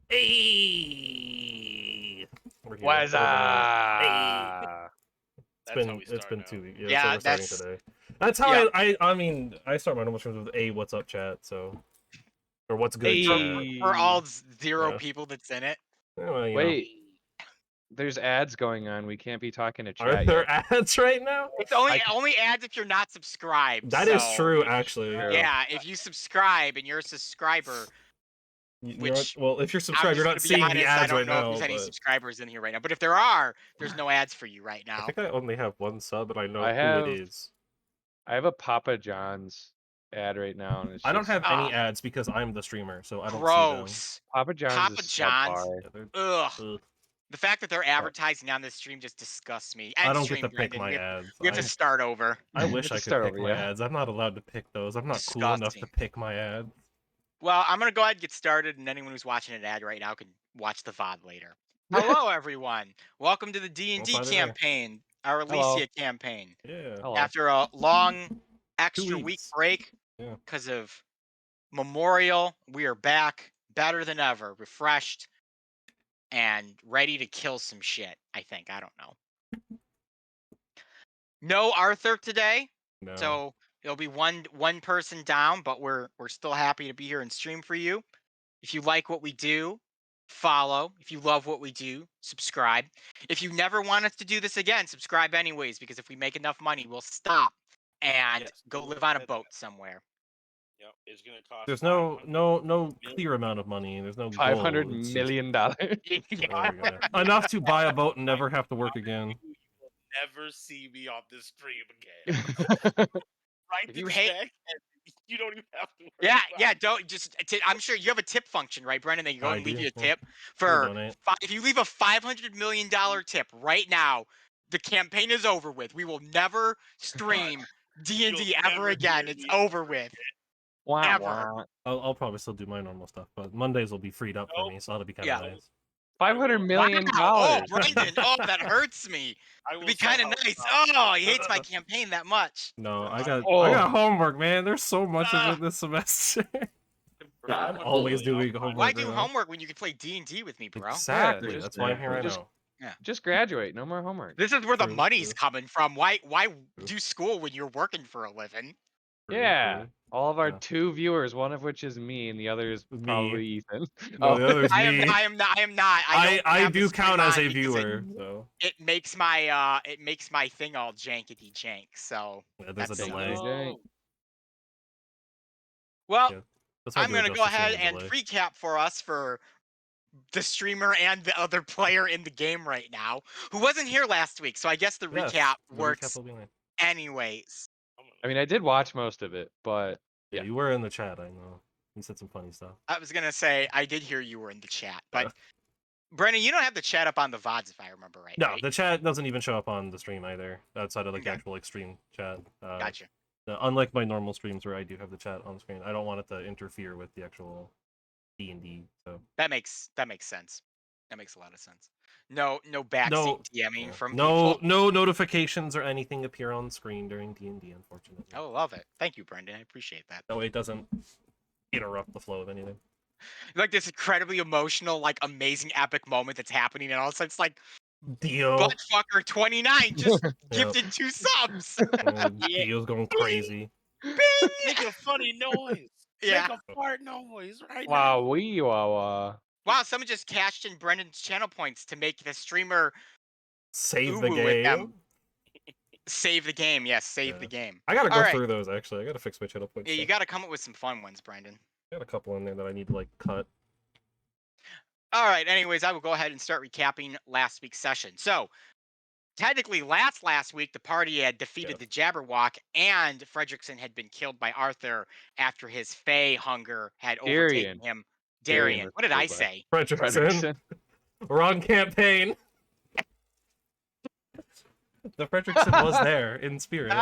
Hey, we're here. What's Hey, up? it's been 2 weeks. Yeah, so Yeah, we're starting that's today. That's how yeah. I mean I start my normal streams with a what's up chat, so or what's good chat. For all Hey. 0 Yeah. people that's in it. Yeah, well, you know. Wait, there's ads going on. We can't be talking to Are chat there yet. ads right now? It's I- only ads if you're not subscribed. That is so, true, actually. Yeah, if you subscribe and you're a subscriber, You know what? which Well, if you're I'm subscribed, you're just not gonna be seeing the honest, I ads don't right know if now, there's any but subscribers in here right now. But if there are, there's no ads for you right I now. think I only have one sub, and I know I who it have is. I have a Papa John's ad right now, and it's I don't just have any Ah, ads because I'm the streamer, so I don't see them. gross. Papa John's is Papa John's. subpar. Yeah, Ugh. ugh. The fact that they're advertising on this stream just disgusts me. I End don't get stream, to pick Brendan. my ads. We have to start over. I wish I Just could start pick over, my yeah. ads. I'm not allowed to pick those. I'm not cool enough to Disgusting. pick my ads. Well, I'm gonna go ahead and get started, and anyone who's watching an ad right now can watch the VOD later. Hello, everyone. Welcome to the D&D Well, by the way. campaign, our Hello. Elyssia campaign. Yeah. Hello. After a long extra week weeks. break Yeah. because of Memorial, we are back better than ever, refreshed, and ready to kill some shit, I think. I don't know. No Arthur today, No. so it'll be one person down, but we're still happy to be here and stream for you. If you like what we do, follow. If you love what we do, subscribe. If you never want us to do this again, subscribe anyways, because if we make enough money, we'll stop and go live on a boat somewhere. Yep, it's gonna cost. There's no clear amount of money. There's no $500 goal. It's just- million. There we go. Enough to buy a boat and never have to work again. You will never see me on this stream again. Right? If you hate- you don't even have to. Yeah, yeah. Don't just. I'm sure you have a tip function, right, Brendan? They go I and leave do, you a yeah. tip for. donate. If you leave a $500 million tip right now, the campaign is over with. We will never stream D&D You'll ever never again. hear It's me over ever with. Wah, Ever. wah. I'll probably still do my normal stuff, but Mondays will be freed up for me, so that'll be kind of Yeah. nice. $500 million. Wow. Oh, Brendan. Oh, that hurts me. It'd be kind of nice. Oh, he hates my campaign that much. No, I got Oh. homework, man. There's so much of it this semester. I'm always doing homework. Why do right now. homework when you can play D&D with me, bro? Exactly. just- That's why I'm here right just- now. Just graduate. No more homework. This is where the True, money's true. coming from. Why do school when you're working for a living? True, Yeah. true. All of our Yeah. 2 viewers, one of which is me, and the other is Me. probably Ethan. No, the other's I am me. not. I do count as a because viewer, so It makes my thing all jankety jank. So yeah, there's a That's delay. No. well, Yeah. That's why I I'm do gonna adjust go the stream ahead and delay. recap for us for the streamer and the other player in the game right now, who wasn't here last week. So I guess the Yes, recap the works recap will be nice. anyways. I mean, I did watch most of it, but Yeah, you were in the chat, I know. You said some funny stuff. I was gonna say I did hear you were in the chat, but Brennan, you don't have the chat up on the VODs if I remember right. No, right? the chat doesn't even show up on the stream either, outside of like the Okay. actual stream chat. Gotcha. Unlike my normal streams where I do have the chat on screen, I don't want it to interfere with the actual D&D. So That makes sense. That makes a lot of sense. No backseat no DMing from no people. no notifications or anything appear on screen during D&D, unfortunately. I love it. Thank you, Brendan. I appreciate that. That way it doesn't interrupt the flow of anything. Like this incredibly emotional, like amazing epic moment that's happening, and all of a sudden it's like Dio. buttfucker 29 just gifted 2 subs. Dio's going crazy. Make a funny noise. Yeah. Make a fart noise right wow, now. wee wah. Wow, someone just cashed in Brendan's channel points to make the streamer Save the Uwu with them. game. Save the game. Yes, save Yeah. the game. I gotta go Alright. through those actually. I gotta fix my channel points. Yeah, you stuff. got to come up with some fun ones, Brendan. I got a couple in there that I need to like cut. All right. Anyways, I will go ahead and start recapping last week's session. So, technically, last week, the party had defeated the Jabberwock, and Fredrickson had been killed by Arthur after his Fey hunger had overtaken him. Darian. What did I say? Fredrickson. Wrong campaign. The Fredrickson was there in spirit.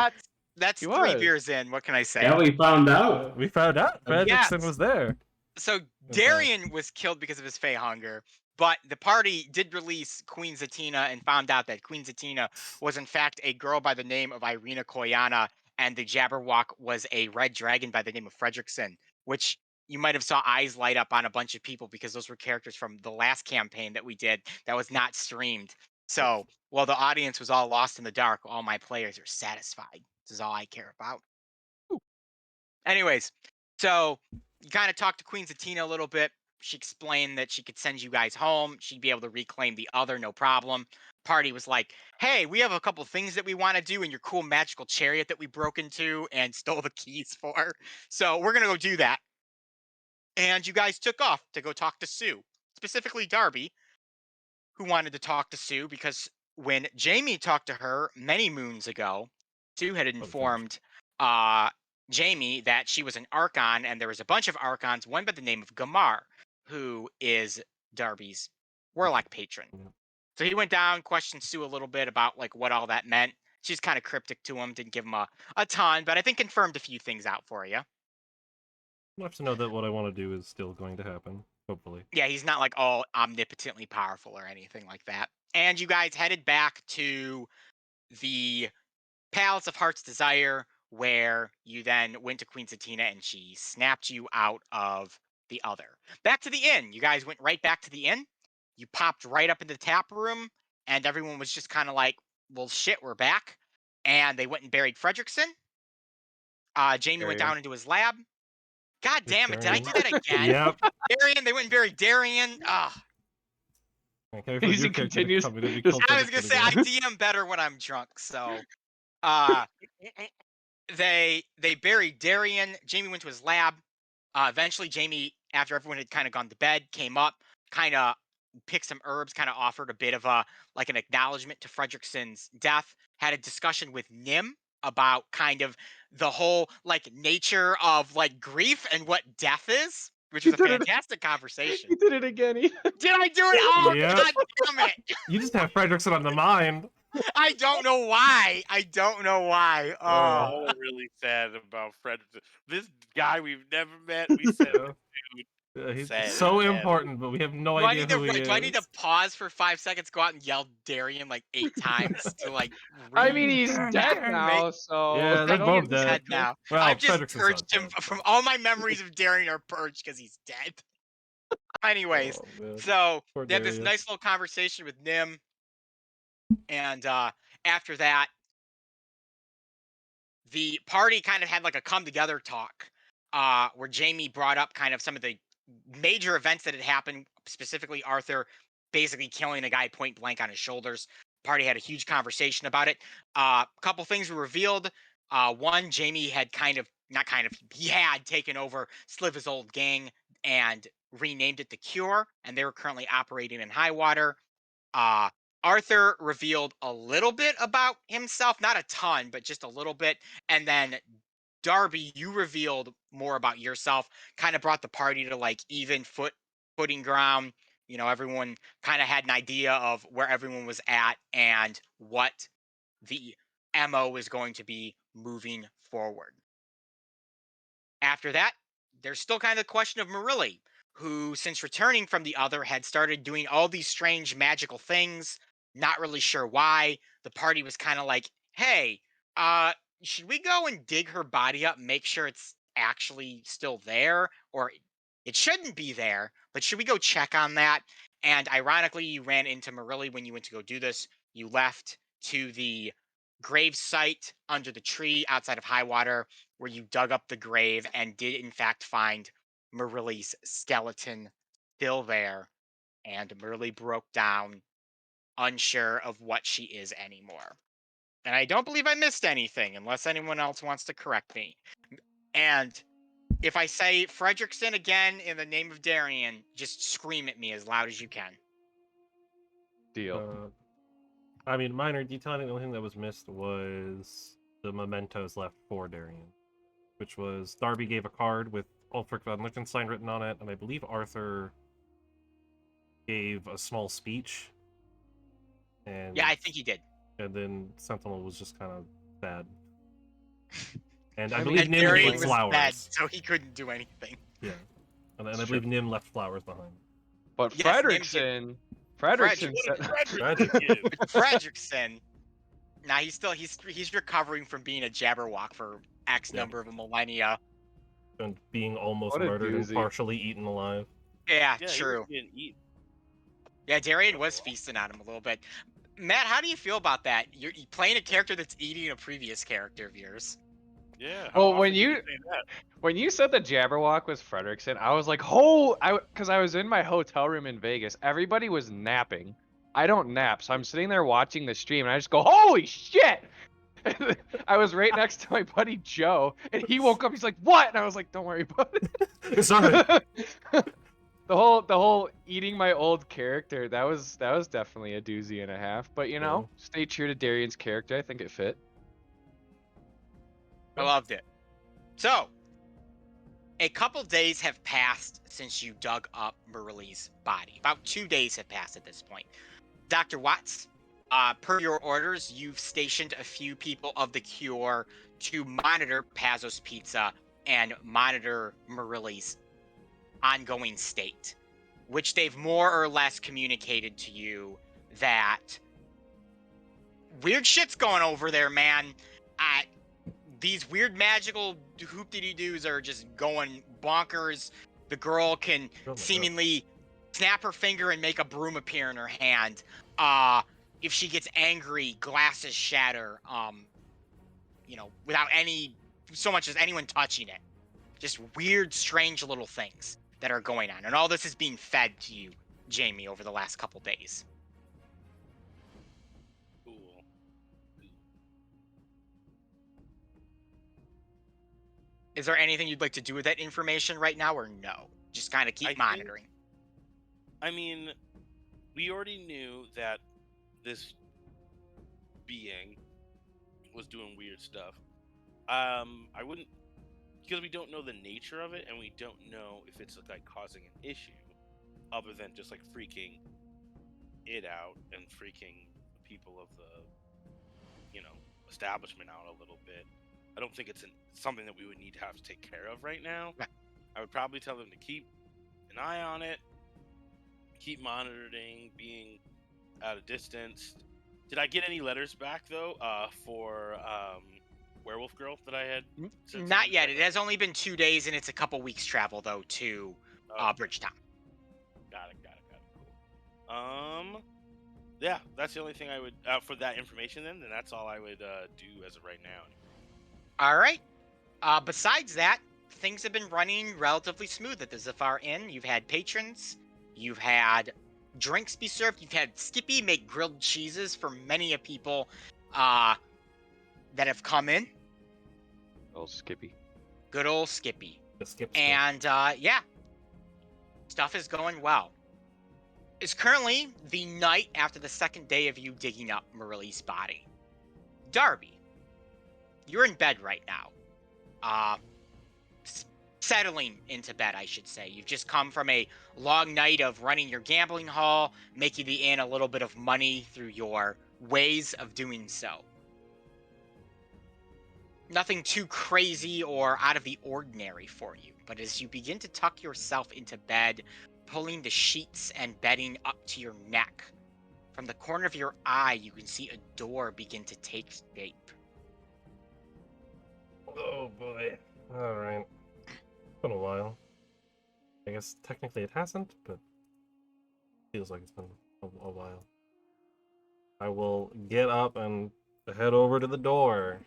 That's He 3 was. beers in. What can I say? Yeah, we found out. We found out Fredrickson Yes. was there. So Darian was killed because of his Fey hunger, but the party did release Queen Zatina and found out that Queen Zatina was in fact a girl by the name of Irina Koyana, and the Jabberwock was a red dragon by the name of Fredrickson, which you might have saw eyes light up on a bunch of people because those were characters from the last campaign that we did that was not streamed. So while the audience was all lost in the dark, all my players are satisfied. This is all I care about. Anyways, so you kind of talked to Queen Zatina a little bit. She explained that she could send you guys home. She'd be able to reclaim the other, no problem. Party was like, hey, we have a couple things that we want to do in your cool magical chariot that we broke into and stole the keys for. So we're going to go do that. And you guys took off to go talk to Sue, specifically Darby, who wanted to talk to Sue because when Jamie talked to her many moons ago, Sue had informed Jamie that she was an Archon, and there was a bunch of Archons, one by the name of Gamar, who is Darby's Warlock patron. So he went down, questioned Sue a little bit about like what all that meant. She's kind of cryptic to him, didn't give him a ton, but I think confirmed a few things out for you. Enough to know that what I want to do is still going to happen, hopefully. Yeah, he's not like all omnipotently powerful or anything like that. And you guys headed back to the Palace of Heart's Desire, where you then went to Queen Zatina and she snapped you out of the other. Back to the inn. You guys went right back to the inn. You popped right up into the tap room, and everyone was just kind of like, well, shit, we're back. And they went and buried Fredrickson. Jamie went down into his lab. God damn it, did I do that again? Yep. Darian, they went and buried Darian. He's continues- I was gonna say I DM better when I'm drunk, so they buried Darian. Jamie went to his lab. Eventually Jamie, after everyone had kind of gone to bed, came up, kind of picked some herbs, kind of offered a bit of like an acknowledgement to Fredrickson's death, had a discussion with Nim about kind of the whole like nature of like grief and what death is, which was a fantastic conversation. He did it again. Did I do it? Oh, Yep. God damn it. You just have Fredrickson on the mind. I don't know why. Oh. All really sad about Fred. This guy we've never met. We said, dude, He's sad, so sad. important, but we have no Do I, idea who he is. do I need to pause for 5 seconds, go out and yell Darian like 8 times to like? I mean, he's Darn, dead darn, now, so Yeah, I they're know both he's dead. dead now. Well, I've just Fredrickson's purged not him dead. from all my memories of Darian are purged because he's dead. Anyways, Oh, man. so Poor they had this Darius. nice little conversation with Nim, and after that, the party kind of had like a come together talk where Jamie brought up kind of some of the major events that had happened, specifically Arthur basically killing a guy point blank on his shoulders. Party had a huge conversation about it. A couple things were revealed. One, Jamie had he had taken over Sliv's old gang and renamed it The Cure, and they were currently operating in Highwater. Arthur revealed a little bit about himself, not a ton, but just a little bit. And then Darby, you revealed more about yourself, kind of brought the party to like even footing ground. You know, everyone kind of had an idea of where everyone was at and what the MO was going to be moving forward. After that, there's still kind of the question of Marilli, who, since returning from the other, had started doing all these strange magical things. Not really sure why. The party was kind of like, hey, should we go and dig her body up and make sure it's actually still there? Or it shouldn't be there, but should we go check on that? And ironically, you ran into Marilli when you went to go do this. You left to the grave site under the tree outside of Highwater, where you dug up the grave and did in fact find Marilli's skeleton still there. And Marilli broke down, unsure of what she is anymore. And I don't believe I missed anything, unless anyone else wants to correct me. And if I say Fredrickson again in the name of Darian, just scream at me as loud as you can. Deal. I mean, minor detail. I think the only thing that was missed was the mementos left for Darian, which was Darby gave a card with Ulfric von Liechtenstein written on it, and I believe Arthur gave a small speech. And Yeah, I think he did. And then Sentinel was just kind of sad. And I I believe mean, Nim Darian gave was flowers. dead, so he couldn't do anything. Yeah. And I It's believe true. Nim left flowers behind. But Yes, Fredrickson said, Fredrickson. Now he's recovering from being a Jabberwock for X Yeah. number of millennia. and being almost What a murdered and doozy. partially eaten alive. Yeah, Yeah, he true. was getting eaten. Yeah, Darian was feasting on him a little bit. Matt, how do you feel about that? You're playing a character that's eating a previous character of yours. Yeah. How Well, often can you say that? when you said the Jabberwock was Fredrickson, I was like, oh, because I was in my hotel room in Vegas. Everybody was napping. I don't nap, so I'm sitting there watching the stream, and I just go, holy shit! I was right next to my buddy Joe, and he woke up. He's like, "What?" And I was like, "Don't worry about It's alright. it." The whole eating my old character, that was definitely a doozy and a half. But you know, stay true to Darian's character. I think it fit. I loved it. So, a couple days have passed since you dug up Merle's body. About 2 days have passed at this point. Dr. Watts, per your orders, you've stationed a few people of the Cure to monitor Pazos Pizza and monitor Merle's ongoing state, which they've more or less communicated to you that weird shit's going over there, man. These weird magical hoop-de-doo-doos are just going bonkers. The girl can seemingly snap her finger and make a broom appear in her hand. If she gets angry, glasses shatter. Without so much as anyone touching it. Just weird, strange little things that are going on. And all this is being fed to you, Jamie, over the last couple days. Cool. Is there anything you'd like to do with that information right now, or no? Just kind of keep monitoring. I mean, we already knew that this being was doing weird stuff. I wouldn't, because we don't know the nature of it, and we don't know if it's like causing an issue, other than just like freaking it out and freaking the people of the, establishment out a little bit. I don't think it's something that we would need to have to take care of right now. Right. I would probably tell them to keep an eye on it, keep monitoring, being at a distance. Did I get any letters back though? For Werewolf Girl that I had. Not yet. It has only been 2 days, and it's a couple weeks travel though to Bridgetown. Got it. Cool. Yeah, that's the only thing I would for that information. Then that's all I would do as of right now. All right. Besides that, things have been running relatively smooth at the Zafar Inn. You've had patrons. You've had drinks be served. You've had Skippy make grilled cheeses for many of people that have come in. Old Skippy. Good old Skippy. The skip. And yeah, stuff is going well. It's currently the night after the second day of you digging up Merle's body. Darby, you're in bed right now. Settling into bed, I should say. You've just come from a long night of running your gambling hall, making the inn a little bit of money through your ways of doing so. Nothing too crazy or out of the ordinary for you, but as you begin to tuck yourself into bed, pulling the sheets and bedding up to your neck, from the corner of your eye, you can see a door begin to take shape. Oh boy. Alright. It's been a while. I guess technically it hasn't, but feels like it's been a while. I will get up and head over to the door,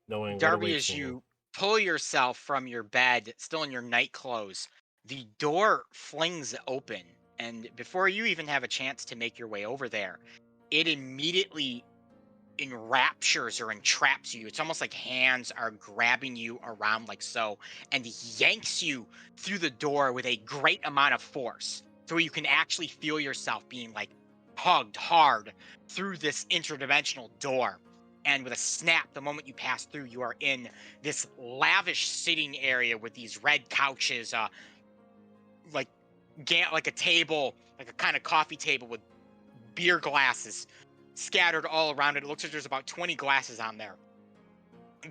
knowing Darby, what as awaits me. you pull yourself from your bed, still in your night clothes, the door flings open, and before you even have a chance to make your way over there, it immediately enraptures or entraps you. It's almost like hands are grabbing you around like so, and yanks you through the door with a great amount of force, so you can actually feel yourself being like hugged hard through this interdimensional door. And with a snap, the moment you pass through, you are in this lavish sitting area with these red couches, like a table, like a kind of coffee table with beer glasses scattered all around it. It looks like there's about 20 glasses on there.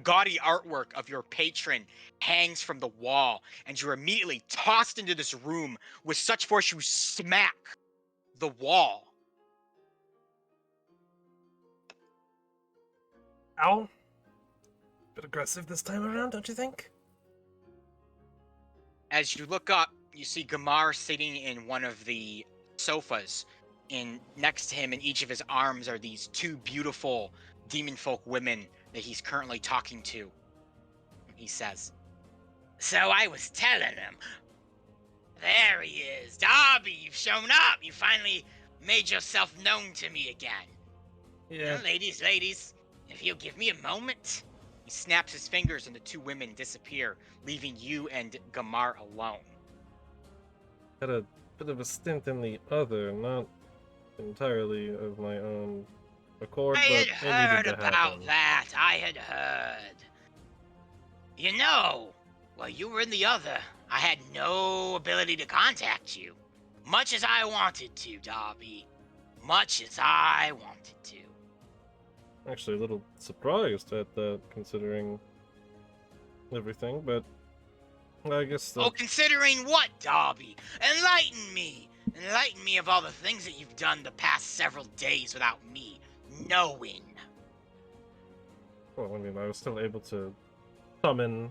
Gaudy artwork of your patron hangs from the wall, and you're immediately tossed into this room with such force you smack the wall. Ow. Bit aggressive this time around, don't you think? As you look up, you see Gamar sitting in one of the sofas, and next to him in each of his arms are these two beautiful demon folk women that he's currently talking to. He says, "So I was telling him. There he is. Darby, you've shown up. You finally made yourself known to me again. Yeah. Now, ladies, if you'll give me a moment." He snaps his fingers and the two women disappear, leaving you and Gamar alone. Had a bit of a stint in the other, not entirely of my own accord, I but had it heard needed to about happen. that. I had heard. You know, while you were in the other, I had no ability to contact you. Much as I wanted to, Darby. Much as I wanted to. Actually, a little surprised at that, considering everything, but I guess Oh, that... considering what, Darby? Enlighten me! Enlighten me of all the things that you've done the past several days without me knowing. Well, I mean, I was still able to summon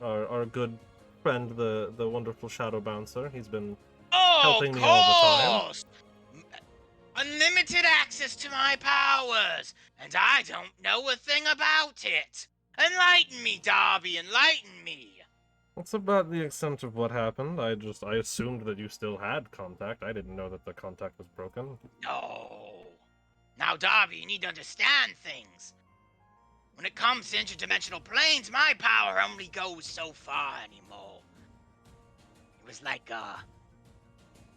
our good friend, the wonderful Shadow Bouncer. He's been Oh, helping of me all the time. course! Unlimited access to my powers, and I don't know a thing about it. Enlighten me, Darby, enlighten me. That's about the extent of what happened. I assumed that you still had contact. I didn't know that the contact was broken. No. Now, Darby, you need to understand things. When it comes to interdimensional planes, my power only goes so far anymore. It was like a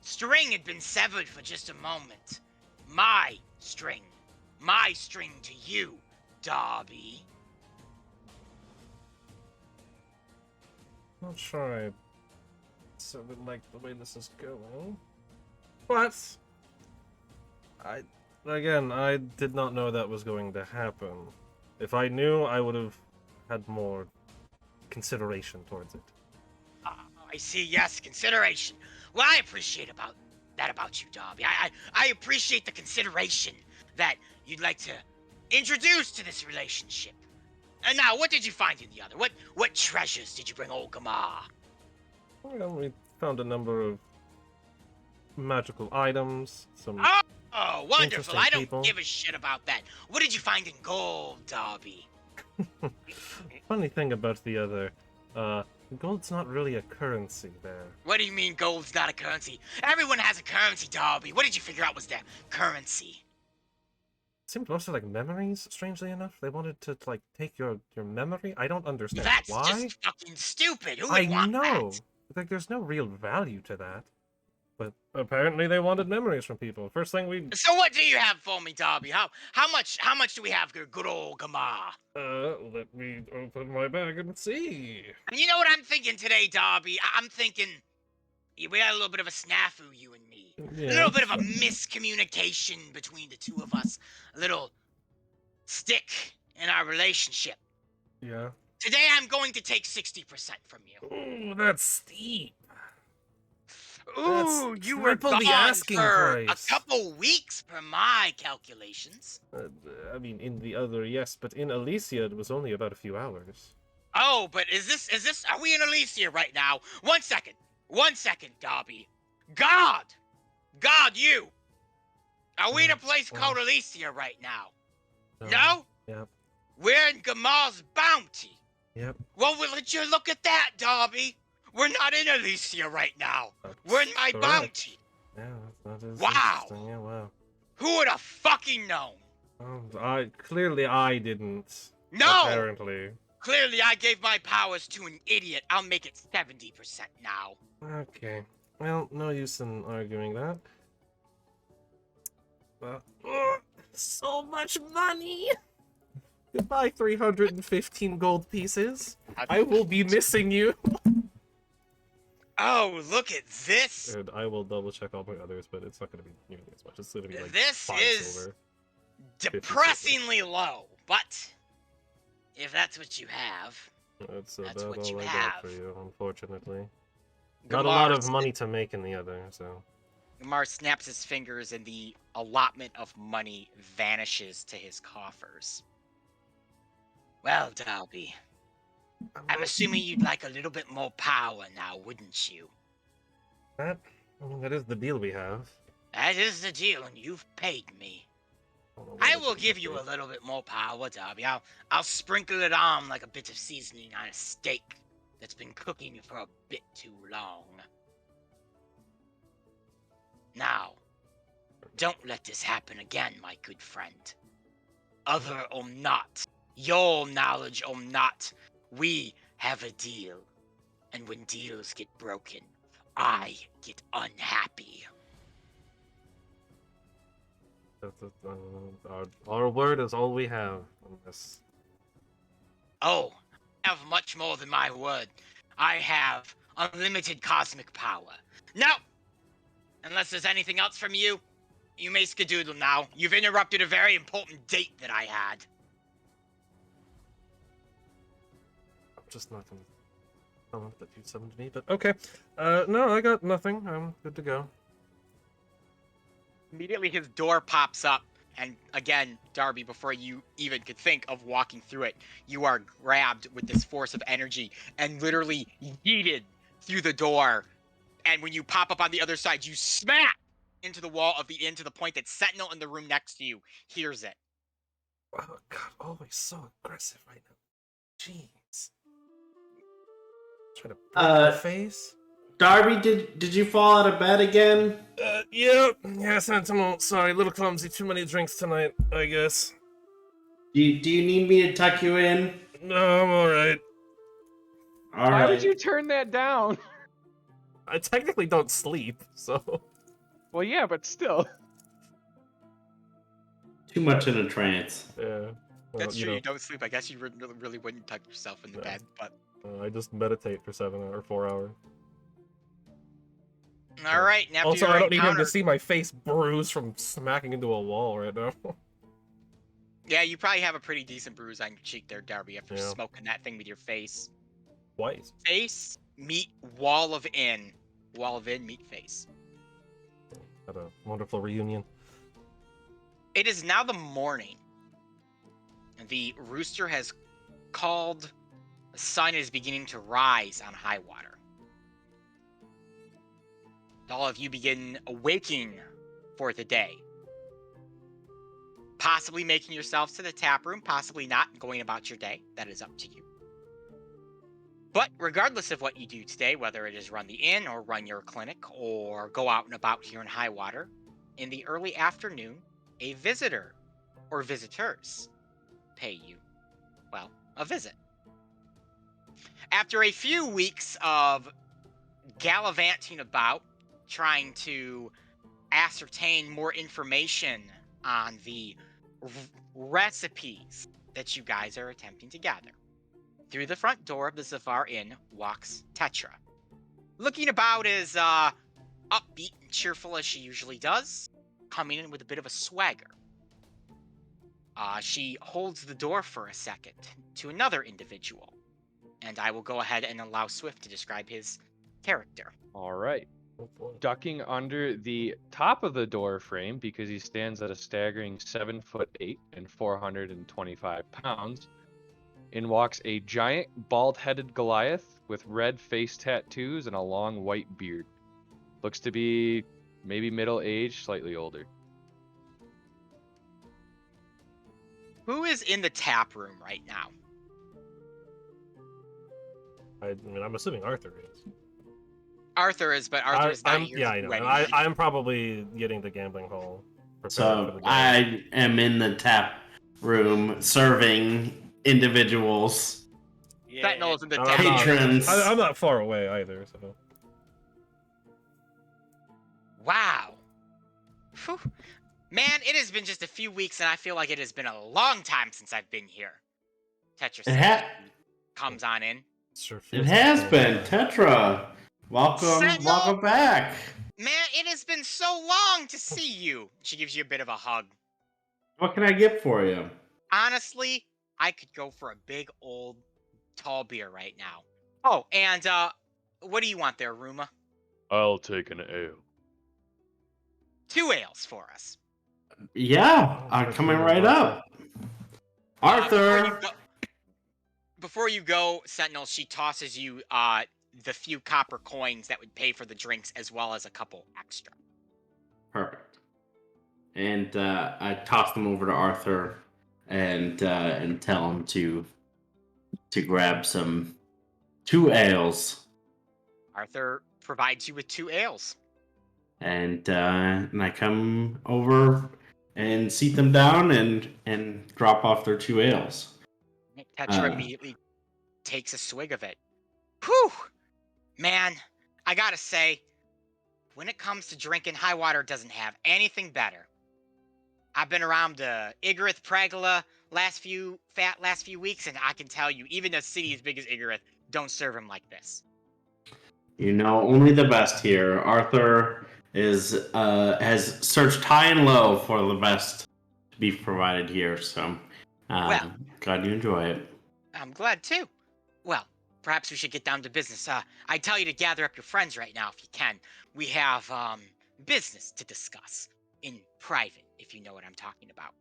string had been severed for just a moment. My string to you, Darby. Not sure I sort of like the way this is going. But I did not know that was going to happen. If I knew, I would have had more consideration towards it. I see, yes, consideration. Well, I appreciate that about you, Darby. I appreciate the consideration that you'd like to introduce to this relationship. And now, what did you find in the other? What treasures did you bring old Gamar? Well, we found a number of magical items, some Oh, wonderful. Interesting I don't people. give a shit about that. What did you find in gold, Darby? funny thing about the other, gold's not really a currency there. What do you mean gold's not a currency? Everyone has a currency, Darby. What did you figure out was their currency? Seemed mostly like memories, strangely enough. They wanted to like take your memory. I don't understand That's why. just fucking stupid. Who I would want know. that? Like there's no real value to that. But apparently they wanted memories from people. First thing we So what do you have for me, Darby? How much do we have, good old Gamar? let me open my bag and see. And you know what I'm thinking today, Darby? I'm thinking we got a little bit of a snafu, you and me. Yeah. A little bit of a miscommunication between the two of us. A little stick in our relationship. Yeah. Today I'm going to take 60% from you. Ooh, that's steep. Ooh, That's you were triple the gone asking for price. a couple weeks per my calculations. I mean, in the other, yes, but in Elyssia, it was only about a few hours. Oh, but is this, are we in Elyssia right now? 1 second, Darby. God, you. Are we in a place called Elyssia right now? No? Yep. We're in Gamal's bounty. Yep. Well, would you look at that, Darby? We're not in Elyssia right now. That's We're in my correct. bounty. Yeah, that is Wow. interesting. Yeah, wow. Who would have fucking known? Clearly I didn't. No! Apparently. Clearly, I gave my powers to an idiot. I'll make it 70% now. Okay. Well, no use in arguing that. But so much money. Goodbye, 315 gold pieces. I will be missing you. Oh, look at this. And I will double check all my others, but it's not going to be nearly as much. It's going to be like This 5 is silver. depressingly low, but if that's what you have, That's That's about what you all I have. got for you, unfortunately. Not a lot of money to make in the other, so. Gamar snaps his fingers and the allotment of money vanishes to his coffers. Well, Dalby, I'm assuming you'd like a little bit more power now, wouldn't you? That, I mean, that is the deal we have. That is the deal, and you've paid me. Don't know what I it will is give you gonna a little bit more power, Darby. I'll sprinkle it on like a bit of seasoning on a steak that's been cooking for a bit too long. Now, don't let this happen again, my good friend. Other or not, your knowledge or not, we have a deal. And when deals get broken, I get unhappy. Our word is all we have on this. Oh, I have much more than my word. I have unlimited cosmic power. Now, unless there's anything else from you, you may skedoodle now. You've interrupted a very important date that I had. I'm just not gonna tell them that you summoned me, but okay. No, I got nothing. I'm good to go. Immediately his door pops up, and again, Darby, before you even could think of walking through it, you are grabbed with this force of energy and literally yeeted through the door. And when you pop up on the other side, you smack into the wall of the inn to the point that Sentinel in the room next to you hears it. Oh God, always so aggressive right now. Jeez. Try to break my face. Darby, did you fall out of bed again? Yeah, Sentinel. Sorry, a little clumsy. Too many drinks tonight, I guess. Do you need me to tuck you in? No, I'm alright. All Why right. would you turn that down? I technically don't sleep, so. Well, yeah, but still. Too much in a trance. Yeah. Well, That's you true, know, you don't sleep. I guess you really wouldn't tuck yourself in the No. bed, but... I just meditate for 7 or 4 hours. Alright, and after Also, your I don't need him encounter... to see my face bruised from smacking into a wall right now. Yeah, you probably have a pretty decent bruise on your cheek there, Darby, after Yeah. smoking that thing with your face. Twice. Face, meet, wall of inn. Wall of inn, meet face. Had a wonderful reunion. It is now the morning. The rooster has called. The sun is beginning to rise on high water. All of you begin awaking for the day. Possibly making yourselves to the tap room, possibly not, and going about your day. That is up to you. But regardless of what you do today, whether it is run the inn or run your clinic or go out and about here in Highwater, in the early afternoon, a visitor or visitors pay you, well, a visit. After a few weeks of gallivanting about, trying to ascertain more information on the recipes that you guys are attempting to gather, through the front door of the Zafar Inn walks Tetra. Looking about as upbeat and cheerful as she usually does, coming in with a bit of a swagger. She holds the door for a second to another individual, and I will go ahead and allow Swift to describe his character. All right. Oh, boy. Ducking under the top of the door frame because he stands at a staggering 7'8" and 425 pounds. In walks a giant bald-headed Goliath with red face tattoos and a long white beard. Looks to be maybe middle-aged, slightly older. Who is in the tap room right now? I mean, I'm assuming Arthur is. Arthur is, but Arthur is not here. Yeah, I know. And I'm probably getting the gambling hall prepared for So the day. I am in the tap room serving individuals. Yeah. Sentinel's in the I'm tap not- room. Patrons. I'm not far away either, so. Wow. Whew. Man, it has been just a few weeks, and I feel like it has been a long time since I've been here. Tetra It, comes on in. Sure it feels has like been. Tetra, welcome, Sentinel! welcome back. Man, it has been so long to see you. She gives you a bit of a hug. What can I get for you? Honestly, I could go for a big old tall beer right now. Oh, and what do you want there, Ruma? I'll take an ale. 2 ales for us. Yeah, coming right up. Arthur. before you go, Sentinel, she tosses you the few copper coins that would pay for the drinks as well as a couple extra. Perfect. And I toss them over to Arthur and tell him to grab 2 ales. Arthur provides you with 2 ales. And I come over and seat them down and drop off their 2 ales. Tetra immediately takes a swig of it. Whew! Man, I gotta say, when it comes to drinking, Highwater doesn't have anything better. I've been around Igarith, Pragala last few weeks, and I can tell you, even a city as big as Igarith don't serve him like this. You know, only the best here. Arthur has searched high and low for the best to be provided here, so Well. glad you enjoy it. I'm glad too. Well, perhaps we should get down to business. I tell you to gather up your friends right now if you can. We have business to discuss in private, if you know what I'm talking about.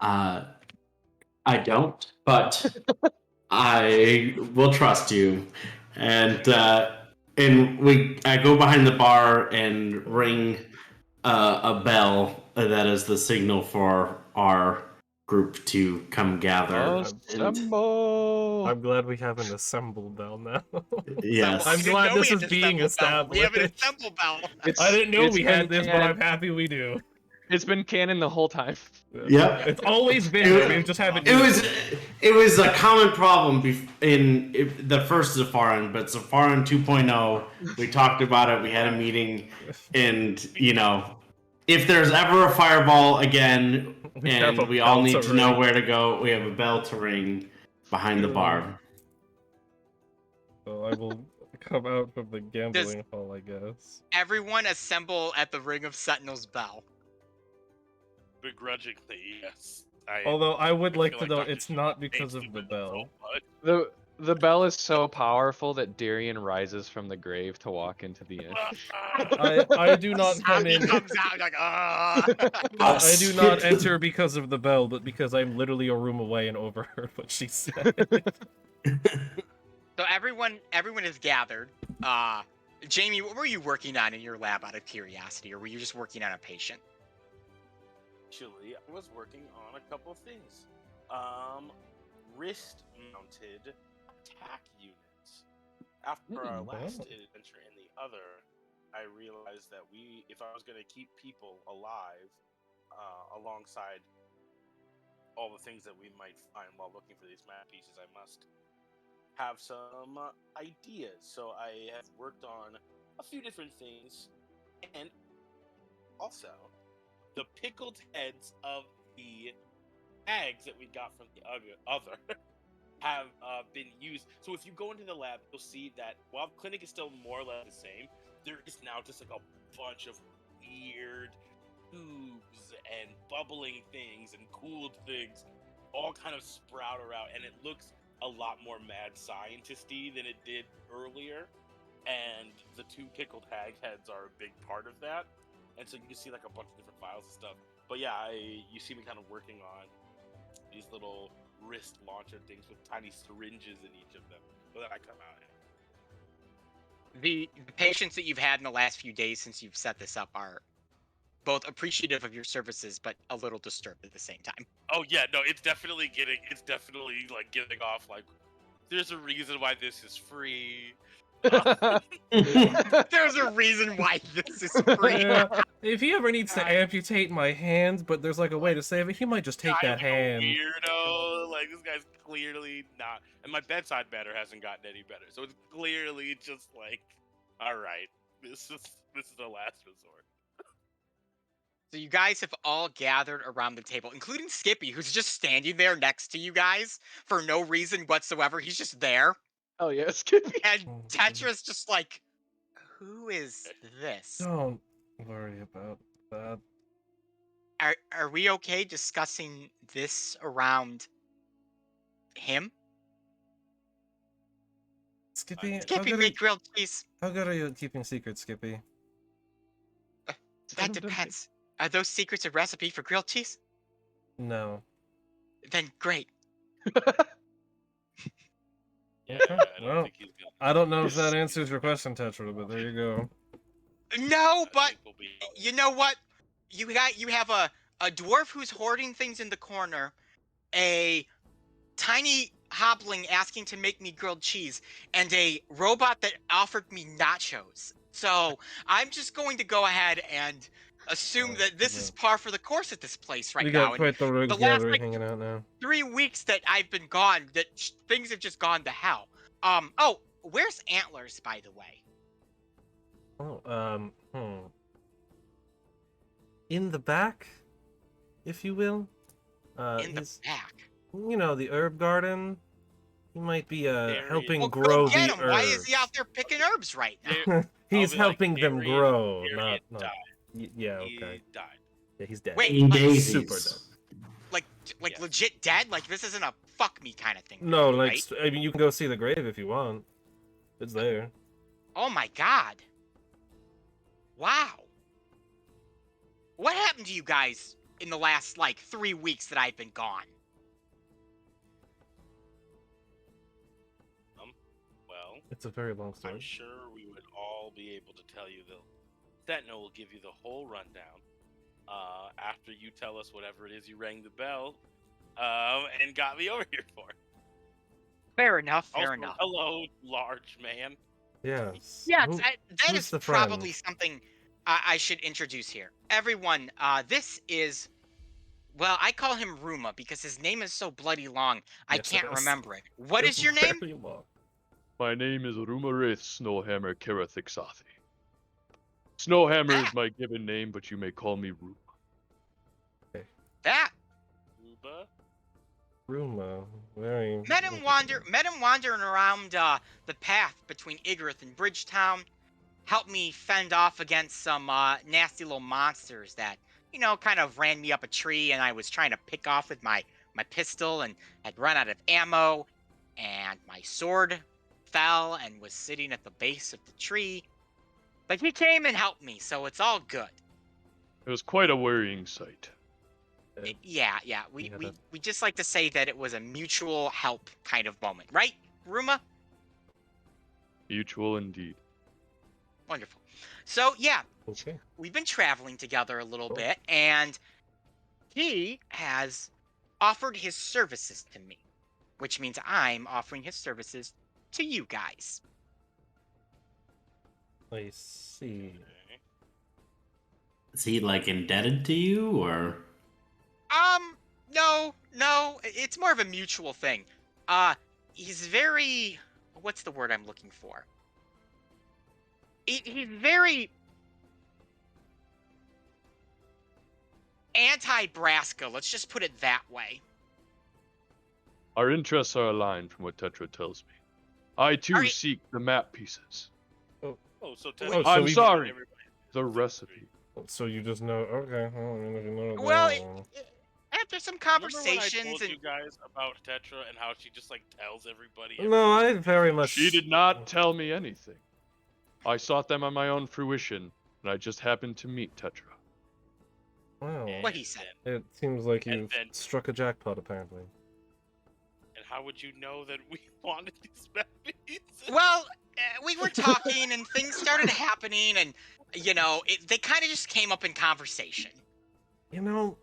I don't, but I will trust you. And I go behind the bar and ring a bell that is the signal for our group to come gather. Assemble! I'm glad we have an assemble bell now. Yes. I'm glad this is We being have an established. assemble bell. I didn't know It's we been had this, but canon. I'm happy we do. It's been canon the whole time. Yep. It's always been there. We just haven't used it. It was a common problem in the first Zafaran, but Zafaran 2.0, we talked about it. We had a meeting, and if there's ever a fireball again, and we all need to know where to go, we have a bell to ring behind the bar. So I will come out of the gambling hall, I guess. Everyone assemble at the Ring of Sentinel's bell. Begrudgingly, yes. Although I would like to feel know Dr. it's not Seuss because hates of me the with bell. so much. The bell is so powerful that Darian rises from the grave to walk into the inn. I do not come He in. comes out like, I do not enter because of the bell, but because I'm literally a room away and overheard what she said. So everyone is gathered. Jamie, what were you working on in your lab out of curiosity, or were you just working on a patient? Actually, I was working on a couple of things. Wrist-mounted attack units. After our last adventure in the Other, I realized that if I was going to keep people alive, alongside all the things that we might find while looking for these map pieces, I must have some ideas. So I have worked on a few different things, and also the pickled heads of the tags that we got from the Other have been used. So if you go into the lab, you'll see that while the clinic is still more or less the same, there is now just like a bunch of weird tubes and bubbling things and cooled things all kind of sprout around, and it looks a lot more mad scientist-y than it did earlier. And the 2 pickled hag heads are a big part of that. And so you can see like a bunch of different files and stuff. But yeah, you see me kind of working on these little wrist launcher things with tiny syringes in each of them. But then I come out in. The patients that you've had in the last few days since you've set this up are both appreciative of your services, but a little disturbed at the same time. Oh yeah, no, it's definitely like giving off like, there's a reason why this is free. There's a reason why this is free. Yeah, if he ever needs to amputate my hand, but there's like a way to save it, he might just take that hand. Weirdo, like this guy's clearly not. And my bedside manner hasn't gotten any better, so it's clearly just like, all right, this is the last resort. So you guys have all gathered around the table, including Skippy, who's just standing there next to you guys for no reason whatsoever. He's just there. Oh yeah, Skippy. And Tetra's just like, who is this? Don't worry about that. Are we okay discussing this around him? Skippy, Skippy made grilled cheese. how good are you at keeping secrets, Skippy? That depends. Are those secrets a recipe for grilled cheese? No. Then great. Yeah, Okay, I don't well, think he's gonna. I don't know if that answers your question, Tetra, but there you go. No, I but think we'll be all you know what? You have a dwarf who's hoarding things in the corner, a tiny hobbling asking to make me grilled cheese, and a robot that offered me nachos. So I'm just going to go ahead and assume that this is par for the course at this place right We now. got And quite the rogue the last gathering like hanging out now. 3 weeks that I've been gone, that things have just gone to hell. Oh, where's Antlers, by the way? Oh, in the back, if you will. In the He's, back. you know, the herb garden. He might be helping Well, go grow get the him. Why is he out herbs. there picking herbs right now? There- He's be like, helping them Harriet- grow, Harriet not. died. Yeah, He okay. died. Yeah, he's dead. Wait, Eating like, daisies. Super dead. like Yes. legit dead? Like this isn't a fuck me kind of thing. No, like right? I mean, you can go see the grave if you want. It's there. Oh my god. Wow. What happened to you guys in the last like 3 weeks that I've been gone? Well, It's a very long I'm story. sure we would all be able to tell you. The Sentinel will give you the whole rundown after you tell us whatever it is you rang the bell and got me over here for. Fair enough. Fair Also, enough. hello, large man. Yes. Yeah, Who- that who's is the probably friend? something I should introduce here. Everyone, this is. Well, I call him Ruma because his name is so bloody long, I Yes, can't it is. remember it. What It's is your name? very long. My name is Rumarith Snowhammer Karathixathi. Snowhammer is my given name, but you may call me Ruma. That Ruba. Ruma. Very. met him wandering around the path between Igrith and Bridgetown. Helped me fend off against some nasty little monsters that, you know, kind of ran me up a tree, and I was trying to pick off with my pistol and had run out of ammo, and my sword fell and was sitting at the base of the tree. But he came and helped me, so it's all good. It was quite a worrying sight. Yeah. We just like to say that it was a mutual help kind of moment, right, Ruma? Mutual indeed. Wonderful. So yeah, Okay. we've been traveling together a little Cool. bit, and he has offered his services to me, which means I'm offering his services to you guys. I see. Okay. Is he like indebted to you, or? No, it's more of a mutual thing. He's very, what's the word I'm looking for? He's very anti-Braska, let's just put it that way. Our interests are aligned from what Tetra tells me. I too Are you- seek the map pieces. Oh, so Oh, so I'm we- sorry. Everybody- The recipe. So you just know? Okay. Well, I mean, if you know it Well, well, after some Remember when I conversations told and you guys about Tetra and how she just like tells everybody? no, I very much. She did not tell me anything. I sought them on my own fruition, and I just happened to meet Tetra. Wow. what he said. It seems like And you've then- struck a jackpot, apparently. And how would you know that we wanted these babies? Well, we were talking and things started happening, and you know, they kind of just came up in conversation. You know,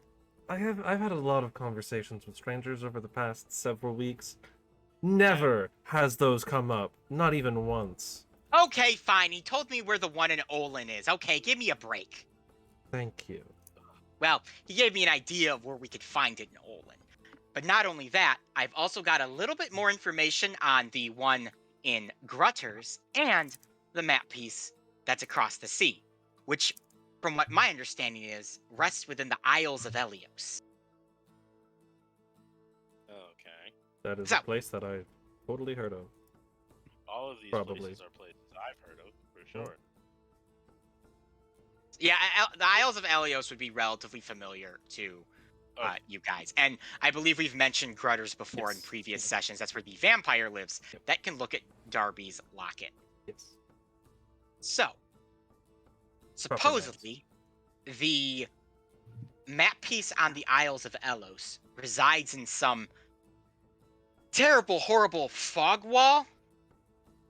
I've had a lot of conversations with strangers over the past several weeks. Never has those come up, not even once. Okay, fine. He told me where the one in Olin is. Okay, give me a break. Thank you. Well, he gave me an idea of where we could find it in Olin. But not only that, I've also got a little bit more information on the one in Grutters and the map piece that's across the sea, which, from what my understanding is, rests within the Isles of Elios. Okay. That is So- a place that I've totally heard of. All of these Probably. places are places I've heard of for sure. Yeah, the Isles of Elios would be relatively familiar to you guys. And I believe we've mentioned Grutters before in Yes. previous sessions. That's where the vampire lives that can look at Darby's locket. Yes. So, supposedly, the map piece on the Isles of Elos resides in some terrible, horrible fog wall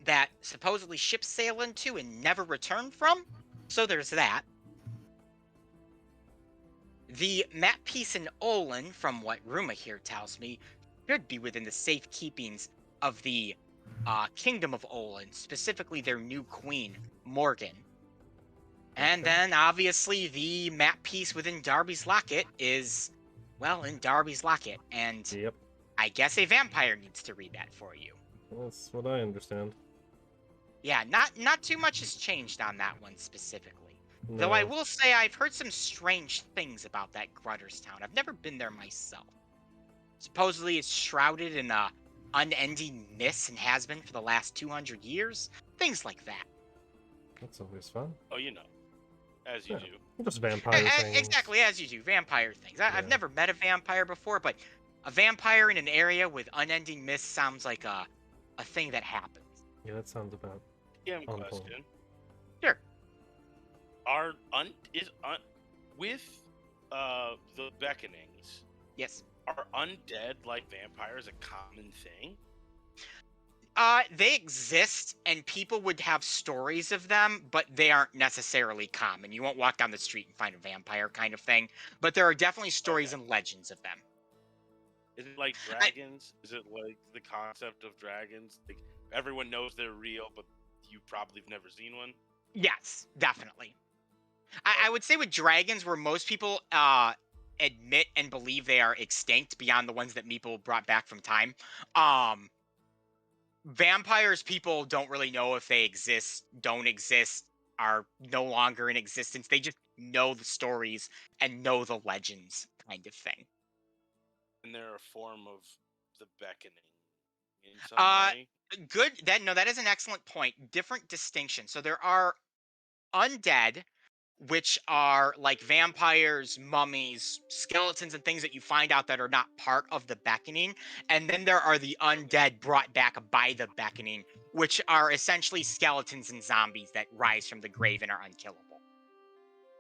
that supposedly ships sail into and never return from. So there's that. The map piece in Olin, from what Ruma here tells me, should be within the safe keepings of the Kingdom of Olin, specifically their new queen, Morgan. And Okay. then, obviously, the map piece within Darby's Locket is, well, in Darby's Locket. And Yep. I guess a vampire needs to read that for you. That's what I understand. Yeah, not too much has changed on that one specifically. Though I No. will say I've heard some strange things about that Grutters town. I've never been there myself. Supposedly it's shrouded in a unending mist and has been for the last 200 years. Things like that. That's always fun. Oh, you know, as you Yeah. do. Just vampire things. Exactly, as you do. Vampire things. I've Yeah. never met a vampire before, but a vampire in an area with unending mist sounds like a thing that happens. Yeah, that sounds about. Yeah, On point. question. Sure. With the beckonings, Yes. are undead like vampires a common thing? They exist, and people would have stories of them, but they aren't necessarily common. You won't walk down the street and find a vampire kind of thing, but there are definitely stories Okay. and legends of them. Is it like dragons? Is it like the concept of dragons? Like everyone knows they're real, but you probably have never seen one. Yes, definitely. I would say with dragons, where most people admit and believe they are extinct beyond the ones that Meeple brought back from time. Vampires, people don't really know if they exist, don't exist, are no longer in existence. They just know the stories and know the legends, kind of thing. And they're a form of the beckoning in some Uh, way. Good. That is an excellent point. Different distinction. So there are undead, which are like vampires, mummies, skeletons, and things that you find out that are not part of the beckoning. And then there are the undead brought back by the beckoning, which are essentially skeletons and zombies that rise from the grave and are unkillable.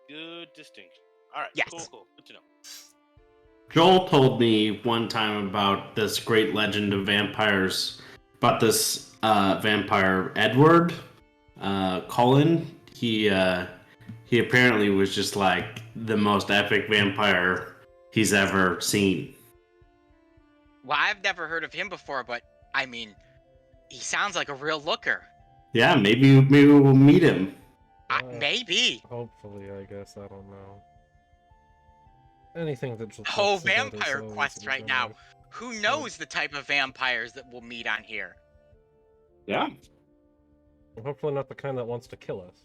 Good distinction. All right. Yes. Cool. Good to know. Joel told me one time about this great legend of vampires, about this vampire Edward Cullen. He apparently was just like the most epic vampire he's ever seen. Well, I've never heard of him before, but I mean, he sounds like a real looker. Yeah, maybe we'll meet him. Maybe. Hopefully, I guess. I don't know. Anything that just. Oh, looks like that is vampire always quest a right good now. one. Who knows the type of vampires that we'll meet on here? Yeah. Hopefully, not the kind that wants to kill us.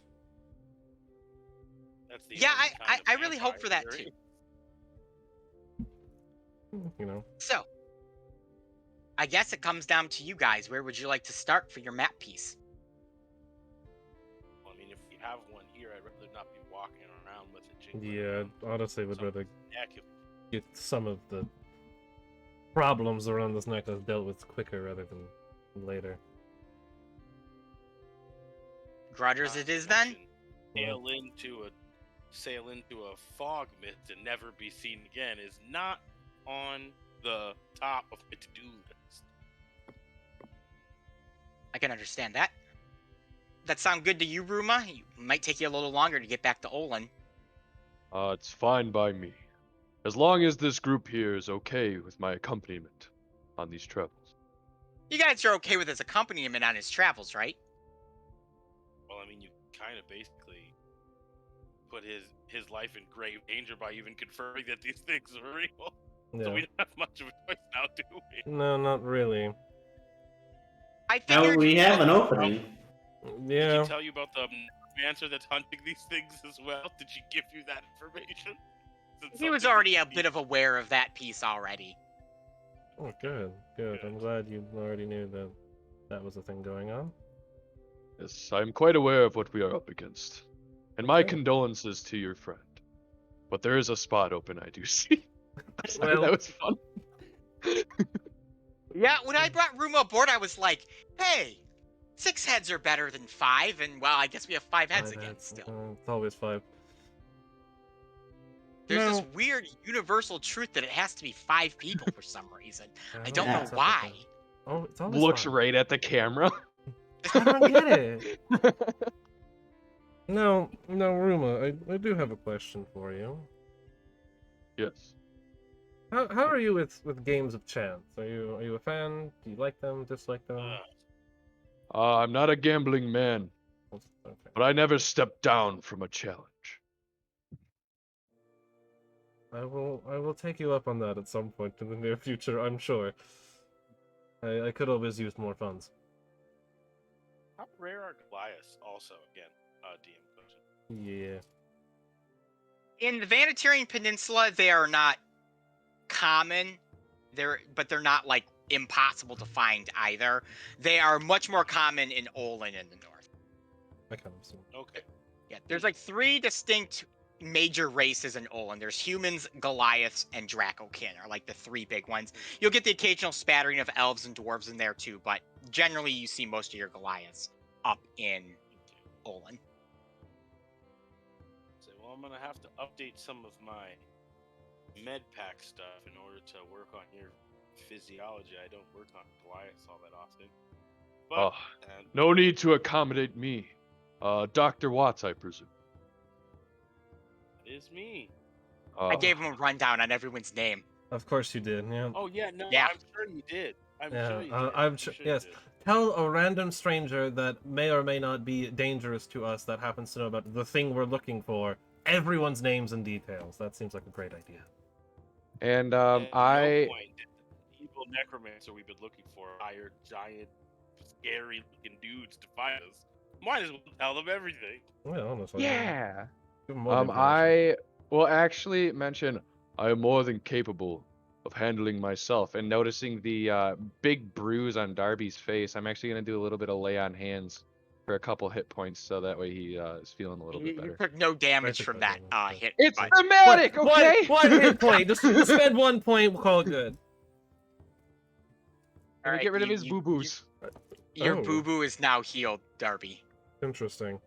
That's the Yeah, only kind of I really hope vampire for that there too. is. You know. So, I guess it comes down to you guys. Where would you like to start for your map piece? Well, I mean, if we have one here, I'd rather not be walking around with a jingling. Yeah, honestly, would rather Neck if- get some of the problems around this necklace dealt with quicker rather than later. Grutters it is then? Sail into a fog mist and never be seen again is not on the top of the to-do list. I can understand that. That sound good to you, Ruma? It might take you a little longer to get back to Olin. It's fine by me. As long as this group here is okay with my accompaniment on these travels. You guys are okay with his accompaniment on his travels, right? Well, I mean, you kind of basically put his life in grave danger by even confirming that these things are real. Yeah. So we don't have much of a choice now, do we? No, not really. I Now figured we have an opening. Did Yeah. she tell you about the answer that's hunting these things as well? Did she give you that information? he was already a bit of aware of that piece already. Oh, good, good. I'm glad you already knew that that was a thing going on. Yes, I'm quite aware of what we are up against. And my Okay. condolences to your friend. But there is a spot open, I do see. Sorry, Well- that was fun. Yeah, when I brought Ruma aboard, I was like, hey, 6 heads are better than 5, and well, I guess we have 5 heads again still. It's always 5. There's this No. weird universal truth that it has to be 5 people for some reason. I don't Yeah. know why. Oh, it's always Looks 5. right at the camera. I don't get it. No, Ruma, I do have a question for you. Yes. How are you with games of chance? Are you a fan? Do you like them? Dislike them? I'm not a gambling man, Okay. but I never step down from a challenge. I will take you up on that at some point in the near future, I'm sure. I could always use more funds. How rare are Goliaths also, again, DM question. Yeah. In the Vanatarian Peninsula, they are not common. But they're not like impossible to find either. They are much more common in Olin in the north. I kind of assume. Okay. Yeah, there's like 3 distinct major races in Olin. There's humans, Goliaths, and Dracokin are like the 3 big ones. You'll get the occasional spattering of elves and dwarves in there too, but generally you see most of your Goliaths up in Olin. So, well, I'm gonna have to update some of my med pack stuff in order to work on your physiology. I don't work on Goliaths all that often. But No need to accommodate me. Dr. Watts, I presume. it is me. I gave him a rundown on everyone's name. Of course you did, yeah. Oh yeah, no, Yeah. I'm sure you did. I'm Yeah, sure you did. I'm sure. Yes. Tell a random stranger that may or may not be dangerous to us that happens to know about the thing we're looking for. Everyone's names and details. That seems like a great idea. And At no I point did the evil necromancer we've been looking for hire giant, scary looking dudes to fight us. Might as well tell them everything. Yeah, honestly. yeah. Give 'em more information. I will actually mention I am more than capable of handling myself. And noticing the big bruise on Darby's face, I'm actually gonna do a little bit of lay on hands for a couple hit points, so that way he is feeling a little bit You better. took no damage took from no that damage, hit. It's but thematic, okay? One hit point. Just spend 1 point. We'll call it good. Let me Alright, get rid of you- his you- boo boos. Your Oh. boo-boo is now healed, Darby. Interesting.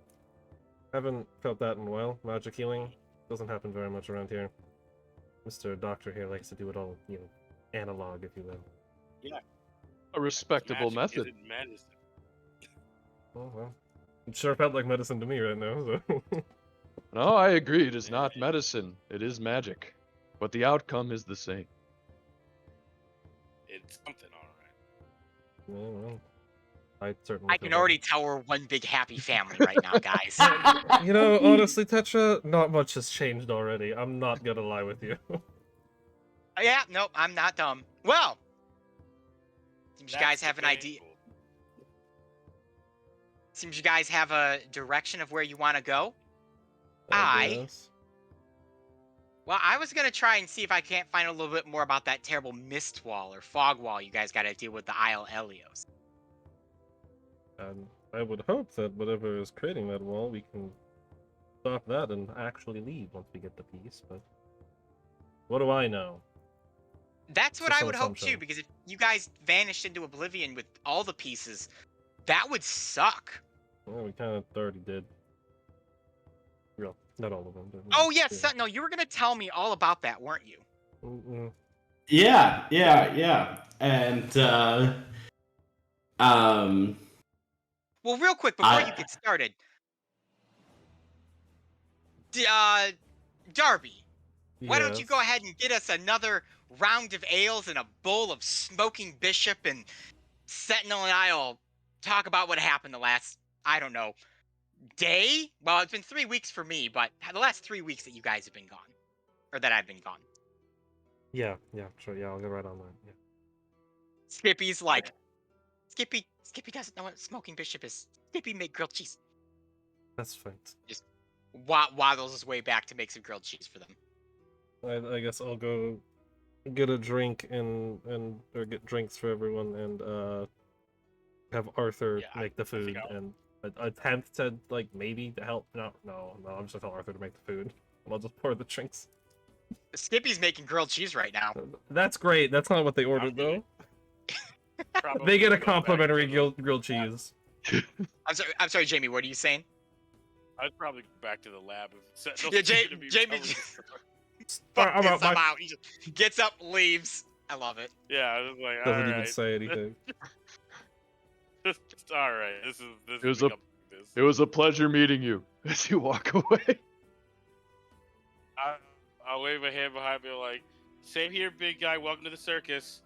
Haven't felt that in a while. Magic healing doesn't happen very much around here. Mr. Doctor here likes to do it all, analog, if you will. A respectable Magic method. isn't medicine. Oh, well. It sure felt like medicine to me right now, so. No, I agree. It is not medicine. It is magic. But the outcome is the same. It's something, alright. Yeah, well, I certainly I feel can that. already tell we're one big happy family right now, guys. Honestly, Tetra, not much has changed already. I'm not gonna lie with you. Yeah, nope, I'm not dumb. Well, seems you guys have an idea. debatable. Seems you guys have a direction of where you want to go. guess. Well, I was gonna try and see if I can't find a little bit more about that terrible mist wall or fog wall you guys got to deal with the Isle Elios. And I would hope that whatever is creating that wall, we can stop that and actually leave once we get the piece, but what do I know? That's what Just I some would hope too, assumption. because if you guys vanished into oblivion with all the pieces, that would suck. Well, we kind of already did. Real, not all of them. But, Oh yes, no, you were gonna tell me all about that, weren't you? Mm-mm. Yeah. And Well, real quick before you get started, Darby, why don't you go Yes. ahead and get us another round of ales and a bowl of smoking bishop, and Sentinel and I'll talk about what happened the last, I don't know, day? Well, it's been 3 weeks for me, but the last 3 weeks that you guys have been gone. Or that I've been gone. Yeah, sure, yeah, I'll get right on that. Yeah. Skippy's like, Skippy doesn't know what smoking bishop is. Skippy made grilled cheese. That's fine. Just waddles his way back to make some grilled cheese for them. I guess I'll go get a drink or get drinks for everyone and have Arthur Yeah, make the I think food and attempt to maybe to help. No, I'm just gonna tell Arthur to make the food. I'll just pour the drinks. Skippy's making grilled cheese right now. That's great. That's not what they ordered though. They get a complimentary grilled cheese. I'm sorry, Jamie. What are you saying? I'd probably go back to the lab if Sentinel's Yeah, gonna be Jamie. covered in- Fuck I'm this, out, I'm my- out. He just gets up, leaves. I love it. Yeah, I was like, Doesn't even alright. say anything. All right, this is It was becoming this. It was a pleasure meeting you. As you walk away. I'll wave my hand behind me like, same here, big guy. Welcome to the circus.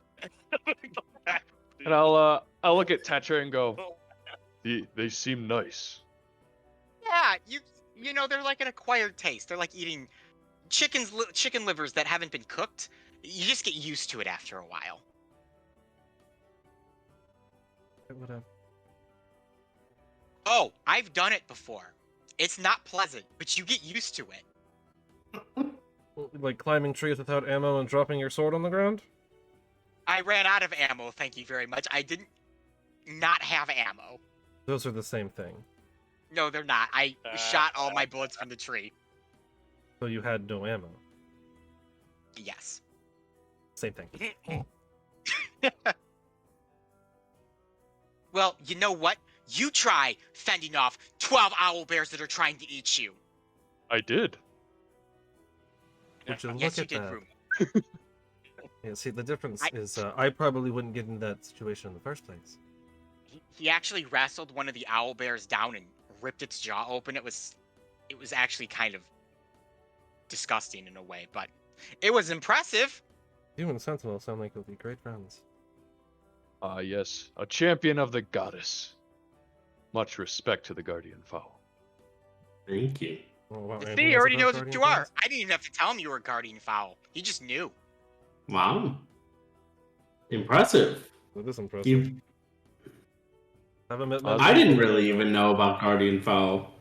And I'll look at Tetra and go, they seem nice. Yeah, you know they're like an acquired taste. They're like eating chicken livers that haven't been cooked. You just get used to it after a while. Whatever. Oh, I've done it before. It's not pleasant, but you get used to it. Like climbing trees without ammo and dropping your sword on the ground? I ran out of ammo, thank you very much. I didn't not have ammo. Those are the same thing. No, they're not. I shot all my bullets from the tree. So you had no ammo. Yes. Same thing. Well, you know what? You try fending off 12 owl bears that are trying to eat you. I did. Would you Yes, look you at did, that? Room. Yeah, see, the difference is I probably wouldn't get in that situation in the first place. He actually wrestled one of the owl bears down and ripped its jaw open. It was actually kind of disgusting in a way, but it was impressive. You and Sentinel sound like you'll be great friends. Ah, yes. A champion of the goddess. Much respect to the guardian fowl. Thank you. Well, See, anything he else already about knows what Guardian you are. Fowls? I didn't even have to tell him you were a guardian fowl. He just knew. Wow. Impressive. That is impressive. You, Haven't met I I didn't people really yet. even know about Guardian Fowl.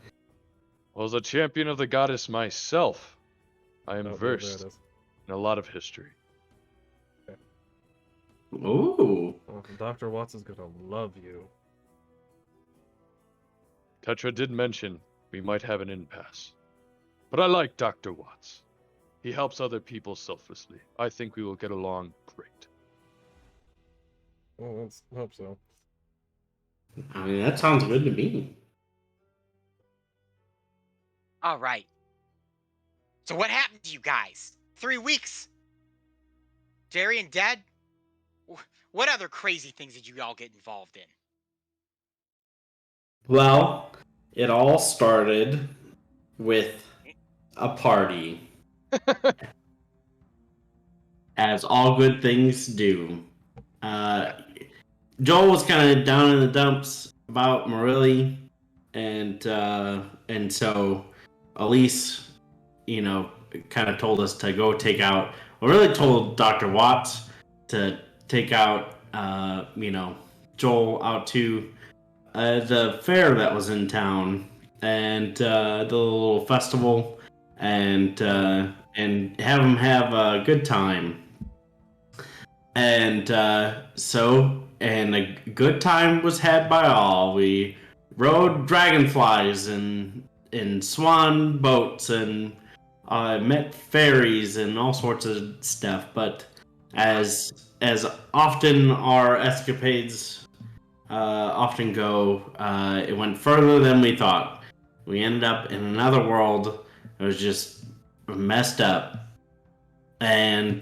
Well, as a champion of the goddess myself, I am Oh, there it versed is. in a lot of history. Ooh. Oh, Dr. Watts is gonna love you. Tetra did mention we might have an impasse. But I like Dr. Watts. He helps other people selflessly. I think we will get along great. Oh, let's hope so. I mean, that sounds good to me. All right. So what happened to you guys? 3 weeks. Darian dead? What other crazy things did you all get involved in? Well, it all started with a party, as all good things do. Joel was kind of down in the dumps about Marilli, and so Elise, kind of told us to go take out. Well, really told Dr. Watts to take out, Joel out to the fair that was in town and the little festival, and have him have a good time. And and a good time was had by all. We rode dragonflies and in swan boats and met fairies and all sorts of stuff. But as often our escapades often go, it went further than we thought. We ended up in another world that was just messed up, and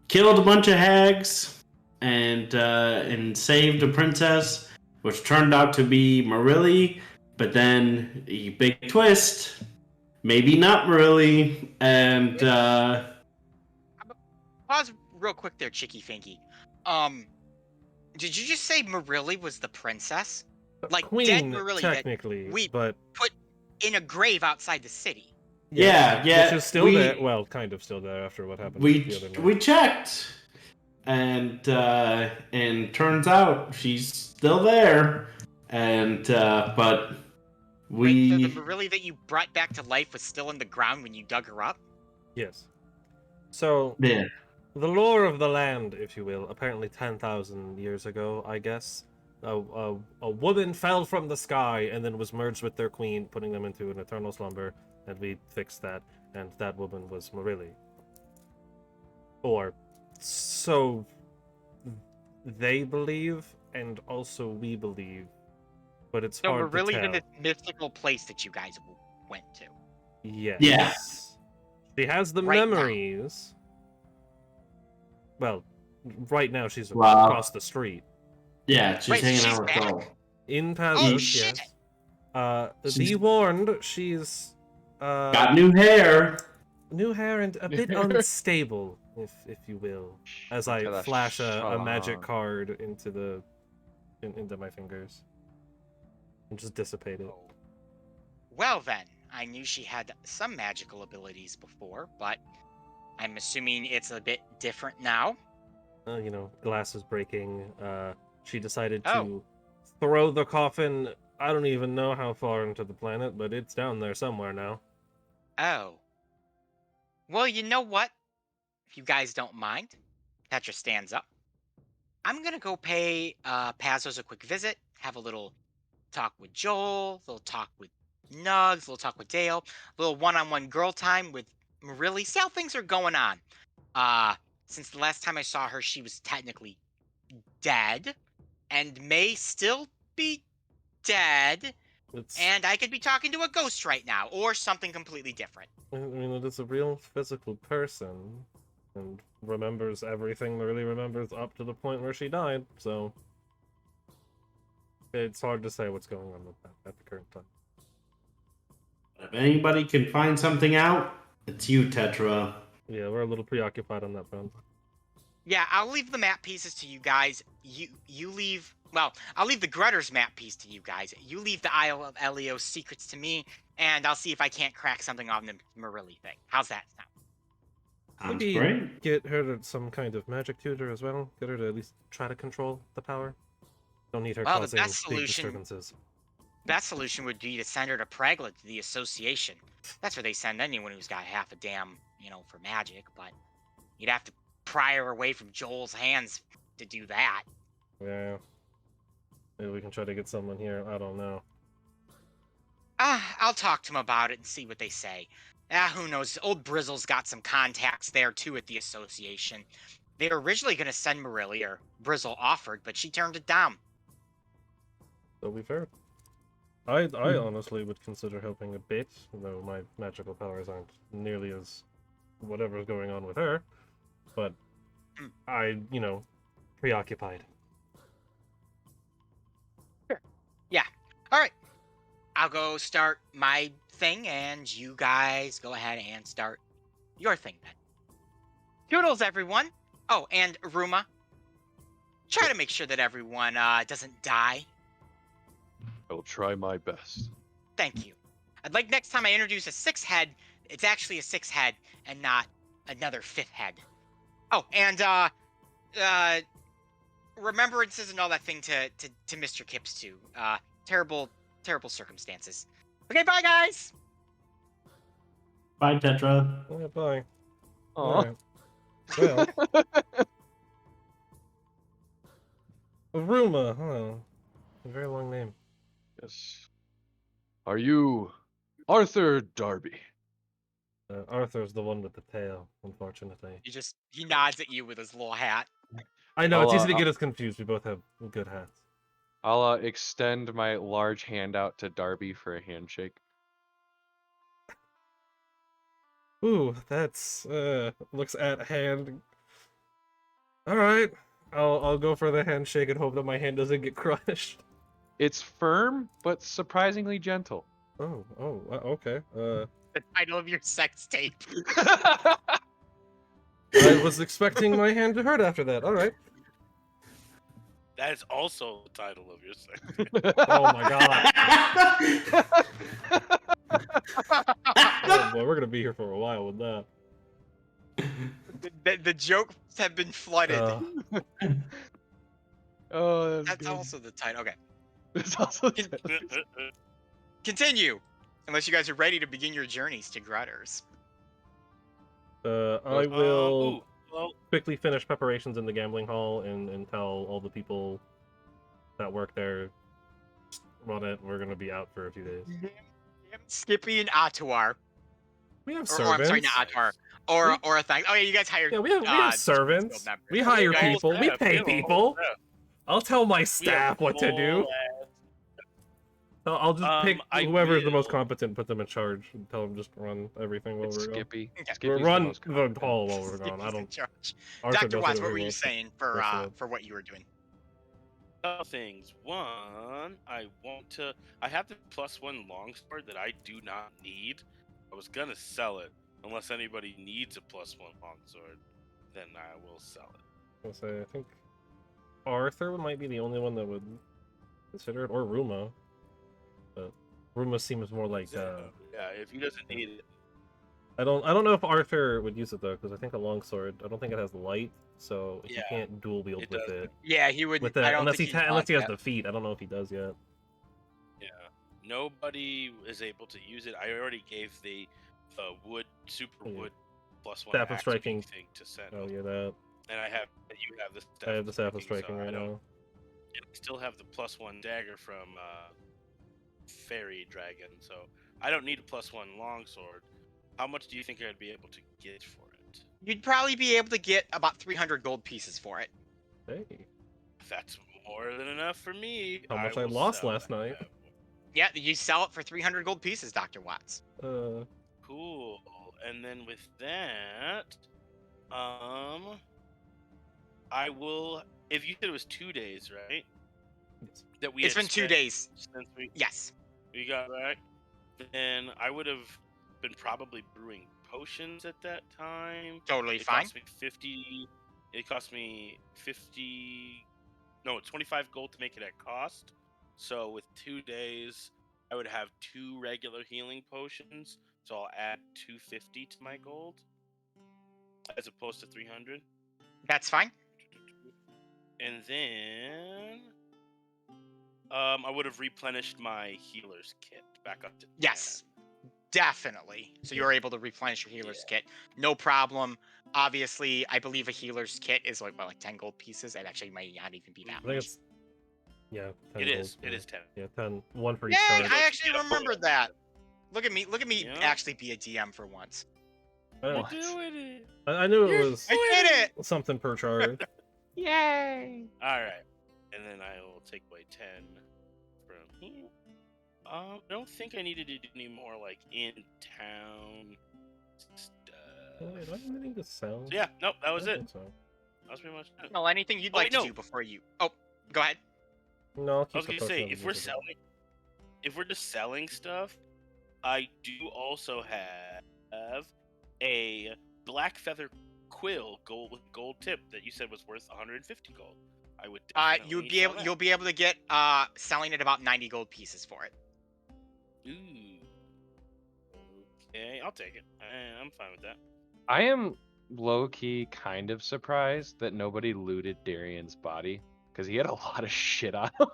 killed a bunch of hags, and saved a princess, which turned out to be Marilli. But then, big twist, maybe not Marilli, and Pause real quick there, Chicky Finky. Did you just say Marilli was the princess? Like Queen, dead Marilli that technically, we but put in a grave outside the city? yeah, which is still there. Well, kind of still there after what happened the other night. we checked, and turns out she's still there, and but Wait, so we the Marilli that you brought back to life was still in the ground when you dug her up? Yes. So yeah. the lore of the land, if you will, apparently 10,000 years ago, I guess, a woman fell from the sky and then was merged with their queen, putting them into an eternal slumber, and we fixed that, and that woman was Marilli. Or so they believe, and also we believe, but it's So hard to Marilli's tell. in this mystical place that you guys went to. Yes. Yeah. She has the Right now. memories. Well, right now she's Wow. across the street. Yeah, she's Wait, so hanging she's out with back? Joel. In Oh, Tazos, shit. yes. She's- Be warned, she's Got new hair. new hair and a bit unstable, if you will. As I Until I flash a shut magic on. card into my fingers and just dissipate it. Oh. Well then, I knew she had some magical abilities before, but I'm assuming it's a bit different now. Glass is breaking. She decided Oh. to throw the coffin. I don't even know how far into the planet, but it's down there somewhere now. Oh. Well, you know what? If you guys don't mind, Petra stands up. I'm gonna go pay Pazos a quick visit, have a little talk with Joel, a little talk with Nugs, a little talk with Dale, a little one-on-one girl time with Marilli. See how things are going on. Since the last time I saw her, she was technically dead, and may still be dead. It's, And I could be talking to a ghost right now, or something completely different. I mean, it is a real physical person, and remembers everything. Really remembers up to the point where she died. So it's hard to say what's going on with that at the current time. If anybody can find something out, it's you, Tetra. Yeah, we're a little preoccupied on that front. Yeah, I'll leave the map pieces to you guys. You leave. Well, I'll leave the Grutters map piece to you guys. You leave the Isle of Elios secrets to me, and I'll see if I can't crack something on the Marilli thing. How's that sound? Sounds Maybe great. get her to some kind of magic tutor as well. Get her to at least try to control the power. Don't need her Well, the causing best big solution- disturbances. Best solution would be to send her to Pragla to the association. That's where they send anyone who's got half a damn, for magic. But you'd have to pry her away from Joel's hands to do that. Yeah. Maybe we can try to get someone here. I don't know. I'll talk to them about it and see what they say. Who knows? Old Brizzle's got some contacts there too at the association. They were originally going to send Marilli, or Brizzle offered, but she turned it down. So we've heard. I honestly would consider helping a bit, though my magical powers aren't nearly as whatever's going on with her. But preoccupied. All right. I'll go start my thing, and you guys go ahead and start your thing then. Toodles, everyone. Oh, and Ruma. Try to make sure that everyone doesn't die. I will try my best. Thank you. I'd like next time I introduce a 6-head, it's actually a 6-head and not another 5th head. Oh, and remembrances and all that thing to Mr. Kips too. Terrible circumstances. Okay, bye guys. Bye, Tetra. Yeah, bye. Aw. Alright. Well. Aruma, huh? A very long name. Yes. Are you Arthur Darby? Arthur's the one with the tail, unfortunately. He nods at you with his little hat. I know, it's I'll, easy to I'll- get us confused. We both have good hats. I'll extend my large hand out to Darby for a handshake. Ooh, that's looks at hand. All right, I'll go for the handshake and hope that my hand doesn't get crushed. It's firm, but surprisingly gentle. Okay. The title of your sex tape. I was expecting my hand to hurt after that. All right. That is also the title of your segment. Oh my god. Oh boy, we're gonna be here for a while with that. The jokes have been flooded. Oh, That's good. also the title. Okay. That's also Can- Continue. Unless you guys are ready to begin your journeys to Grutters. I will ooh, well, quickly finish preparations in the gambling hall and tell all the people that work there, just run it. We're gonna be out for a few days. Skippy and Atuar. We have Or servants. I'm sorry, not Atuar. Or a thing. Oh yeah, you guys hired. Yeah, we have servants. Guild members. We hire You guys- people. We staff, pay have a whole people. staff. I'll tell my We have staff what to do. full ass- I'll just pick I whoever is the most will- competent, put them in charge, and tell them just run everything while It's we're gone. Skippy. Okay. Skippy's We'll the run most the competent. hall while we're gone. I Skippy's in don't. charge. Arthur Dr. does Watts, whatever what he were you wants. saying That's for what you were doing? couple things. One, I have the +1 longsword that I do not need. I was gonna sell it. Unless anybody needs a +1 longsword, then I will sell it. I'll say, I think Arthur might be the only one that would consider it, or Ruma. But Ruma seems more like yeah, if he doesn't need it. I don't know if Arthur would use it though, because I think a longsword, I don't think it has light, so he Yeah, can't dual wield it with doesn't. it. Yeah, he would. With I that, don't unless think he he'd unless he has want the feet. I don't know if he does yet. Yeah, nobody is able to use it. I already gave the wood super Yeah. wood +1 Staff of axe striking. beak thing to send. Oh yeah, that. And you have the staff. I have the staff of striking, striking so I right don't. now. And I still have the +1 dagger from Fairy Dragon, so I don't need a +1 longsword. How much do you think I'd be able to get for it? You'd probably be able to get about 300 gold pieces for it. Hey, That's more than enough for me. how much I will lost sell last that night. bad boy. Yeah, you sell it for 300 gold pieces, Dr. Watts. Cool. And then with that, I will. If you said it was 2 days, right? Yes. That we It's had been 2 spent days. since Yes. we got back. Then I would have been probably brewing potions at that time. Totally It fine. cost me 50. It cost me 50. No, 25 gold to make it at cost. So with 2 days, I would have 2 regular healing potions. So I'll add 250 to my gold, as opposed to 300. That's fine. And then, I would have replenished my healer's kit back up to 10. Yes. Definitely. So you're able to replenish your healer's kit. No problem. Obviously, I believe a healer's kit is like 10 gold pieces. It actually might not even be that I think much. it's 10 It gold, is. It yeah. is 10. Yeah, 10. One for each Yay! card. I actually remembered that. Look at me Yeah. actually be a DM for once. You're Oh, doing it. I knew it You're was I did it! something per charge. Yay! All right, and then I will take away 10 from here. I don't think I needed to do any more like in town stuff. Wait, do I need to sell? So yeah, nope, that was I it. think so. That was pretty much it. Well, anything you'd Oh, like wait, to no. do before you... Oh, go ahead. No, I'll I keep was the gonna potion say of if we're invisible. selling stuff, I do also have a black feather quill gold tip that you said was worth 150 gold. I would definitely sell that. You'll be able to get selling at about 90 gold pieces for it. Ooh. Okay, I'll take it. I'm fine with that. I am low-key kind of surprised that nobody looted Darian's body, because he had a lot of shit on him.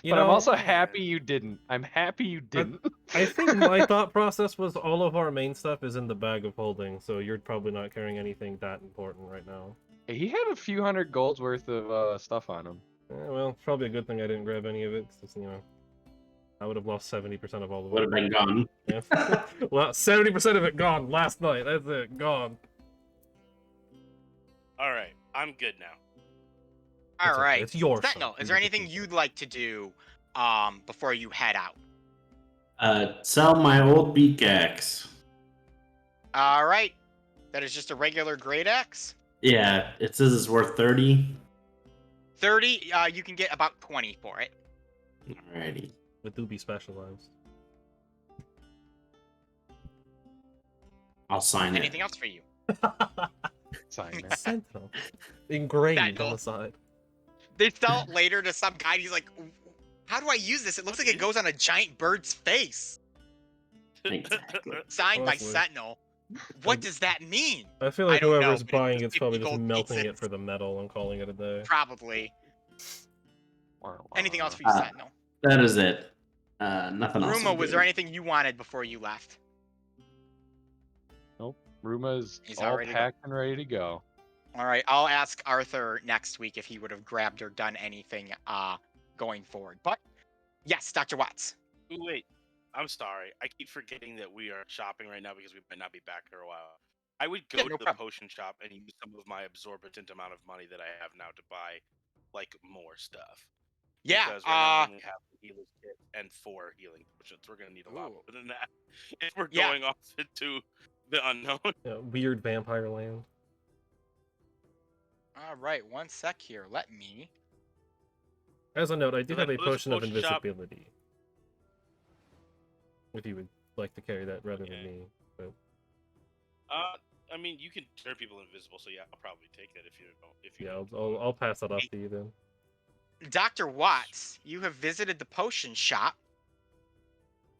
But I'm also happy you didn't. I'm happy you didn't. I think my thought process was all of our main stuff is in the bag of holding, so you're probably not carrying anything that important right now. He had a few hundred golds worth of stuff on him. Well, it's probably a good thing I didn't grab any of it, 'cause, I would have lost 70% of all of it. Would have been gone. Yeah. Well, 70% of it gone last night. That's it, gone. All right, I'm good now. All It's okay, right. it's your Sentinel, stuff. is You there get to anything keep it. you'd like to do before you head out? Sell my old beak axe. All right. That is just a regular great axe. Yeah, it says it's worth 30. 30, you can get about 20 for it. Alrighty. It do be specialized. I'll sign it. Anything else for you? Sign that. Sentinel. Engraved Sentinel. on the side. They sell it later to some guy and he's like, how do I use this? It looks like it goes on a giant bird's face. Exactly. Signed by Honestly. Sentinel. What does that mean? I feel I like don't know, whoever's but it buying was it's probably 50 just gold melting it pieces. for the metal and calling it a day. Probably. Anything else for you, Uh, Sentinel? That is it. Nothing else. Ruma, I'm was there doing. anything you wanted before you left? Ruma's He's all all ready to go. packed and ready to go. All right, I'll ask Arthur next week if he would have grabbed or done anything going forward. But yes, Dr. Watts. Ooh, wait, I'm sorry. I keep forgetting that we are shopping right now because we might not be back for a while. I would go Yeah, to no the problem. potion shop and use some of my absorbent amount of money that I have now to buy, like, more stuff. Yeah, Because right now I only have the healer's kit and 4 healing potions. We're gonna need a lot Ooh. more than that if we're Yeah. going off into the unknown. Yeah, weird vampire land. all right, one sec here. Let me As a note, I do So have a then there's a potion of potion shop. invisibility. If you would like to carry that rather than Okay. me. But I mean, you can turn people invisible, so yeah, I'll probably take that if you don't. If you yeah, don't. I'll pass that off to you then. Dr. Watts, you have visited the potion shop,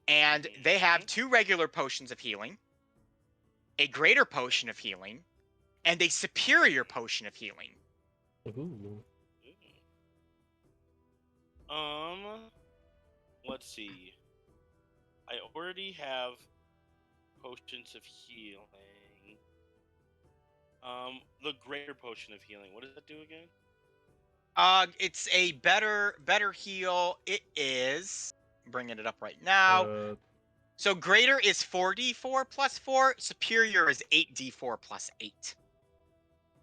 and they have 2 regular potions of healing, a greater potion of healing, and a superior potion of healing. Ooh. Let's see. I already have potions of healing. The greater potion of healing. What does that do again? It's a better heal. It is, I'm bringing it up right now. So greater is 4d4 plus 4. Superior is 8d4 plus 8.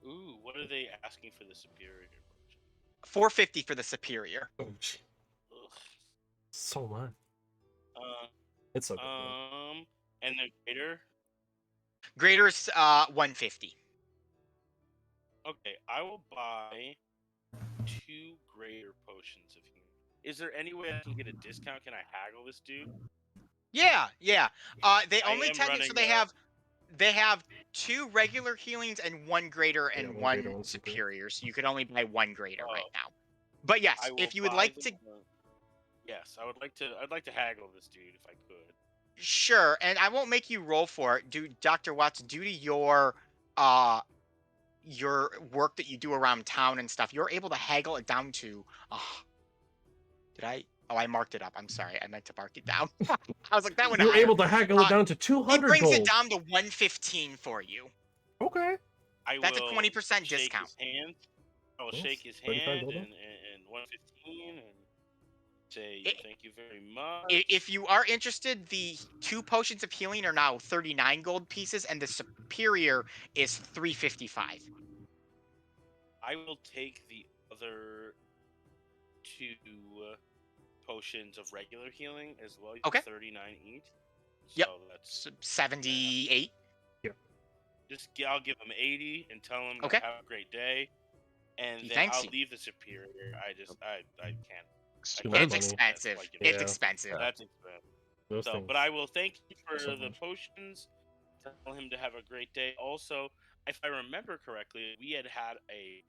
Ooh, what are they asking for the superior potion? 450 for the superior. Oh, gee, Ugh. so much. Uh, It's so good. Man. and the greater. Greater is 150. Okay, I will buy 2 greater potions of healing. Is there any way I can get a discount? Can I haggle this dude? Yeah. They I only am tend to, so running, they have 2 regular healings and 1 greater and Yeah, one 1 greater, one super. superior. So you could only buy 1 greater Oh. right now. But yes, I will if you would buy like the- to, Yes, I would like to. I'd like to haggle this dude if I could. sure. And I won't make you roll for it, Dr. Watts, due to your work that you do around town and stuff. You're able to haggle it down to. Did I? Oh, I marked it up. I'm sorry. I meant to mark it down. I was like, that one. You're able to haggle it down to He 200 brings gold. it down to 115 for you. Okay. That's a will 20% shake discount. His hand. I will Yes, shake his 35 hand gold and 115 and say It- thank you very much. If you are interested, the 2 potions of healing are now 39 gold pieces, and the superior is 355. I will take the other 2 potions of regular healing as well. Okay. 39 each. Yep. So that's 78. I'll give him 80 and tell him Okay. have a great day, and He then thanks I'll you. leave the superior. I can't. Too much It's money. expensive. Like, It's Yeah. expensive. That's expensive. Those So, things. but I will thank you for so the much. potions. Tell him to have a great day. Also, if I remember correctly, we had a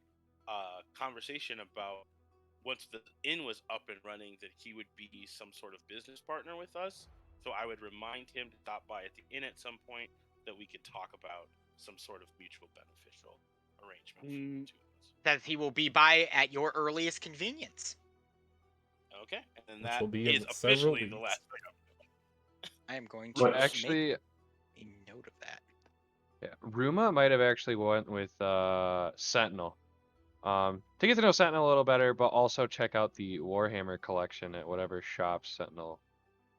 conversation about once the inn was up and running that he would be some sort of business partner with us. So I would remind him to stop by at the inn at some point that we could talk about some sort of mutual beneficial arrangement for the two of us. That he will be by at your earliest convenience. Okay, and then Which that will be is in several officially the weeks. last thing. I am going to But make actually, a note of that. yeah, Ruma might have actually went with Sentinel. To get to know Sentinel a little better, but also check out the Warhammer collection at whatever shop Sentinel.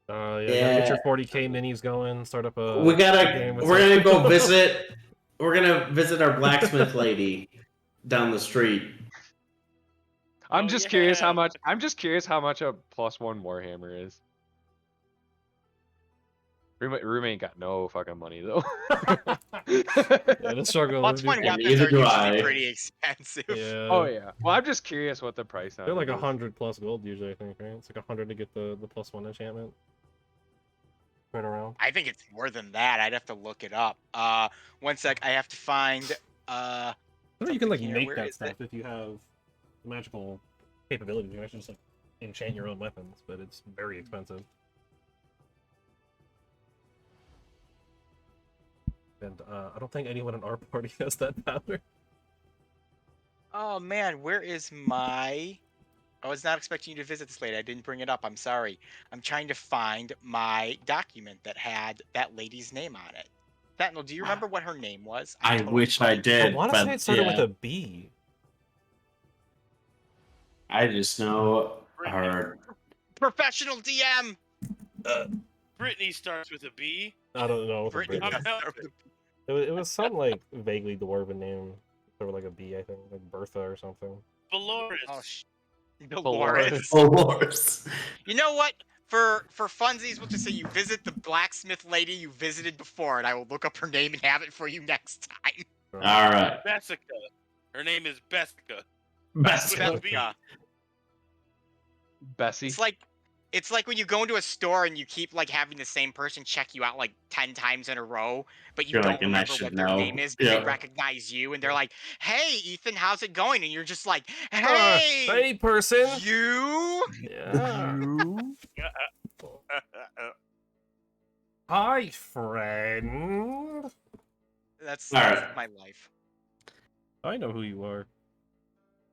Yeah, get your 40k minis going. Start up a. We're game with gonna some- go visit. We're gonna visit our blacksmith lady down the street. I'm Oh, just curious how yeah. much. I'm just curious how much a +1 Warhammer is. Ruma ain't got no fucking money though. Yeah, the struggle. Plus is one big. weapons neither are do usually I. pretty expensive. Yeah. Oh yeah. Well, I'm just curious what the price on They're like it is. 100 plus gold usually, I think, right? It's like 100 to get the +1 enchantment. Right around. I think it's more than that. I'd have to look it up. One sec. I have to find. I know you can like something here. make Where that is stuff it? if you have magical capabilities. You can actually just like enchant your own weapons, but it's very expensive. And I don't think anyone in our party has that power. Oh man, where is my? I was not expecting you to visit this lady. I didn't bring it up. I'm sorry. I'm trying to find my document that had that lady's name on it. Sentinel, do you remember what her name was? I totally wish I blanked. I did, want to say but it started with yeah, a B. I just know her. Professional DM. Brittany starts with a B. I don't know. If Brittany. it, it was some like vaguely dwarven name. There were like a B, I think, like Bertha or something. Dolores. Oh, Dolores. Dolores. Oh, Lord. You know what? For funsies, we'll just say you visit the blacksmith lady you visited before, and I will look up her name and have it for you next time. All right. Bessica. Her name is Bessica. Best. With a B. Bessica. Bessie. It's like when you go into a store and you keep like having the same person check you out like 10 times in a row, but you You're don't like, and I remember should what their know. name is, but Yeah. they recognize you and they're like, "Hey, Ethan, how's it going?" And you're just like, Hey, "Hey, person. you." Yeah. You. Hi, friend. That's Alright. my life. I know who you are.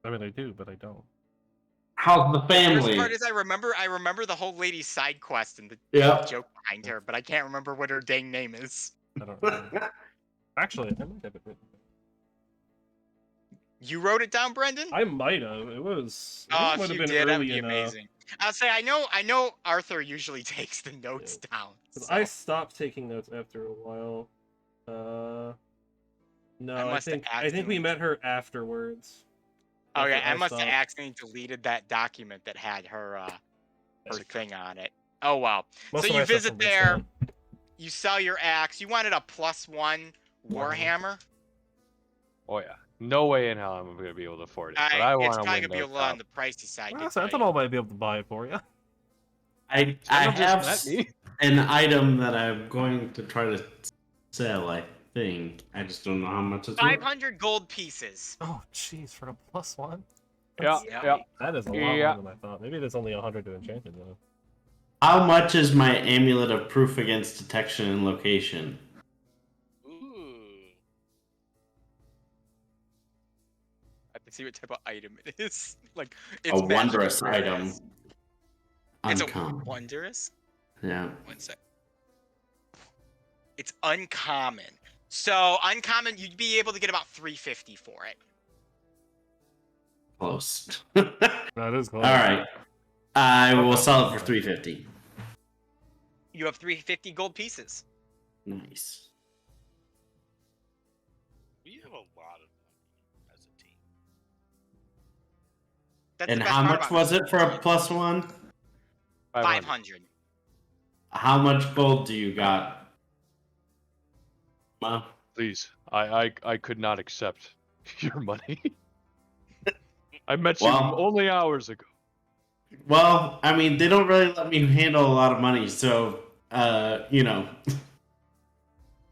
I mean, I do, but I don't. How's the The family? worst part is I remember the whole lady's side quest and the Yep. joke behind her, but I can't remember what her dang name is. I don't remember. Actually, I might have it written. You wrote it down, Brendan? I might have. It was. Oh, Might if have you been did, that'd early be enough. amazing. I'll say I know Arthur usually takes the notes down. 'Cause So. I stopped taking notes after a while. No, I must have think we accidentally- met her afterwards. Oh yeah, After I must have stopped. accidentally deleted that document that had her That's thing on it. Oh wow. Most So of you my stuff's visit from there, Bridgetown. you sell your axe. You wanted a +1 Warhammer. Oh yeah. No way in hell I'm gonna be able to afford it. But It's I want to probably win gonna be a those little on top. the pricey side. Well, good Sentinel price. might be able to buy it for you. I Sentinel just have met me. an item that I'm going to try to sell, I think. I just don't know how much it's worth. 500 gold pieces. Oh, jeez, for a +1. Yeah, Yeah. yeah. That is a lot Yeah. more than I thought. Maybe there's only 100 to enchanted though. How much is my amulet of proof against detection and location? Ooh. I can see what type of item it is. Like A it's magic wondrous or it item. is. It's a Uncommon. wondrous. Yeah. One sec. It's uncommon. So uncommon, you'd be able to get about 350 for it. Close. That is close. Alright. I will Okay. sell it for 350. You have 350 gold pieces. Nice. We have a lot of money as a team. That's And the best how part much about was this it for a team. +1? 500. How much gold do you got? Well, Please, I could not accept your money. I met Well- you only hours ago. well, I mean, they don't really let me handle a lot of money, so, you know.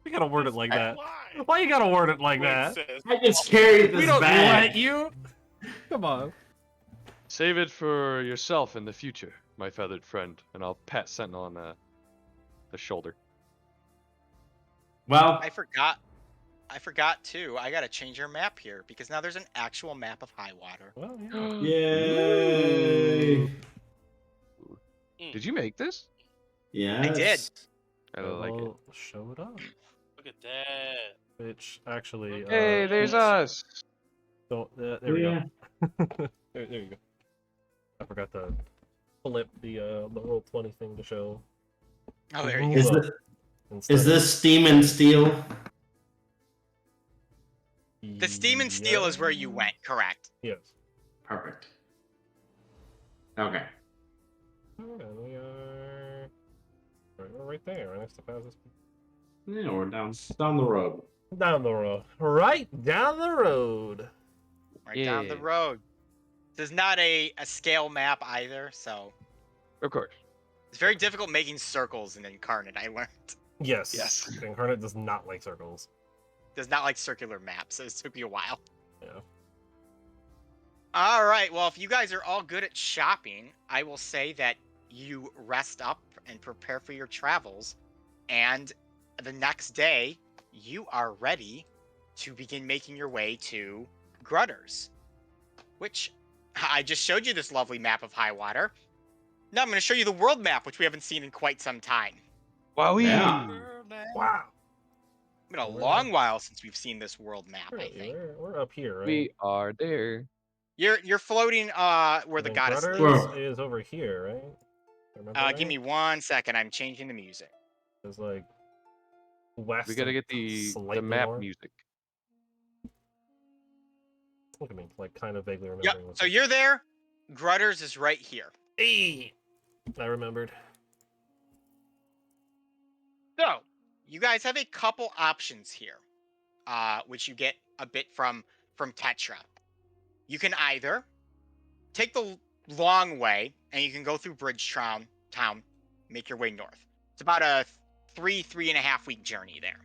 You gotta word it like that. Why? Why you gotta word it like that? I just carry this We don't bag. let you. Come on. Save it for yourself in the future, my feathered friend, and I'll pat Sentinel on the shoulder. Well, I forgot too. I gotta change your map here because now there's an actual map of Highwater. Well, yeah. yay. Did you make this? Yes. I don't like it. Well, show it up. Look at that. Which actually. Hey, there's us. So, there we Yeah. go. there you go. I forgot to flip the little 20 thing to show. Oh, there you Move Is, go. up it, instead is of- this Steam and Steel? The Steam and Steel is where you went, correct? Yes. Perfect. Okay. And we are. We're right there. Right next to Paz's. Yeah, we're down the road. Down the road. Right down the road. Right down the Yeah. road. This is not a scale map either, so Of course. it's very difficult making circles in Incarnate, I learned. Yes. Yes. Incarnate does not like circles. Does not like circular maps, so it took me a while. Yeah. Alright, well, if you guys are all good at shopping, I will say that you rest up and prepare for your travels, and the next day, you are ready to begin making your way to Grutters, which I just showed you this lovely map of Highwater. Now I'm going to show you the world map, which we haven't seen in quite some time. Wowee. Yeah. Wow. It's been a We're long while since we've seen this world map, I Really, think. we're up here, right? We are there. You're floating where And the then goddess Grutters lives. Whoa. is over here, right? Remember Give that? me 1 second. I'm changing the music. It's like west. We gotta and get the slightly map north. music. Look at me, like kind of vaguely Yep. remembering. what So this- you're there. Grutters is right here. Hey! I remembered. So you guys have a couple options here, which you get a bit from Tetra. You can either take the long way, and you can go through Bridgetown, make your way north. It's about a 3.5 week journey there.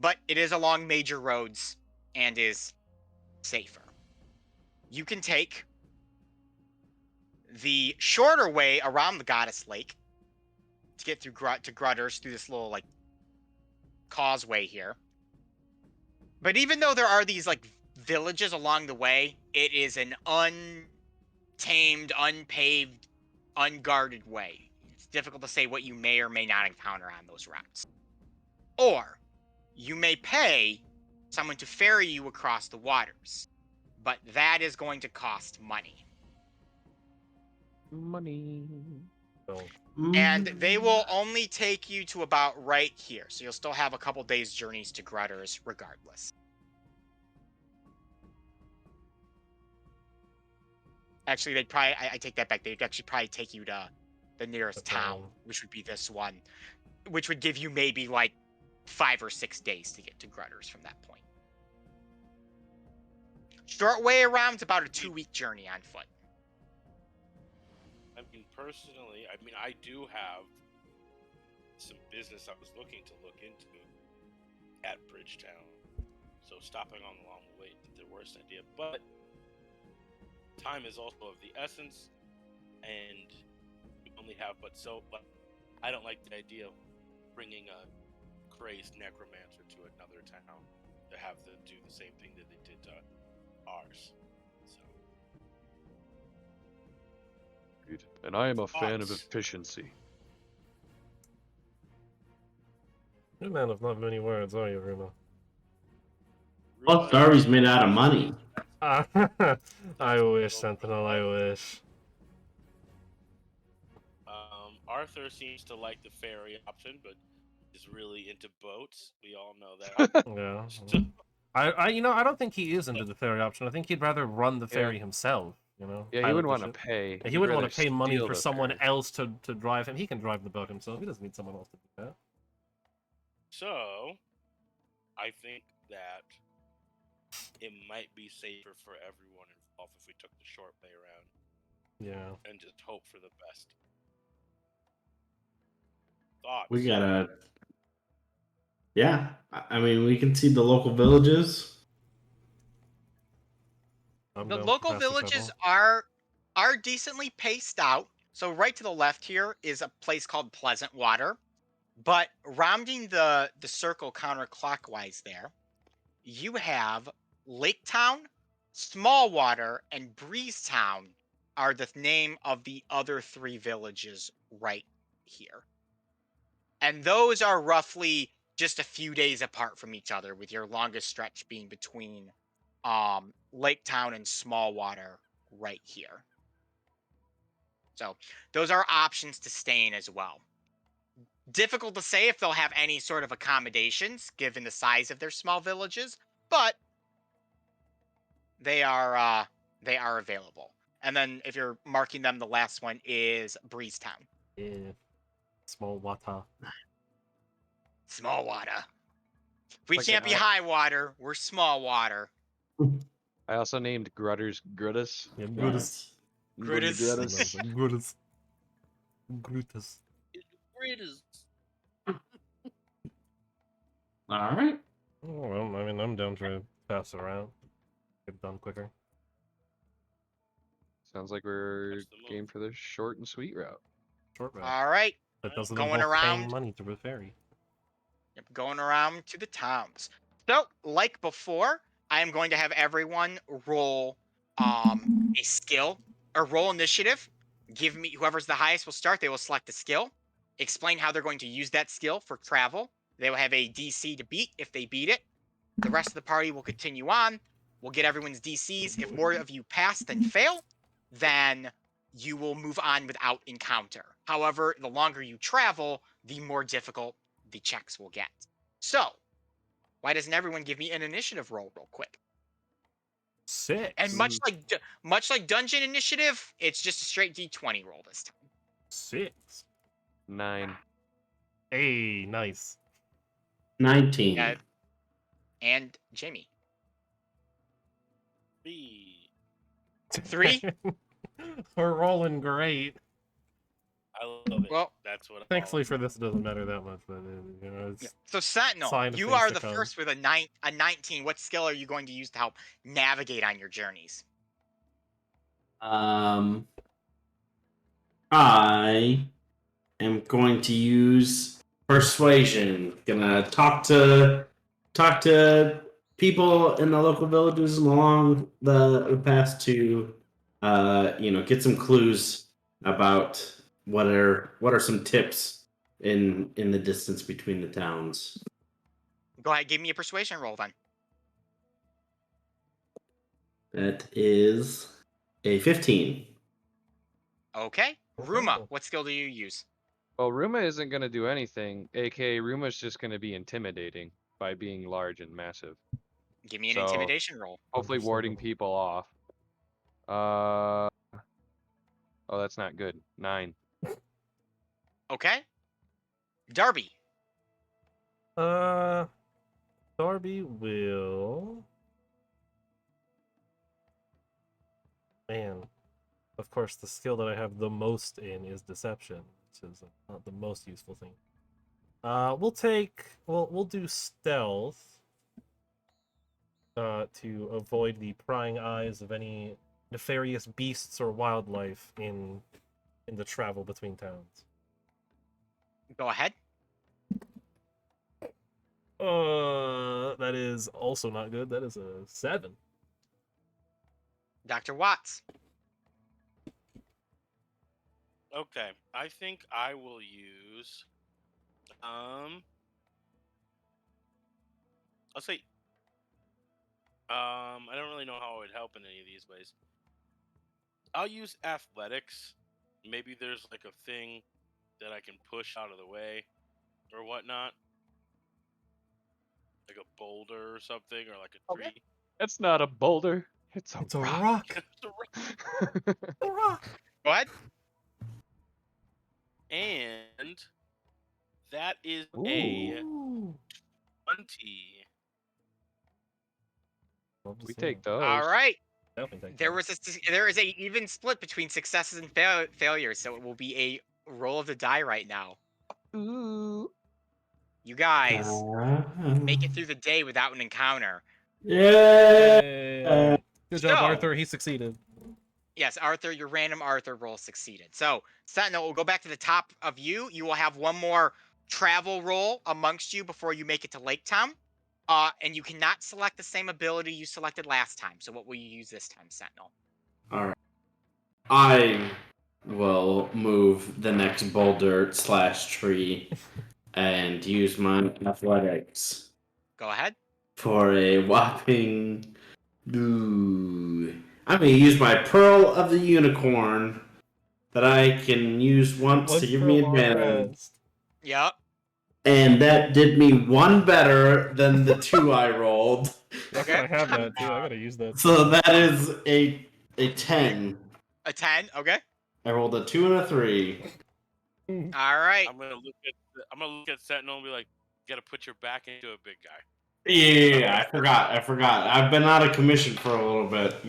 But it is along major roads and is safer. You can take the shorter way around the Goddess Lake to get through to Grutters through this little like causeway here. But even though there are these like villages along the way, it is an untamed, unpaved, unguarded way. It's difficult to say what you may or may not encounter on those routes. Or you may pay someone to ferry you across the waters, but that is going to cost money. Money. So, And they will only take you to about right here, so you'll still have a couple days journeys to Grutters regardless. Actually, they'd probably, I take that back, they'd actually probably take you to the nearest The town, town. which would be this one, which would give you maybe like 5 or 6 days to get to Grutters from that point. Short way around, it's about a 2-week journey on foot. I mean, personally, I do have some business I was looking to look into at Bridgetown, so stopping on the long way isn't the worst idea. But time is also of the essence, and we only have but I don't like the idea of bringing a crazed necromancer to another town to have them do the same thing that they did to ours. So, And I am a fan of Thoughts? efficiency. you're a man of not many words, are you, Ruma? Plus, Darby's made out of money. I wish, Sentinel, I wish. Arthur seems to like the ferry option, but is really into boats. We all know that. Yeah. Still- I don't think he is into the ferry option. I think he'd rather run the ferry himself, Yeah, he pilot wouldn't the want to ship. pay. Yeah, he He'd wouldn't want rather to pay money steal for the someone ferry. else to drive him. He can drive the boat himself. He doesn't need someone else to do that. So, I think that it might be safer for everyone involved if we took the short way around Yeah. and just hope for the best. Thoughts? We gotta. Yeah, I mean, we can see the local villages. I'm The down for local fast villages travel. are decently paced out. So right to the left here is a place called Pleasant Water, but rounding the circle counterclockwise there, you have Lake Town, Small Water, and Breeze Town are the name of the other 3 villages right here. And those are roughly just a few days apart from each other, with your longest stretch being between Lake Town and Small Water right here. So those are options to stay in as well. Difficult to say if they'll have any sort of accommodations given the size of their small villages, but they are available. And then if you're marking them, the last one is Breeze Town. Yeah. Small water. Small water. We Like can't be an- high water. We're small water. I also named Grutters Grutus. Yeah, Yes. Grutters. Grutters. Grutters. All right. Oh, well, I mean, I'm down to pass around. Get it done quicker. Sounds like we're That's the move. game for the short and sweet route. Short route. All right. That doesn't going involve paying around. money through a ferry. Yep, going around to the towns. So, like before, I am going to have everyone roll a skill or roll initiative. Give me whoever's the highest will start. They will select a skill. Explain how they're going to use that skill for travel. They will have a DC to beat if they beat it. The rest of the party will continue on. We'll get everyone's DCs. If more of you pass than fail, then you will move on without encounter. However, the longer you travel, the more difficult the checks will get. So, why doesn't everyone give me an initiative roll real quick? 6. And much like Dungeon Initiative, it's just a straight D20 roll this time. 6. 9. Hey, nice. 19. Yeah. And Jamie. 3. 3? We're rolling great. I love it. Well, That's what. Thankfully for this, it doesn't matter that much, but you know, yeah. it's So Sentinel, sign of you things are to the come. first with a 19. What skill are you going to use to help navigate on your journeys? I am going to use persuasion. Gonna talk to people in the local villages along the path to get some clues about what are some tips in the distance between the towns. Go ahead, give me a persuasion roll then. That is a 15. Okay. Ruma, Oh. what skill do you use? Well, Ruma isn't going to do anything, aka Ruma's just going to be intimidating by being large and massive. Give me an So- intimidation roll. Hopefully warding people off. Oh, that's not good. 9. Okay. Darby. Darby will. Man, of course, the skill that I have the most in is deception, which is not the most useful thing. We'll do stealth. To avoid the prying eyes of any nefarious beasts or wildlife in the travel between towns. Go ahead. That is also not good. That is a 7. Dr. Watts. Okay, I think I will use. I'll say. I don't really know how it would help in any of these ways. I'll use athletics. Maybe there's like a thing that I can push out of the way, or whatnot. Like a boulder or something, or like a Okay. tree. That's not a boulder. It's a It's a rock. rock. It's a rock. A rock. Go ahead. And that is a Ooh. 20. Love to We see take it. those. All right. Definitely take There that. there is a even split between successes and failures, so it will be a roll of the die right now. Ooh. You guys make it through the day without an encounter. Yeah. Yay. Good job, So- Arthur. He succeeded. Yes, Arthur, your random Arthur roll succeeded. So, Sentinel, we'll go back to the top of you. You will have one more travel roll amongst you before you make it to Lake Town. And you cannot select the same ability you selected last time. So what will you use this time, Sentinel? All right. I will move the next boulder / tree and use my athletics Go ahead. for a whopping. Ooh. I'm going to use my Pearl of the Unicorn that I can use once to give me advantage. Yep. And that did me one better than the 2 I rolled. Okay. I have that too. I gotta use that. So that is a 10. A 10. Okay. I rolled a 2 and a 3. All right. I'm gonna look at Sentinel and be like, "You gotta put your back into a big guy." Yeah, I forgot. I've been out of commission for a little bit,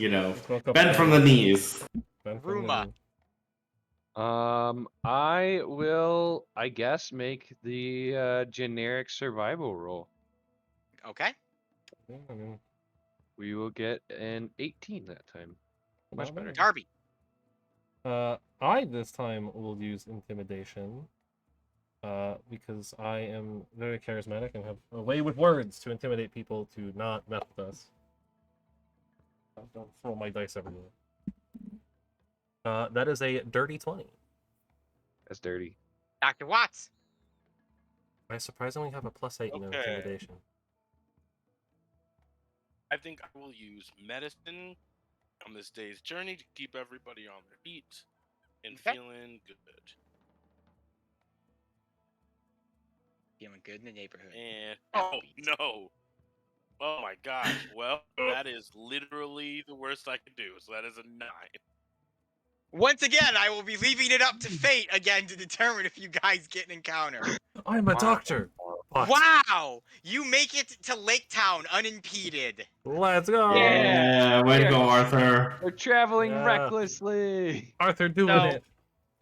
bent from the knees. Ruma. I will, I guess, make the generic survival roll. Okay. We will get an 18 that time. Much better. Darby. I this time will use intimidation. Because I am very charismatic and have a way with words to intimidate people to not mess with us. Don't throw my dice everywhere. That is a dirty 20. That's dirty. Dr. Watts. I surprisingly have a +8 in Okay. intimidation. I think I will use medicine on this day's journey to keep everybody on their feet and Okay. feeling good. Feeling good in the neighborhood. And oh no. Oh my gosh. Well, that is literally the worst I could do. So that is a 9. Once again, I will be leaving it up to fate again to determine if you guys get an encounter. I'm a doctor. What? Wow! You make it to Lake Town unimpeded. Let's go. Yeah, way to Yeah. go, Arthur. We're traveling Yeah. recklessly. Arthur doing So- it.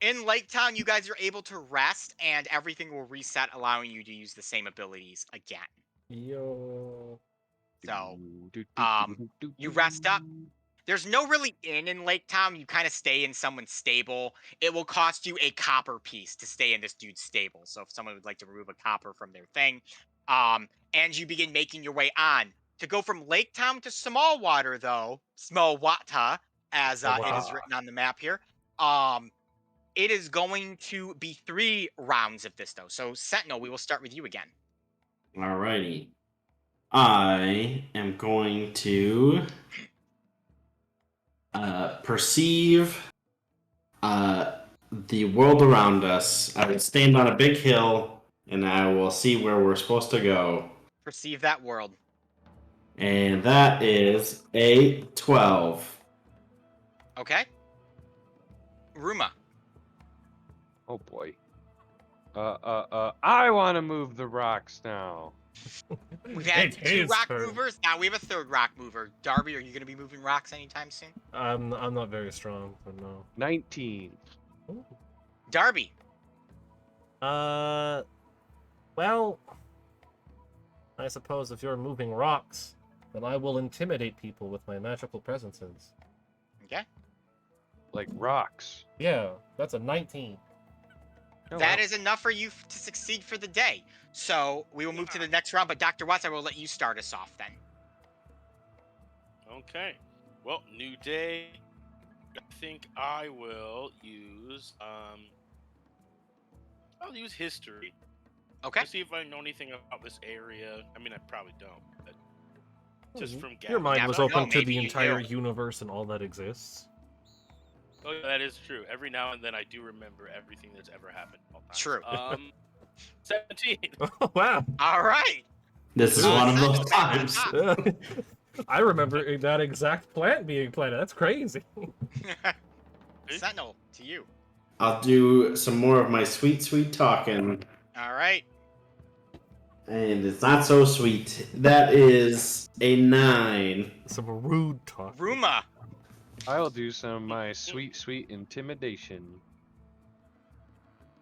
In Lake Town, you guys are able to rest, and everything will reset, allowing you to use the same abilities again. Yo. So, you rest up. There's no really inn in Lake Town. You kind of stay in someone's stable. It will cost you a copper piece to stay in this dude's stable. So if someone would like to remove a copper from their thing, and you begin making your way on to go from Lake Town to Small Water, though Small Wata, as it is written on the map here. It is going to be 3 rounds of this though. So Sentinel, we will start with you again. Alrighty. I am going to perceive the world around us. I would stand on a big hill and I will see where we're supposed to go. Perceive that world. And that is a 12. Okay. Ruma. Oh boy. I want to move the rocks now. We've had It's 2 his rock turn. movers. Now we have a 3rd rock mover. Darby, are you going to be moving rocks anytime soon? I'm not very strong, but no. 19. Ooh. Darby. Well, I suppose if you're moving rocks, then I will intimidate people with my magical presences. Okay. Like rocks. Yeah, that's a 19. Oh, That wow. is enough for you to succeed for the day. So we will move to the next round, but Dr. Watts, I will let you start us off then. Okay. Well, new day. I think I will use I'll use history Okay. to see if I know anything about this area. I mean, I probably don't, but just from Your mind Yeah, was no, open to maybe the you entire do. universe and all that exists. Oh, yeah, that is true. Every now and then I do remember everything that's ever happened. All times. True. 17. Oh, wow. All right. This is one of those times. I remember that exact plant being planted. That's crazy. Sentinel, to you. I'll do some more of my sweet talking. All right. And it's not so sweet. That is a 9. Some rude talk. Ruma. I will do some my sweet intimidation.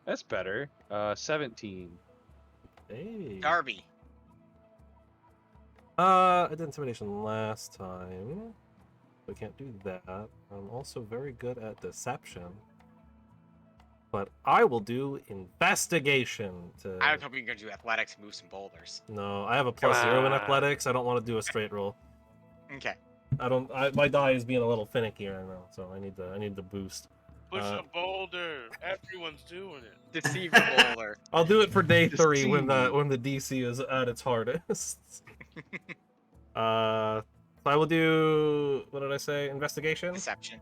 That's better. 17. Hey. Darby. I did intimidation last time. We can't do that. I'm also very good at deception. But I will do investigation to. I was hoping you were going to do athletics, move some boulders. No, I have a +0 in on. athletics. I don't want to do a straight roll. Okay. My die is being a little finicky right now, so I need the boost. Push a boulder. Everyone's doing it. Deceive the bowler. I'll do it for day 3 when Deceive. the DC is at its hardest. So I will do, what did I say? Investigation? Deception.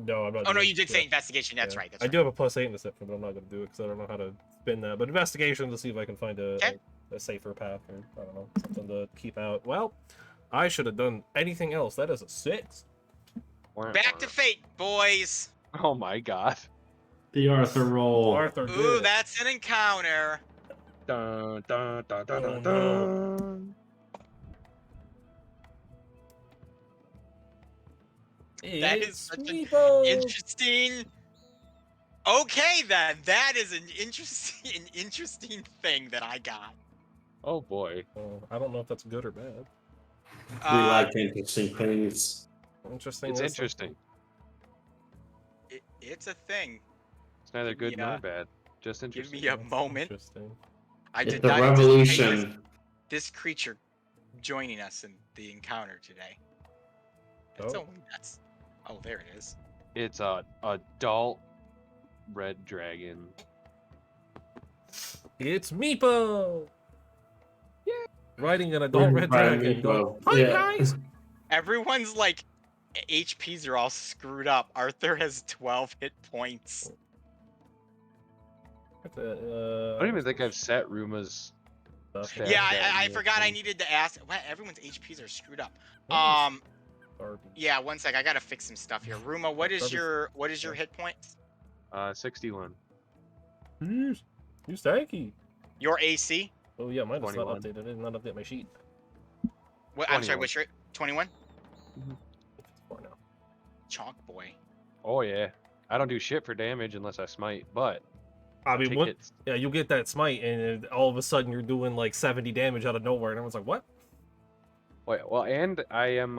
No, I'm not. Oh, no, doing- you did yeah, say investigation. That's yeah. right. That's I right. do have a +8 in deception, but I'm not going to do it because I don't know how to spin that. But investigation to see if I can find a safer path or, I don't know, something to keep out. Well, I should have done anything else. That is a 6. Back to fate, boys. Oh my god. The Arthur roll. Arthur Ooh, did. that's an encounter. Dun, dun, dun, dun, Oh, dun, no. dun. That is It's such an Meepo! Interesting. Okay, then. That is an interesting thing that I got. Oh boy. I don't know if that's good or bad. We like interesting things. Interesting. It's is- interesting. It's a thing. It's neither Give me good nor a- bad. Just Give interesting. me a moment. Interesting. I It's did the not anticipate revolution. this creature joining us in the encounter today. It's Oh. only nuts. Oh, there it is. It's a adult red dragon. It's Meepo! Yeah. Riding an adult Ridden red by dragon. Meepo. Going, hi, Yeah. guys! Everyone's like HPs are all screwed up. Arthur has 12 hit points. I don't even think I've set Ruma's. Okay. Yeah, that I in the forgot I thing. needed to ask. What? Everyone's HPs are screwed up. Nice. Darby. Yeah, one sec. I gotta fix some stuff here. Ruma, what is Darby's- your hit points? 61. Jeez, you stanky. Your AC? Oh yeah, mine is not 21. updated. I did not update my sheet. What, I'm sorry, 21. which rate? 21? 54 now. Chalk boy. Oh yeah. I don't do shit for damage unless I smite, but I I'll mean, take what? hits. Yeah, you get that smite, and all of a sudden you're doing like 70 damage out of nowhere, and everyone's like, "What?" Wait, well, and I am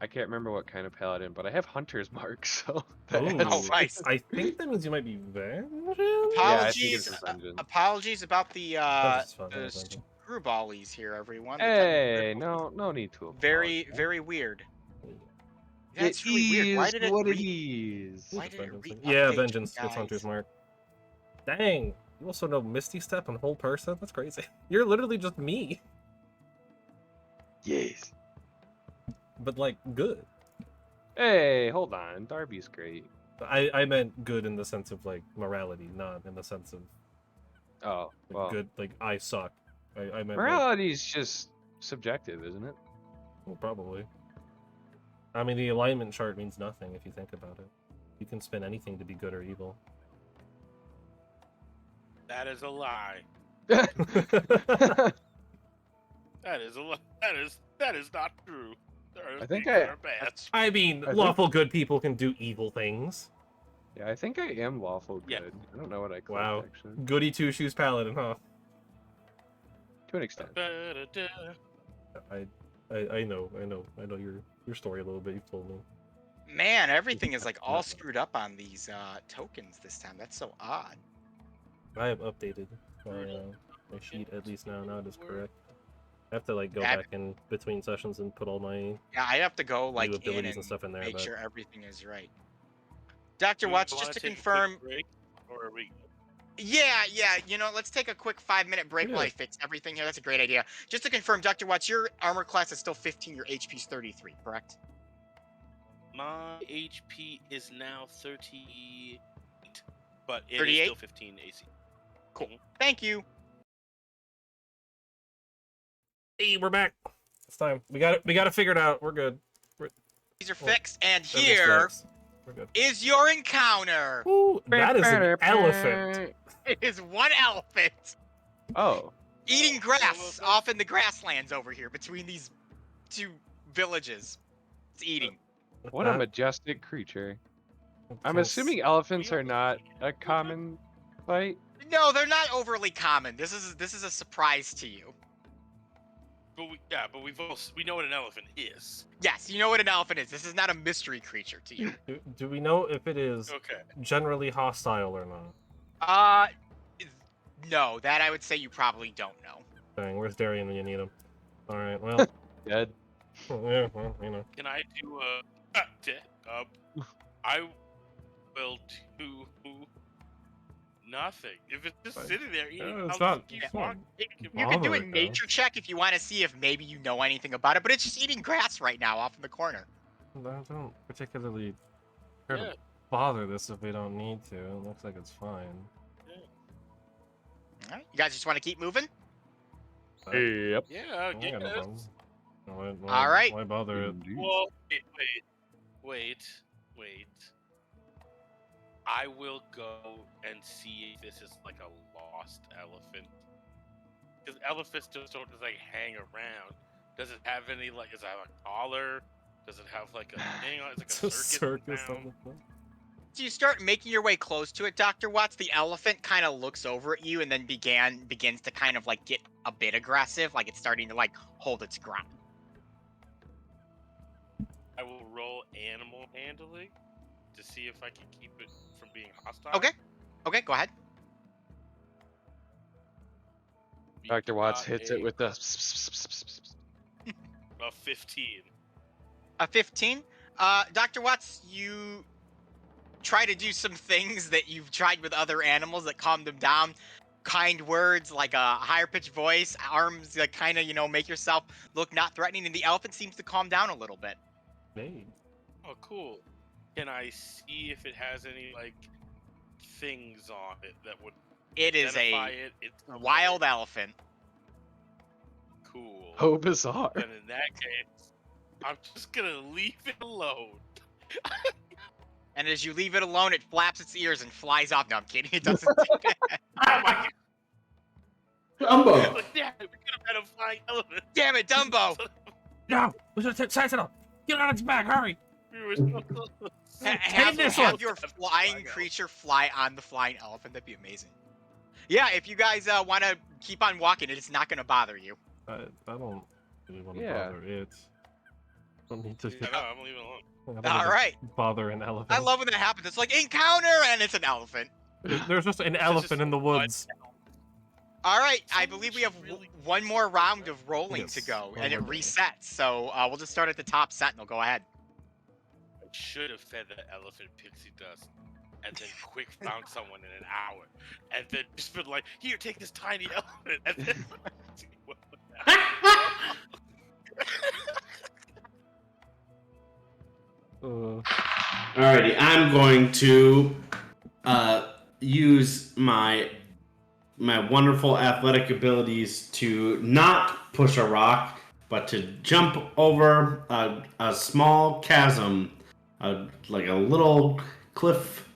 I can't remember what kind of paladin, but I have hunter's mark, so that Ooh. Oh, adds- nice. I think that means you might be vengeance. Yeah, I think it's Apologies, vengeance. apologies about the Vengeance is fine, the vengeance. screwballies here, everyone. The technical Hey, no need to very, apologize. very weird. It That's really weird. Why is did it what it re- is. Why Just did it vengeance. re-update Yeah, you vengeance. That's hunter's guys? mark. Dang. You also know Misty Step on whole person? That's crazy. You're literally just me, Yes. but like good. Hey, hold on. Darby's great. I meant good in the sense of like morality, not in the sense of Oh, like, well. good. Like I suck. I meant like, Morality's just subjective, isn't it? well, probably. I mean, the alignment chart means nothing if you think about it. You can spin anything to be good or evil. That is a lie. That's That is a lie. That is not true. There are I think things that are bad. I mean, I think- lawful good people can do evil things. Yeah, I think I am lawful good. Yeah. I don't know what I clicked, Wow. actually. Goody two shoes paladin, huh? To an extent. Da-da-da. I know your story a little bit. You've told me. Man, everything is like all screwed up on these tokens this time. That's so odd. I have updated my sheet at least now. Now it is correct. I have to like go Yeah, back in between sessions and put all my Yeah, I have to go like new in abilities and and stuff in there. make But sure everything is right. Dr. Do we Watts, wanna just to take a quick confirm. break, or are we? Yeah, let's take a quick 5-minute break while I Yeah. fix everything here. That's a great idea. Just to confirm, Dr. Watts, your armor class is still 15, your HP's 33, correct? My HP is now 38, but it is 38? still 15 AC. Cool. Thank you. hey, we're back. It's time. We got it. We got it figured out. We're good. These are Well, fixed, and That makes here sense. We're good. is your encounter. Ooh, that is an elephant. It is one elephant Oh. eating Oh, grass well, off in the grasslands over here between these two villages. It's eating. What a That- majestic creature. I'm that's- assuming elephants We are not a only- common sight. No, they're not overly common. This is a surprise to you. But we know what an elephant is. Yes, you know what an elephant is. This is not a mystery creature to you. Do we know if it is Okay. generally hostile or not? No, that I would say you probably don't know. Dang, where's Darian when you need him? All right, well, Dead. yeah, well, you know. Can I do I will do nothing. If it's just Fine. sitting there eating, Yeah, it's I'll not- just keep it's not walking. You can do Bother a it, though. nature check if you want to see if maybe you know anything about it, but it's just eating grass right now off in the corner. I don't particularly care Yeah. to bother this if we don't need to. It looks like it's fine. All right, you guys just want to keep moving? Yep. Yeah, I got no yes. problem. All right. Why bother it? Well, wait. I will go and see if this is like a lost elephant. Because elephants just don't just like hang around. Does it have any like? Does it have a collar? Does it have like a thing on? It's like It's a a circus. circus now? on the front. So you start making your way close to it, Dr. Watts. The elephant kind of looks over at you and then begins to kind of like get a bit aggressive, like it's starting to like hold its ground. I will roll animal handling to see if I can keep it from being hostile. Okay. Okay, go ahead. We Dr. Watts got hits a- it with the. a 15. A 15. Dr. Watts, you try to do some things that you've tried with other animals that calm them down. Kind words, like a higher pitched voice, arms that kind of, make yourself look not threatening, and the elephant seems to calm down a little bit. Hey, Oh, cool. Can I see if it has any like things on it that would It is identify a it? It's wild elephant. Cool. Oh, bizarre. Then in that case, I'm just gonna leave it alone. And as you leave it alone, it flaps its ears and flies off. No, I'm kidding. It doesn't do that. Oh my god. Dumbo. Like, yeah, we could have had a flying elephant. Damn it, Dumbo! No! We should have Sentinel! Get on its back, hurry! We were so close. Have this have one. your Flying flying elephant. creature fly on the flying elephant. That'd be amazing. Yeah, if you guys want to keep on walking, it's not going to bother you. I don't really want to Yeah. bother it. I don't need to I know, I'm leaving it alone. I don't All need to right. bother an elephant. I love when that happens. It's like encounter, and it's an elephant. There's just an elephant in the woods. All right, I Someone believe we should have really one more round of rolling to Yes, go, one and it more day. resets. So we'll just start at the top. Sentinel, go ahead. I should have fed the elephant pixie dust, and then quick found someone in an hour, and then just been like, "Here, take this tiny elephant," and then. Alrighty, I'm going to use my wonderful athletic abilities to not push a rock, but to jump over a small chasm, like a little cliff.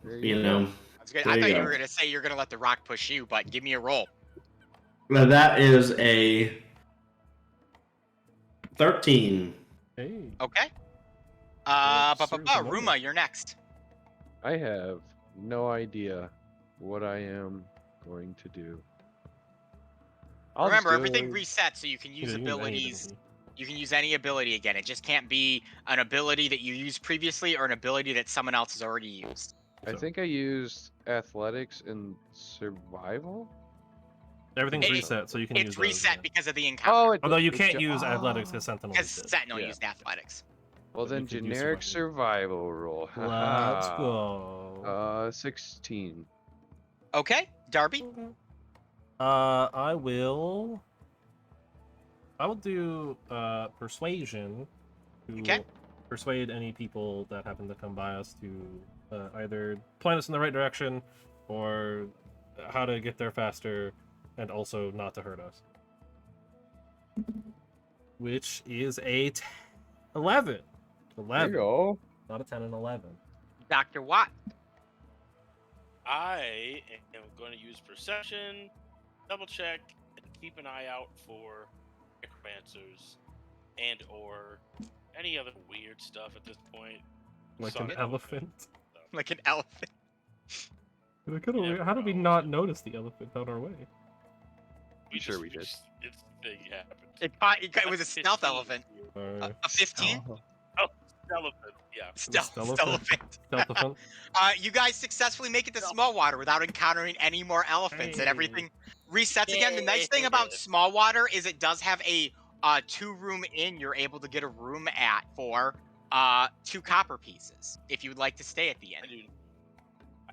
There You go. know, That's good. There I you thought you go. were gonna say you're gonna let the rock push you, but give me a roll. Well, that is a 13. Hey. Okay. serves the moment. Ruma, you're next. I have no idea what I am going to do. I'll just Remember, do everything it. resets, so you can use You can use any abilities. ability. You can use any ability again. It just can't be an ability that you used previously or an ability that someone else has already used. I So- think I used athletics and survival. Everything's It- reset, so you can It's use reset those, because of the encounter. Oh, Although you it can't ju- use athletics oh. because Sentinel Because did. Sentinel Yeah. used athletics. Well, But then you could use generic survival roll. Let's Haha. go. 16. Okay, Darby. I will do persuasion to Okay. persuade any people that happen to come by us to either point us in the right direction or how to get there faster and also not to hurt us. Which is a 11. There 11. you go. Not a 10 and 11. Dr. Watt. I am going to use perception, double check, and keep an eye out for necromancers and or any other weird stuff at this point. Like Sun an elephant. Like an elephant. How did we not notice the elephant on our way? Sure we did. It's thing happened. It was a stealth 15. elephant. Or A 15? Elephant, yeah. Stealth Stealth elephant. elephant? You guys successfully make it to small water without encountering any more elephants, and everything resets again. The nice thing about small water is it does have a 2-room inn. You're able to get a room at for 2 copper pieces if you would like to stay at the inn.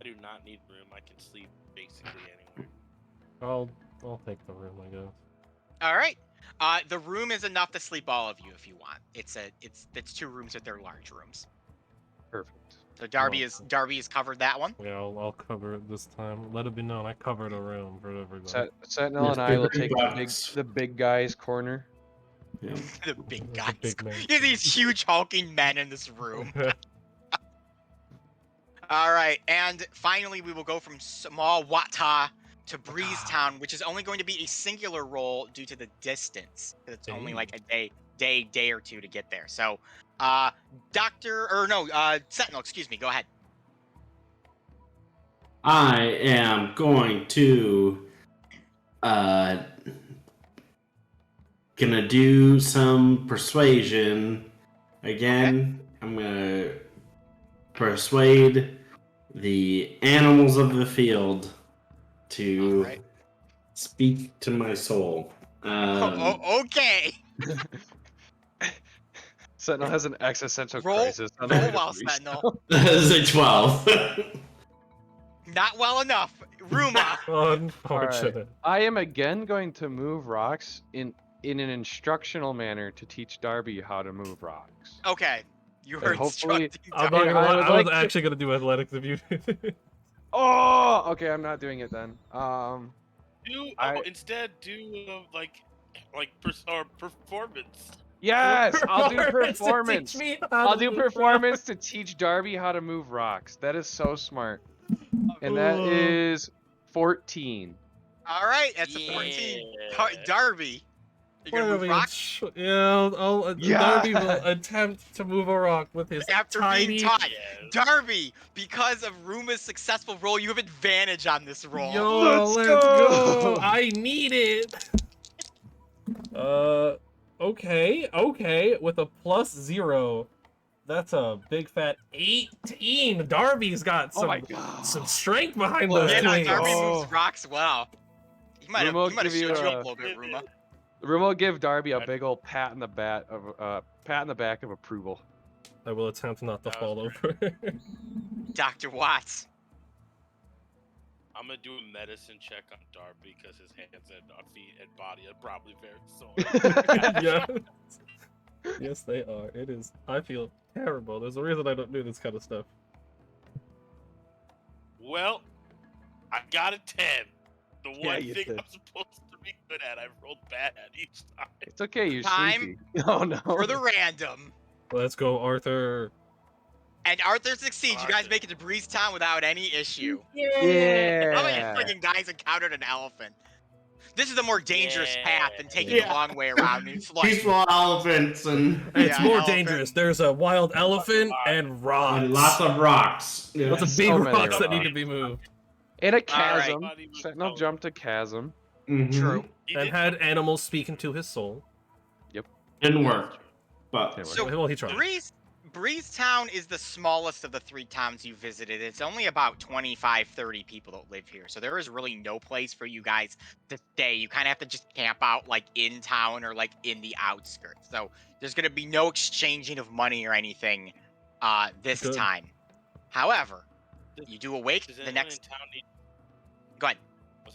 I do not need room. I can sleep basically anywhere. I'll take the room, I guess. All right. The room is enough to sleep all of you if you want. It's 2 rooms, but they're large rooms. Perfect. So Darby has covered that one. Yeah, I'll cover it this time. Let it be known I covered a room for everybody. Sentinel Yes, and I will big take bucks. the big guy's corner. Yeah. The big The guys. big man. You have these huge hulking men in this room. All right, and finally we will go from Small Wata to Breeze Town, which is only going to be a singular roll due to the distance. 'Cause it's only like a day or two to get there. So, Sentinel, excuse me, go ahead. I am going to gonna do some persuasion again. I'm gonna persuade the animals of the field to Alright. speak to my soul. Okay. Sentinel has an existential Roll- crisis. on the roll way to well, Breeze Sentinel. That is a 12. Not well enough. Ruma. Unfortunate. I am again going to move rocks in an instructional manner to teach Darby how to move rocks. Okay. You were And hopefully- instructing I'm Darby. not gonna I lie, would I was like to- actually gonna do athletics if you did. Oh, okay, I'm not doing it then. Instead do performance. Yes, I'll do Performance to teach performance. me how I'll to do move performance to teach Darby how to move rocks. That is so smart. And that Oh. is 14. All right, that's a 14. Darby, you We're gonna gonna move be rocks? yeah, Darby will Yeah. attempt to move a rock with his After tiny. being taught, Yes. Darby, because of Ruma's successful roll, you have advantage on this roll. Yo, Let's let's go! go! I need it. Okay, with a +0. That's a big fat 18. Darby's got Oh some my god. some strength behind those Yeah, Let's twins. Darby go. moves rocks well. He might have Ruma will give you shut you up a- a little bit, Ruma. Ruma will give Darby a big old pat in the back of approval. I will attempt not to That fall was over. Dr. Watts. I'm gonna do a medicine check on Darby because his hands and feet and body are probably very sore. Yeah. Yes, they are. It is. I feel terrible. There's a reason I don't do this kind of stuff. Well, I got a 10. The Yeah, one you thing did. I'm supposed to be good at, I've rolled bad at each time. It's okay, you're Time sleepy. Oh no. For the random. Let's go, Arthur. And Arthur succeeds. You guys Arthur. make it to Breeze Town without any issue. How many Yeah. friggin' guys encountered an elephant? This is a more dangerous path than taking Yeah. the long way around. It's like, Peaceful elephants and It's Yeah, more elephant. dangerous. There's a wild elephant and rocks. lots of rocks. Yeah. Lots of So big many rocks that need rocks. to be moved. In a All right. chasm. Buddy was Sentinel going- jumped a chasm. Mhm. True. He And did had animals speak into his soul. Didn't work. But Didn't So, Well, he tried. Breeze Town is the smallest of the 3 towns you visited. It's only about 25, 30 people that live here. So there is really no place for you guys to stay. You kind of have to just camp out like in town or like in the outskirts. So there's going to be no exchanging of money or anything this Good. time. However, Does- you do awake Does the anyone next... in town need? Go ahead.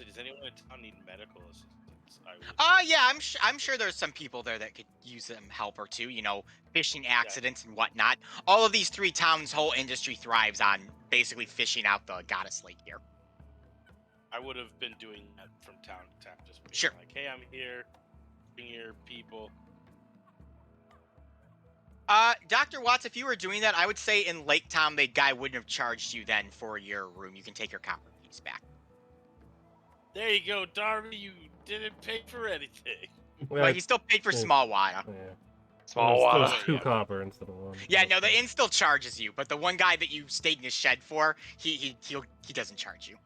Does anyone in town need medical assistance? I would- Yeah, I'm sure there's some people there that could use some help or two, you know, fishing accidents and whatnot. All of these 3 towns' whole industry thrives on basically fishing out the goddess lake here. I would have been doing that from town to town, just being Sure. like, "Hey, I'm here. Bring your people." Dr. Watts, if you were doing that, I would say in Lake Town, the guy wouldn't have charged you then for your room. You can take your copper piece back. There you go, Darby. You didn't pay for anything. But he still paid for Yeah. small water. Yeah. Small It was water. 2 copper instead of 1. Yeah, no, the inn still charges you, but the one guy that you stayed in his shed for, he doesn't charge you.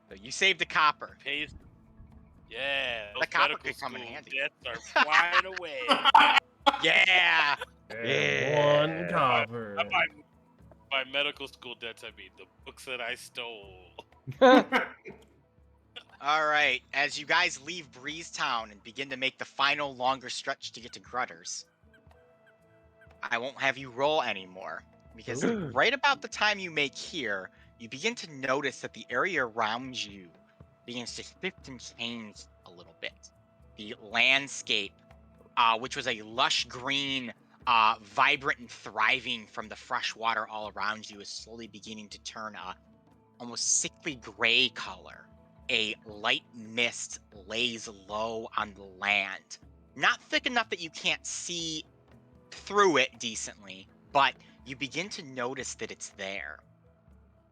So you saved the copper. Pays. Yeah, The those copper medical could come in school handy. debts are flying away. Yeah. Yeah. 1 Yeah. copper. By medical school debts, I mean the books that I stole. All right, as you guys leave Breeze Town and begin to make the final longer stretch to get to Grutters, I won't have you roll anymore, because Ooh. right about the time you make here, you begin to notice that the area around you begins to shift and change a little bit. The landscape, which was a lush green, vibrant and thriving from the fresh water all around you, is slowly beginning to turn a almost sickly gray color. A light mist lays low on the land. Not thick enough that you can't see through it decently, but you begin to notice that it's there.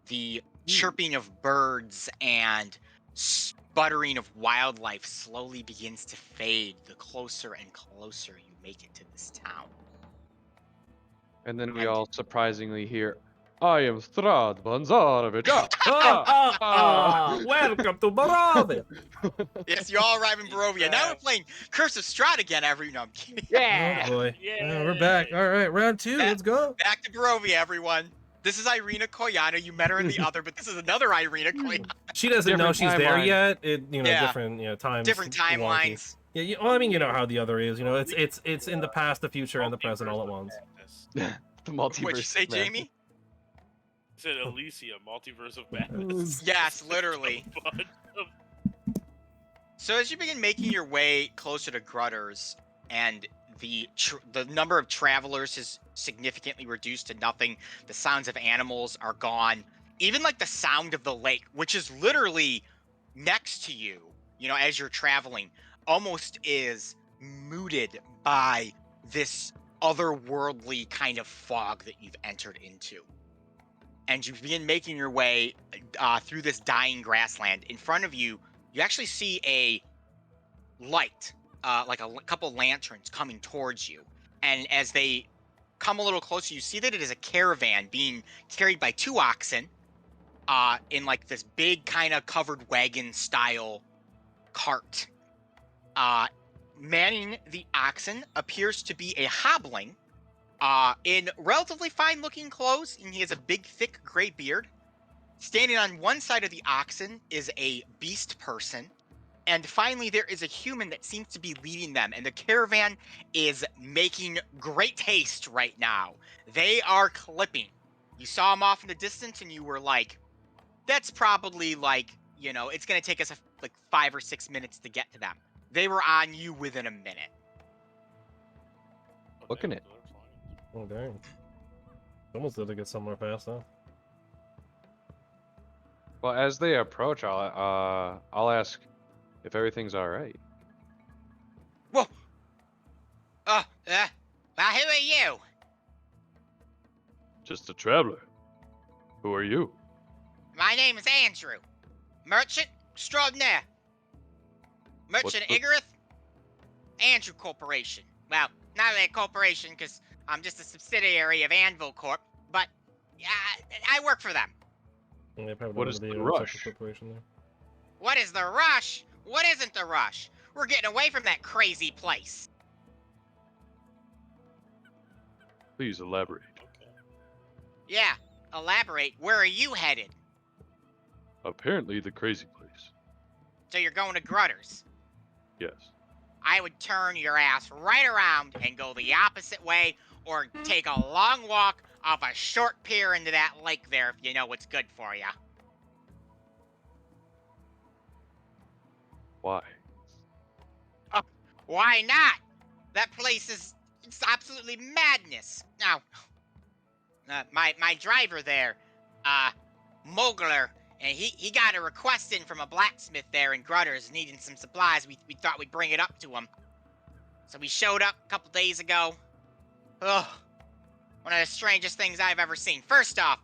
The chirping of birds and sputtering of wildlife slowly begins to fade the closer and closer you make it to this town. And then we And- all surprisingly hear, I am Strad Banzarovich. Welcome to Barovia. Yes, you all arrive in Barovia. Now we're playing Curse of Strahd again no, I'm kidding. Oh boy. Yeah. We're back. All right, round 2. Yeah. Let's go. Back to Barovia, everyone. This is Irina Koyana. You met her in the other, but this is another Irina Koyana. She doesn't know Different she's there timeline. yet. Yeah. Different times. Different wonky. timelines. Yeah, well, I mean, you know how the other is. It's in the past, the future, and the present all at once. The multiverse. What'd you say, man. Jamie? Said Elyssia, multiverse of madness. Yes, literally. Bunch of- So as you begin making your way closer to Grutters, and the number of travelers is significantly reduced to nothing, the sounds of animals are gone, even like the sound of the lake, which is literally next to you, as you're traveling, almost is mooted by this otherworldly kind of fog that you've entered into. and you begin making your way through this dying grassland. In front of you, you actually see a light, like a couple lanterns coming towards you. And as they come a little closer, you see that it is a caravan being carried by 2 oxen in like this big kind of covered wagon style cart. Manning the oxen appears to be a hobbling in relatively fine looking clothes, and he has a big thick gray beard. Standing on one side of the oxen is a beast person. And finally, there is a human that seems to be leading them, and the caravan is making great haste right now. They are clipping. You saw them off in the distance, and you were like, that's probably like, it's going to take us like 5 or 6 minutes to get to them. They were on you within a minute. Looking it. Oh, dang. Almost did to get somewhere fast, huh? Well, as they approach, I'll ask if everything's all right. Whoa! Well, who are you? Just a traveler. Who are you? My name is Andrew. Merchant extraordinaire. Merchant the- Igareth. Andrew Corporation. Well, not really a corporation, because I'm just a subsidiary of Anvil Corp, but I work for them. And they probably What don't is have the second rush? corporation there. What is the rush? What isn't the rush? We're getting away from that crazy place. Please elaborate. Yeah, elaborate. Where are you headed? Apparently the crazy place. So you're going to Grutters. Yes. I would turn your ass right around and go the opposite way, or take a long walk off a short pier into that lake there if you know what's good for you. Why? Why not? That place it's absolutely madness. Now, my driver there, Mogler, and he got a request in from a blacksmith there in Grutters needing some supplies. We thought we'd bring it up to him. So we showed up a couple days ago. Ugh. One of the strangest things I've ever seen. First off,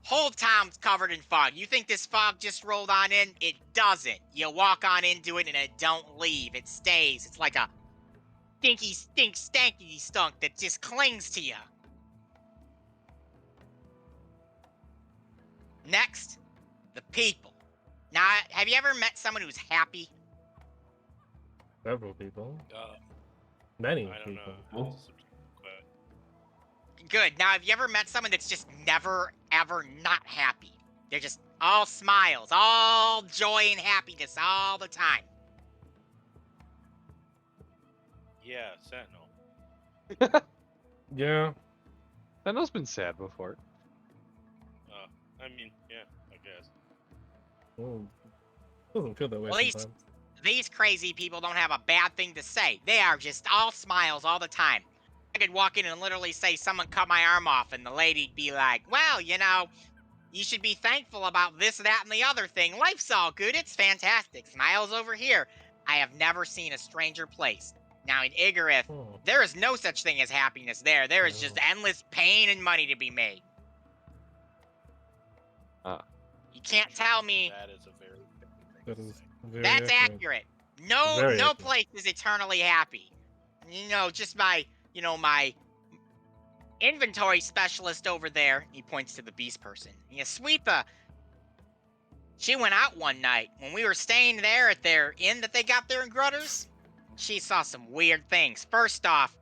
whole town's covered in fog. You think this fog just rolled on in? It doesn't. You walk on into it and it don't leave. It stays. It's like a stinky, stanky stunk that just clings to you. Next, the people. Now, have you ever met someone who's happy? Several people. Uh, Many I don't people. know. Oh. Good. Now, have you ever met someone that's just never, ever not happy? They're just all smiles, all joy and happiness all the time. Yeah, Sentinel. Yeah. Sentinel's been sad before. I mean, yeah, I guess. Well, doesn't feel that way Well, these- sometimes. These crazy people don't have a bad thing to say. They are just all smiles all the time. I could walk in and literally say, someone cut my arm off, and the lady'd be like, well, you should be thankful about this, that, and the other thing. Life's all good. It's fantastic. Smiles over here. I have never seen a stranger place. Now, in Igareth, Oh. there is no such thing as happiness there. There is just endless pain and money to be made. You can't tell me That is a very That is very that's accurate. accurate. No, Very no accurate. place is eternally happy. Just my inventory specialist over there. He points to the beast person. Sweepa. She went out one night when we were staying there at their inn that they got there in Grutters. She saw some weird things. First off,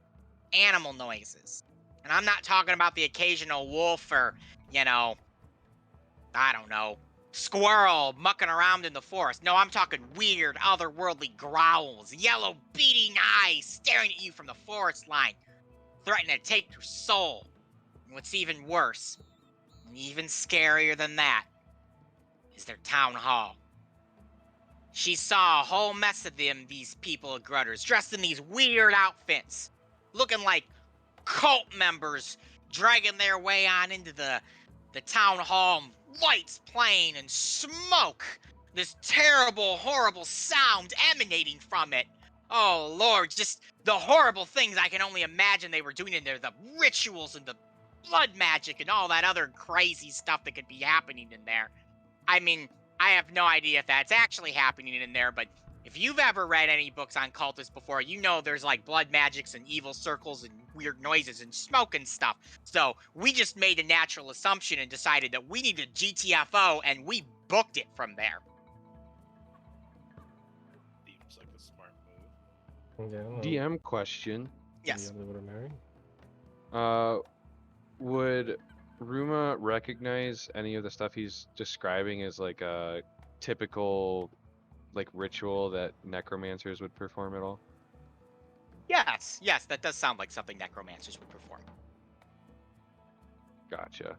animal noises. And I'm not talking about the occasional wolf or, I don't know, squirrel mucking around in the forest. No, I'm talking weird, otherworldly growls, yellow, beating eyes staring at you from the forest line, threatening to take your soul. And what's even worse, and even scarier than that, is their town hall. She saw a whole mess of these people at Grutters, dressed in these weird outfits, looking like cult members, dragging their way on into the town hall, lights playing and smoke. This terrible, horrible sound emanating from it. Oh, Lord, just the horrible things I can only imagine they were doing in there, the rituals and the blood magic and all that other crazy stuff that could be happening in there. I mean, I have no idea if that's actually happening in there, but if you've ever read any books on cultists before, you know there's like blood magics and evil circles and weird noises and smoke and stuff. So we just made a natural assumption and decided that we needed GTFO, and we booked it from there. Seems like a smart move. Yeah, well, DM question. Yes. they would have married. Would Ruma recognize any of the stuff he's describing as like a typical like ritual that necromancers would perform at all? Yes, that does sound like something necromancers would perform. Gotcha.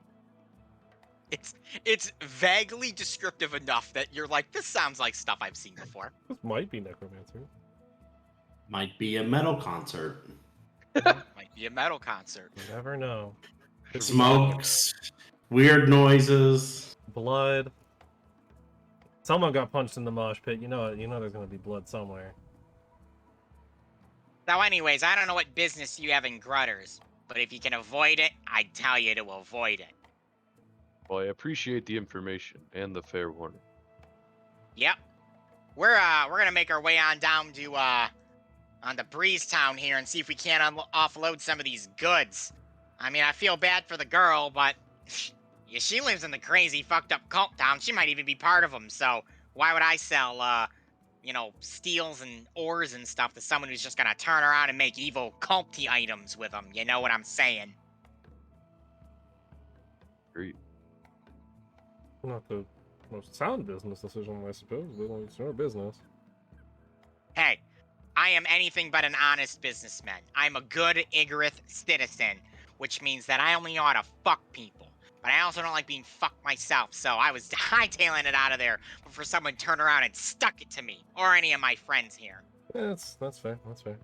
It's vaguely descriptive enough that you're like, this sounds like stuff I've seen before. This might be necromancer. Might be a metal concert. Might be a metal concert. You never know. Could be Smokes, weird noises. blood. Someone got punched in the mosh pit. You know there's gonna be blood somewhere. So anyways, I don't know what business you have in Grutters, but if you can avoid it, I tell you to avoid it. Well, I appreciate the information and the fair warning. Yep. We're gonna make our way on down to on to Breeze Town here and see if we can't offload some of these goods. I mean, I feel bad for the girl, but yeah, she lives in the crazy fucked up cult town. She might even be part of them. So why would I sell steels and ores and stuff to someone who's just gonna turn around and make evil culty items with them? You know what I'm saying? Great. Not the most sound business decision, I suppose, but it's your business. Hey, I am anything but an honest businessman. I'm a good Igorith citizen, which means that I only know how to fuck people. But I also don't like being fucked myself, so I was hightailing it out of there before someone turned around and stuck it to me, or any of my friends here. Yeah, that's fair. That's fair.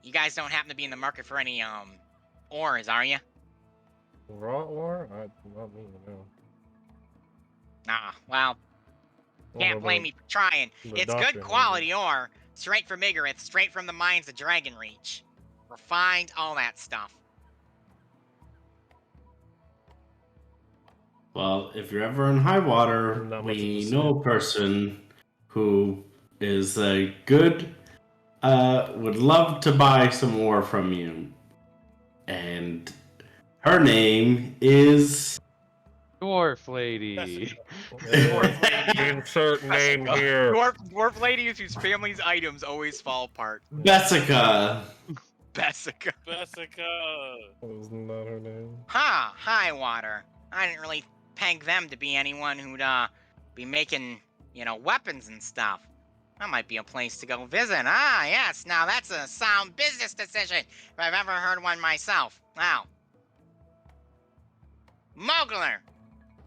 You guys don't happen to be in the market for any, ores, are you? Raw ore? Not me, no. Nah, well, can't blame me for trying. the It's doctor, good quality ore, straight from Igorith, straight from the mines of Dragonreach. Refined, all that stuff. Well, if you're ever in high water, Not much of we a know a person who is a good, would love to buy some ore from you. And her name is... Dwarf lady. Insert name here. Dwarf ladies whose family's items always fall apart. Bessica. Bessica. Jessica. That was not her name. Huh, Highwater. I didn't really peg them to be anyone who'd, be making, weapons and stuff. That might be a place to go visit. Ah, yes, now that's a sound business decision, if I've ever heard one myself. Wow. Mogler!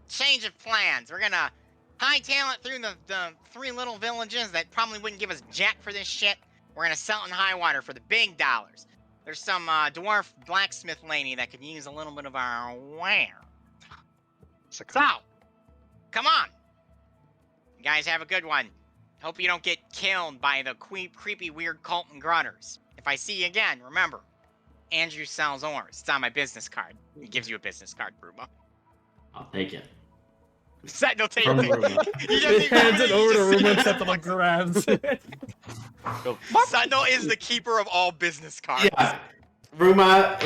Change of plans. We're gonna hightail it through the three little villages that probably wouldn't give us jack for this shit. We're gonna sell it in Highwater for the big dollars. There's some, dwarf blacksmith lady that could use a little bit of our ware. So, come on. You guys have a good one. Hope you don't get killed by the creepy, weird cult and Grutters. If I see you again, remember, Andrew sells ores. It's on my business card. He gives you a business card, Bruma. I'll take it. Sentinel takes From it. Ruma. He He just hands it over to just- Ruma and Sentinel grabs it. Sentinel is the keeper of all business cards. Yeah. Ruma,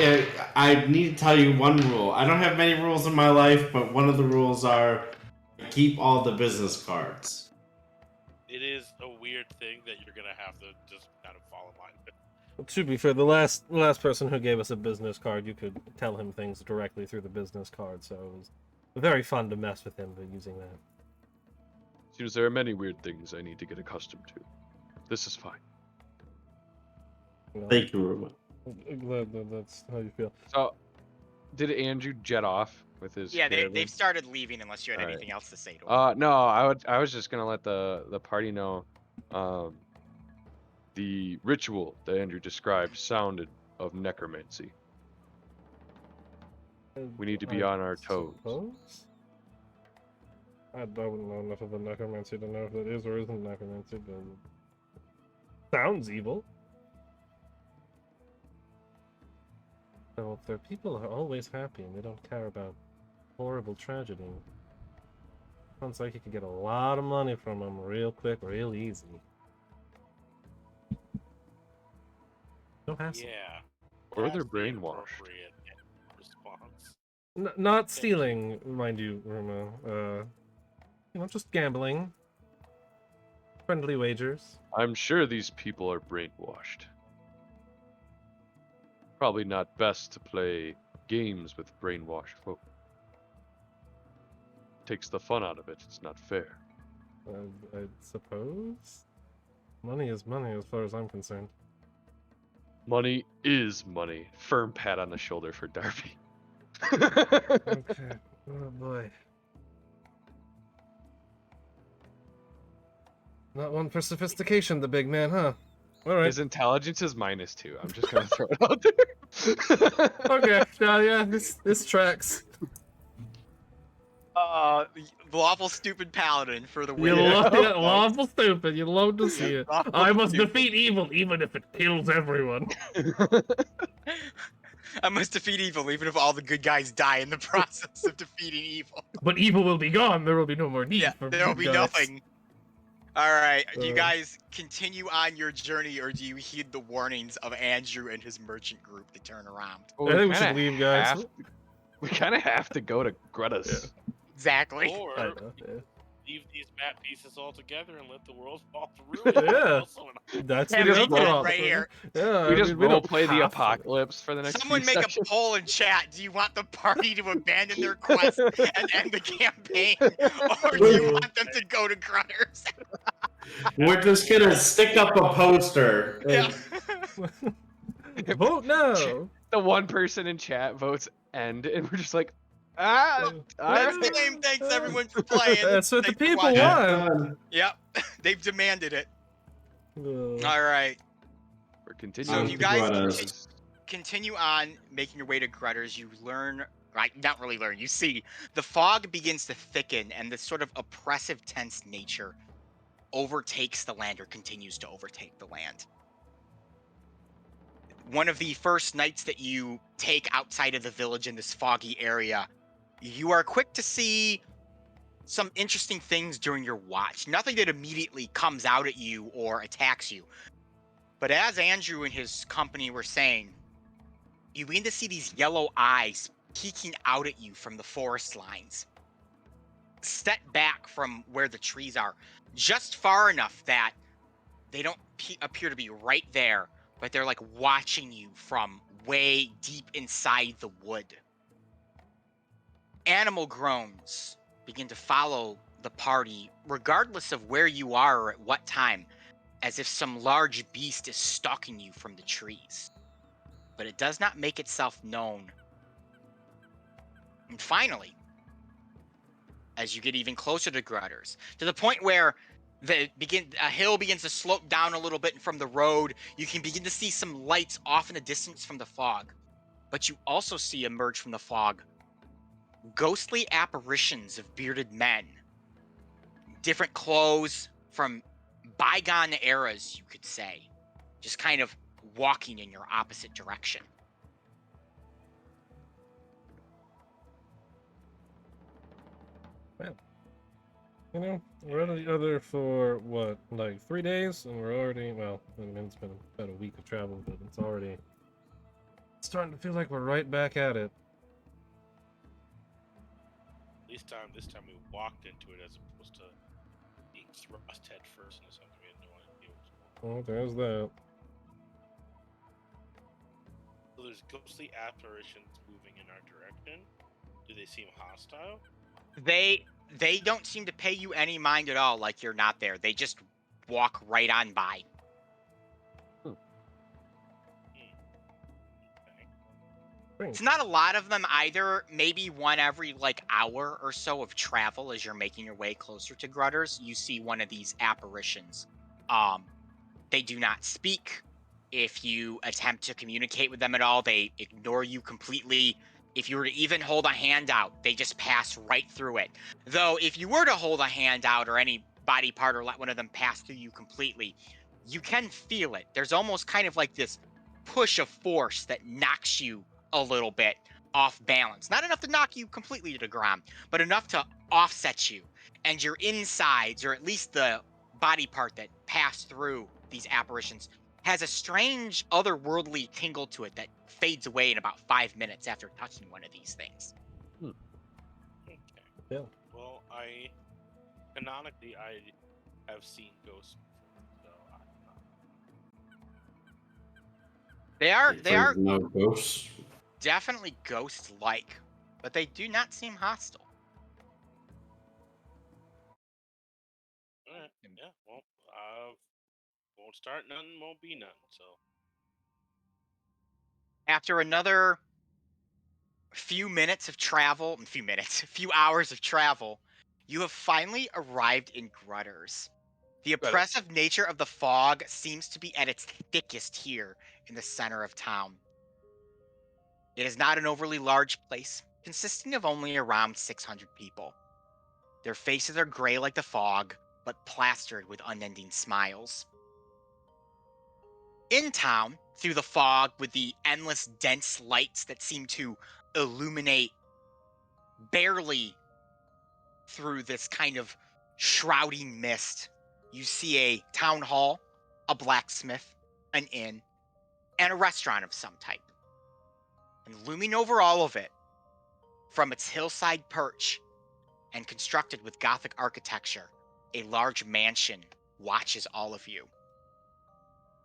I need to tell you one rule. I don't have many rules in my life, but one of the rules are keep all the business cards. It is a weird thing that you're gonna have to just kind of fall in line with. To be fair, the last person who gave us a business card, you could tell him things directly through the business card, so it was very fun to mess with him by using that. Seems there are many weird things I need to get accustomed to. This is fine. Well, Thank you, Ruma. glad that that's how you feel. So, did Andrew jet off with his? Yeah, caravan? they've started leaving unless you had Alright. anything else to say to him. No, I was just gonna let the party know, the ritual that Andrew described sounded of necromancy. We need to be on our toes. Suppose? I wouldn't know enough of the necromancy to know if it is or isn't necromancy, but sounds evil. So if their people are always happy and they don't care about horrible tragedy, sounds like you could get a lot of money from them real quick, real easy. No hassle. Yeah. Or they're that's the brainwashed. appropriate response. Not stealing, mind you, Ruma. Just gambling. Friendly wagers. I'm sure these people are brainwashed. Probably not best to play games with brainwashed folk. Takes the fun out of it. It's not fair. I suppose? Money is money as far as I'm concerned. Money is money. Firm pat on the shoulder for Darby. Okay. Oh boy. Not one for sophistication, the big man, huh? Alright. His intelligence is -2. I'm just gonna throw it out there. Okay, yeah, this tracks. Lawful stupid paladin for the You win. lawful stupid, you love to see it. Lawful I must stupid. defeat evil even if it kills everyone. I must defeat evil even if all the good guys die in the process of defeating evil. But evil will be gone, there will be no more need Yeah, for there will good be guys. nothing. Alright, do you Uh. guys continue on your journey or do you heed the warnings of Andrew and his merchant group to turn around? Well, I think we should kinda leave, guys. we kind of have to go to Grutters. Exactly. Or I know, yeah. leave these map pieces all together and let the world fall to ruin. Yeah. Also an That's Yeah, the we other did it option. right here. Yeah, We I just mean, we role don't play the have to. apocalypse for the next Someone few make sessions. a poll in chat. Do you want the party to abandon their quest and end the campaign? Or do you want them to go to Grutters? We're just gonna stick up a poster. Yeah. Vote no. The one person in chat votes end, and we're just like, That's alright. the game. Thanks everyone for playing. That's what the Thanks for people watching. want. Yep. They've demanded it. Uh, All right. We're continuing. So if you to guys Grutters. continue on making your way to Grutters, you learn, right? Not really learn. You see the fog begins to thicken, and this sort of oppressive, tense nature overtakes the land or continues to overtake the land. One of the first nights that you take outside of the village in this foggy area, you are quick to see some interesting things during your watch. Nothing that immediately comes out at you or attacks you. But as Andrew and his company were saying, you begin to see these yellow eyes peeking out at you from the forest lines. Set back from where the trees are, just far enough that they don't appear to be right there, but they're like watching you from way deep inside the wood. Animal groans begin to follow the party, regardless of where you are or at what time, as if some large beast is stalking you from the trees. But it does not make itself known. And finally, as you get even closer to Grutters, to the point where a hill begins to slope down a little bit from the road, you can begin to see some lights off in the distance from the fog. But you also see emerge from the fog ghostly apparitions of bearded men. Different clothes from bygone eras, you could say. Just kind of walking in your opposite direction. We're together for what, like 3 days, and we're already, well, I mean, it's been about a week of travel, but it's already starting to feel like we're right back at it. This time we walked into it as opposed to being thrust head first into something we had no idea what was going on. Oh, there's that. So there's ghostly apparitions moving in our direction. Do they seem hostile? They don't seem to pay you any mind at all, like you're not there. They just walk right on by. Okay. It's not a lot of them either. Maybe one every like hour or so of travel as you're making your way closer to Grutters. You see one of these apparitions. They do not speak. If you attempt to communicate with them at all, they ignore you completely. If you were to even hold a hand out, they just pass right through it. Though, if you were to hold a hand out or any body part or let one of them pass through you completely, you can feel it. There's almost kind of like this push of force that knocks you a little bit off balance. Not enough to knock you completely to the ground, but enough to offset you. And your insides, or at least the body part that passed through these apparitions, has a strange otherworldly tingle to it that fades away in about 5 minutes after touching one of these things. Okay. Yeah. Well, canonically I have seen ghosts before, so They are There's no ghosts. definitely ghost-like, but they do not seem hostile. alright. Yeah, well, won't start none, won't be none, so. After another few hours of travel, you have finally arrived in Grutters. The oppressive nature of the fog seems to be at its thickest here in the center of town. It is not an overly large place, consisting of only around 600 people. Their faces are gray like the fog, but plastered with unending smiles. In town, through the fog with the endless dense lights that seem to illuminate barely through this kind of shrouding mist, you see a town hall, a blacksmith, an inn, and a restaurant of some type. And looming over all of it, from its hillside perch and constructed with Gothic architecture, a large mansion watches all of you.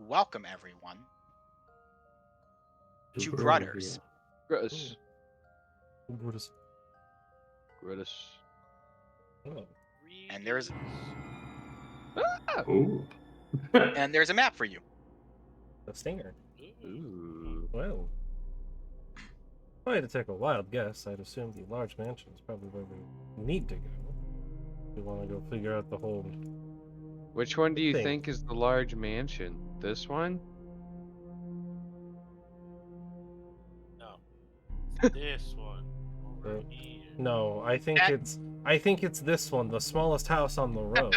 Welcome, everyone, to Grutters. Grutters. Grutters. Grutters. Oh. And there's Ooh. and there's a map for you. A stinger. Ooh. Well. If I had to take a wild guess, I'd assume the large mansion is probably where we need to go. We want to go figure out the whole Which one do you thing. think is the large mansion? This one? No. This one over here. No, I think it's this one, the smallest house on the row.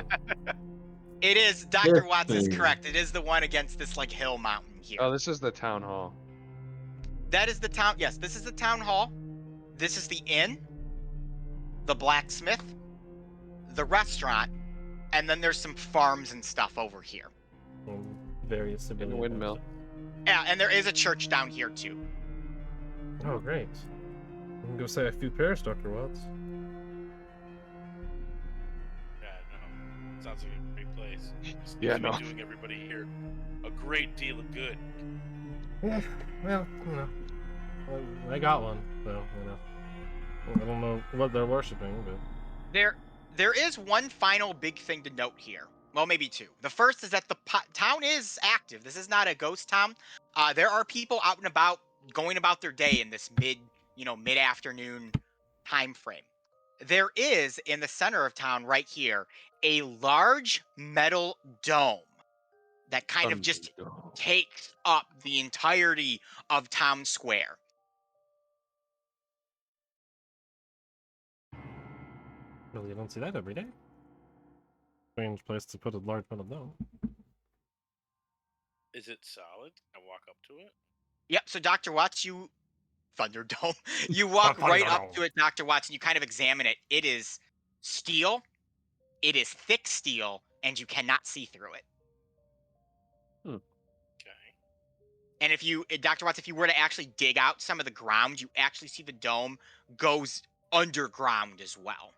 It is, Dr. This Watts is thing. correct. It is the one against this like hill mountain here. Oh, this is the town hall. That is the town. Yes, this is the town hall. This is the inn, the blacksmith, the restaurant, and then there's some farms and stuff over here. And various And civilian a windmill. houses. Yeah, and there is a church down here too. Oh, great. We can go say a few prayers, Dr. Watts. Yeah, no. Sounds like a great place. It's Yeah, gonna no. be doing everybody here a great deal of good. Yeah, well, I got one, so, I don't know what they're worshiping, but... There is one final big thing to note here. Well, maybe two. The first is that the town is active. This is not a ghost town. There are people out and about, going about their day in this mid-afternoon time frame. There is, in the center of town right here, a large metal dome that kind of just takes up the entirety of town square. Well, you don't see that every day. Strange place to put a large metal dome. Is it solid? I walk up to it. Yep, so Dr. Watts, Thunderdome, you walk right up to it, Dr. Watts, and you kind of examine it. It is steel, it is thick steel, and you cannot see through it. Okay. And Dr. Watts, if you were to actually dig out some of the ground, you actually see the dome goes underground as well.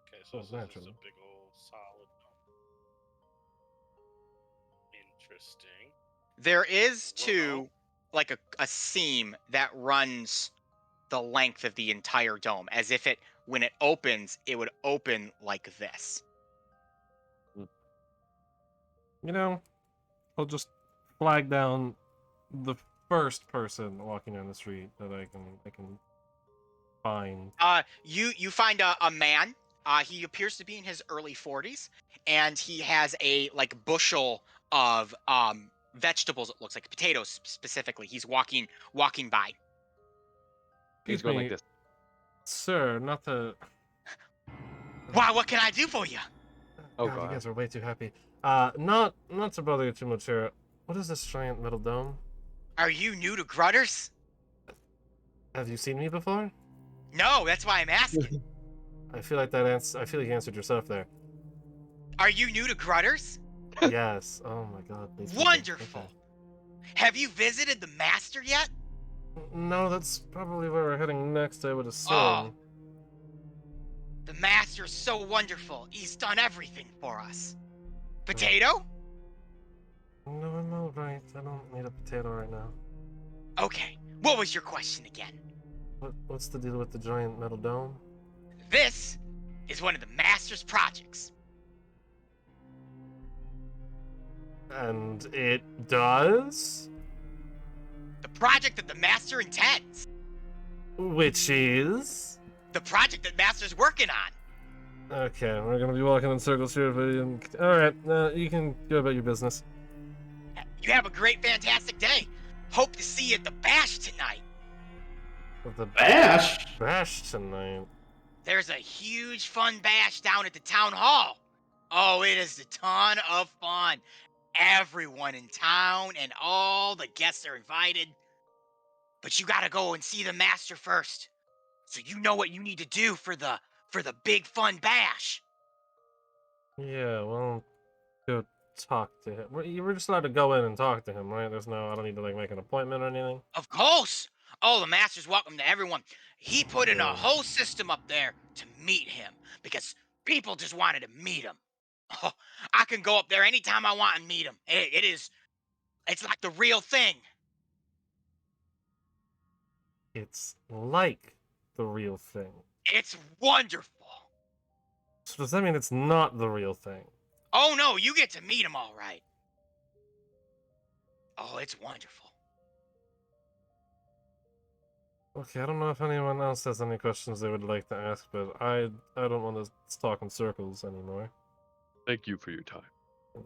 Okay, so Oh, this is a naturally. big old solid dome. Interesting. There is Well, too, like a seam that runs the length of the entire dome, as if when it opens, it would open like this. I'll just flag down the first person walking down the street that I can find. You find a man. He appears to be in his early 40s, and he has a bushel of vegetables. It looks like potatoes specifically. He's walking by. He's Excuse going me, like this. Sir, not to... Wow, what can I do for you? Oh, God, you God. guys are way too happy. Not to bother you too much here. What is this giant metal dome? Are you new to Grutters? Have you seen me before? No, that's why I'm asking. I feel like I feel like you answered yourself there. Are you new to Grutters? Yes. Oh my god. These people. Wonderful. Okay. Have you visited the Master yet? No, that's probably where we're heading next, I would assume. Oh. The Master's so wonderful. He's done everything for us. Potato? No, right. I don't need a potato right now. Okay. What was your question again? What's the deal with the giant metal dome? This is one of the Master's projects. And it does? The project that the Master intends. Which is? The project that Master's working on. Okay, we're gonna be walking in circles here. Alright, you can go about your business. You have a great, fantastic day. Hope to see you at the Bash tonight. With the Bash? bash tonight. There's a huge fun bash down at the town hall. Oh, it is a ton of fun. Everyone in town and all the guests are invited. But you gotta go and see the Master first, so you know what you need to do for the big fun bash. Yeah, well, go talk to him. You were just allowed to go in and talk to him, right? I don't need to like make an appointment or anything. Of course. Oh, the Master's welcome to everyone. He put in a Yeah. whole system up there to meet him because people just wanted to meet him. Oh, I can go up there anytime I want and meet him. It's like the real thing. It's like the real thing. It's wonderful. So does that mean it's not the real thing? Oh no, you get to meet him all right. Oh, it's wonderful. Okay, I don't know if anyone else has any questions they would like to ask, but I don't want to talk in circles anymore. Thank you for your time.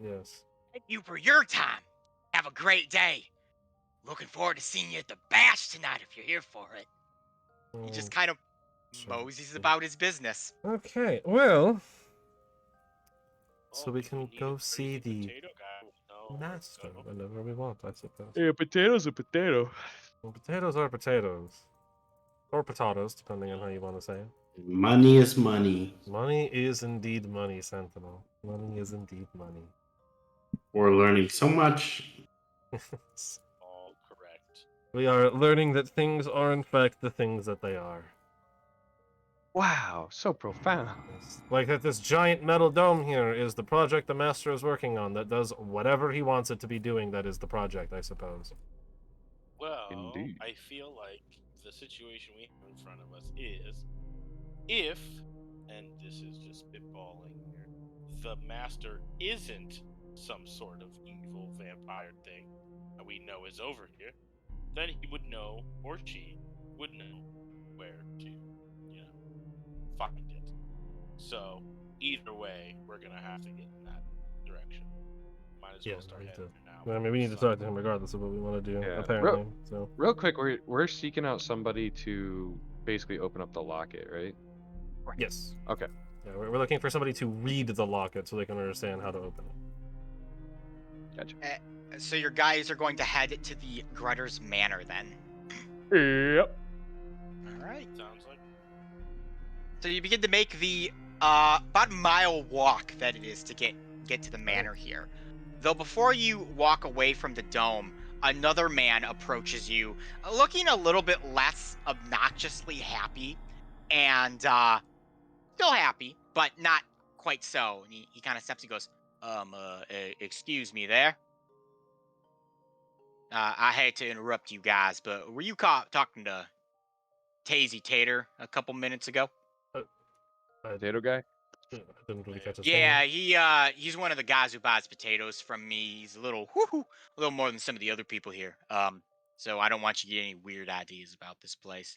Yes. Thank you for your time. Have a great day. Looking forward to seeing you at the bash tonight if you're here for it. He just kind of sure. moseys about his business. Okay, well, so Well, we if can need go a see crazy the potato guy, we'll know where to master go. whenever we want, I suppose. Yeah, potato's a potato. Well, potatoes are potatoes. Or potatoes, depending on how you want to say it. Money is money. Money is indeed money, Sentinel. Money is indeed money. We're learning so much. All correct. We are learning that things are in fact the things that they are. Wow, so profound. Yes. Like that this giant metal dome here is the project the master is working on that does whatever he wants it to be doing. That is the project, I suppose. Well, Indeed. I feel like the situation we have in front of us is if, and this is just spitballing here, the master isn't some sort of evil vampire thing that we know is over here, then he would know, or she would know, where to, find it. So, either way, we're gonna have to get in that direction. Might as Yeah, well start we need heading to- there now. I mean, we need to talk to him regardless of what we want to do, Yeah. apparently. So Real quick, we're seeking out somebody to basically open up the locket, right? yes, Okay. yeah, we're looking for somebody to read the locket so they can understand how to open it. Gotcha. So your guys are going to head to the Grutters Manor then. Yep. All right. Sounds like So you begin to make the about a mile walk that it is to get to the manor here. Though before you walk away from the dome, another man approaches you, looking a little bit less obnoxiously happy, and still happy, but not quite so. And he kind of steps and goes, excuse me there. I hate to interrupt you guys, but were you talking to Tazy Tater a couple minutes ago? Potato guy. I didn't really catch his Yeah, name. he's one of the guys who buys potatoes from me. He's a little more than some of the other people here. So I don't want you to get any weird ideas about this place.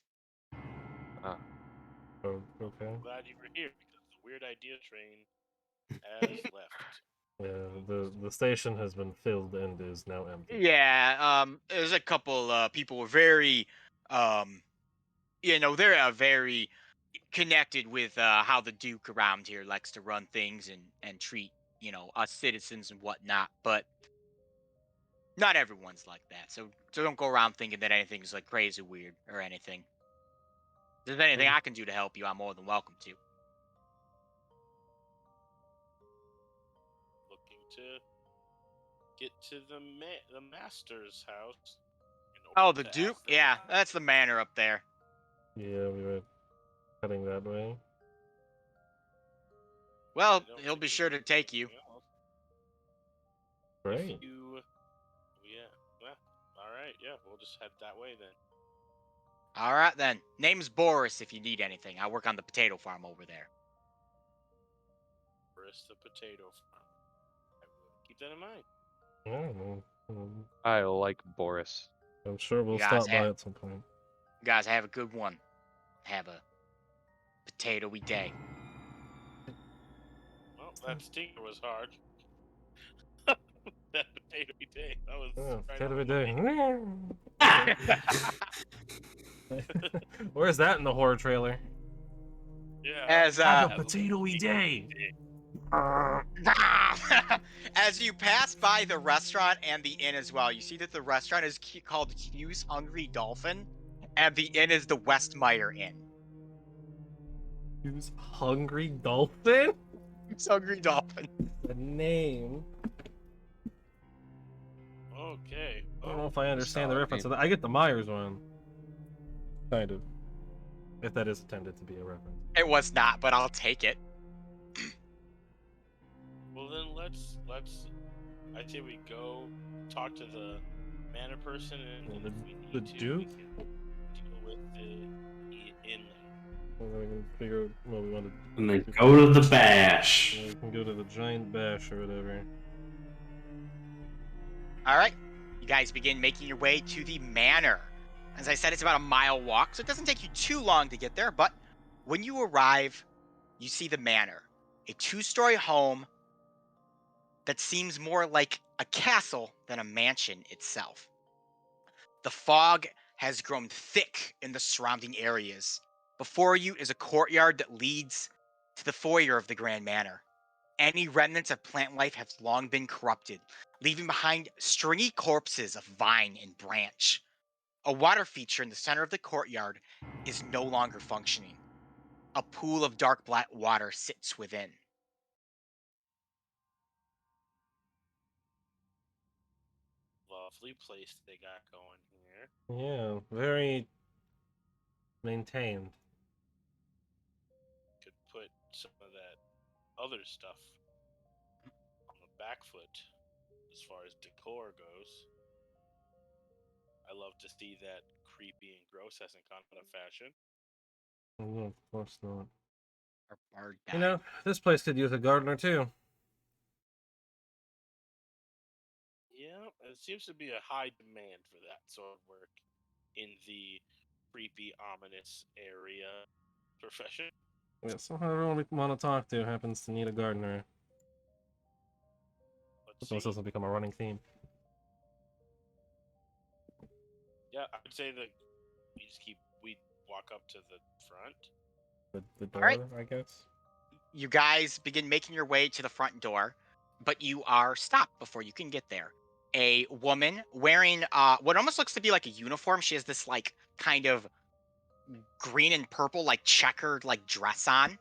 Oh, okay. I'm glad you were here because the weird idea train has left. Yeah, the station has been filled and is now empty. Yeah, there's a couple people who are very they're very connected with how the Duke around here likes to run things and treat us citizens and whatnot. But Not everyone's like that, so don't go around thinking that anything's like crazy weird or anything. If there's anything I can do to help you, I'm more than welcome to. Looking to get to the master's house. in Oh, order the to Duke? ask them Yeah, about- that's the manor up there. Yeah, we were heading that way. Well, I don't he'll think be there's sure to take you. anything else. Great. Yeah. Well, all right. Yeah, we'll just head that way then. All right then. Name's Boris. If you need anything, I work on the potato farm over there. First, the potato farm. I will keep that in mind. Yeah, well, I like Boris. I'm sure we'll You guys stop by have- at some point. You guys have a good one. Have a potatoey day. Well, that stinger was hard. That potato day. That was Yeah, right potato on day. Where's that in the horror trailer? Yeah. As Have a potatoey day. as you pass by the restaurant and the inn as well, you see that the restaurant is called Hughes Hungry Dolphin, and the inn is the Westmeyer Inn. Who's Hungry Dolphin? Hughes Hungry Dolphin. The name. Okay. I don't know if I understand the solid reference to name. that. I get the Myers one. Kind of. If that is intended to be a reference. It was not, but I'll take it. Well then let's I say we go talk to the manor person and Well, if we need the to, Duke? we can deal with the inn there. Well, then we can figure out what we want to. And then go to the bash. We can go to the giant bash or whatever. All right, you guys begin making your way to the manor. As I said, it's about a mile walk, so it doesn't take you too long to get there. But when you arrive, you see the manor, a two-story home that seems more like a castle than a mansion itself. The fog has grown thick in the surrounding areas. Before you is a courtyard that leads to the foyer of the Grand Manor. Any remnants of plant life have long been corrupted, leaving behind stringy corpses of vine and branch. A water feature in the center of the courtyard is no longer functioning. A pool of dark black water sits within. Lovely place they got going here. Yeah, very maintained. Could put some of that other stuff on the back foot as far as decor goes. I love to see that creepy and gross hasn't gone out of fashion. No, of course not. Our bard You died. know, this place could use a gardener too. Yeah, it seems to be a high demand for that sort of work in the creepy, ominous area profession. Yeah, somehow everyone we want to talk to happens to need a gardener. Let's This see. doesn't become a running theme. Yeah, I would say that we walk up to the front. The door, Alright. I guess. You guys begin making your way to the front door, but you are stopped before you can get there. A woman wearing what almost looks to be like a uniform. She has this like kind of green and purple like checkered like dress on.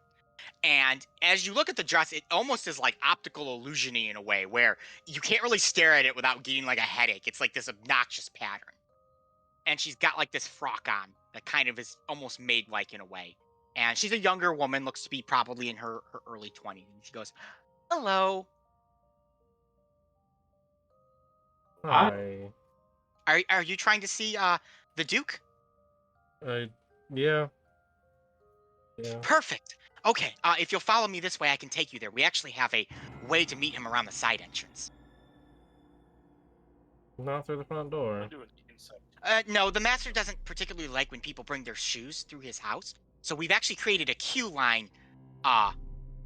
And as you look at the dress, it almost is like optical illusion-y in a way where you can't really stare at it without getting like a headache. It's like this obnoxious pattern. And she's got like this frock on that kind of is almost maid-like in a way. And she's a younger woman, looks to be probably in her early 20s. And she goes, "Hello. Hi. Are you trying to see the Duke?" Yeah. Yeah. Perfect. Okay, if you'll follow me this way, I can take you there. We actually have a way to meet him around the side entrance. Not through the front We're door. doing inside. No, the master doesn't particularly like when people bring their shoes through his house. So we've actually created a queue line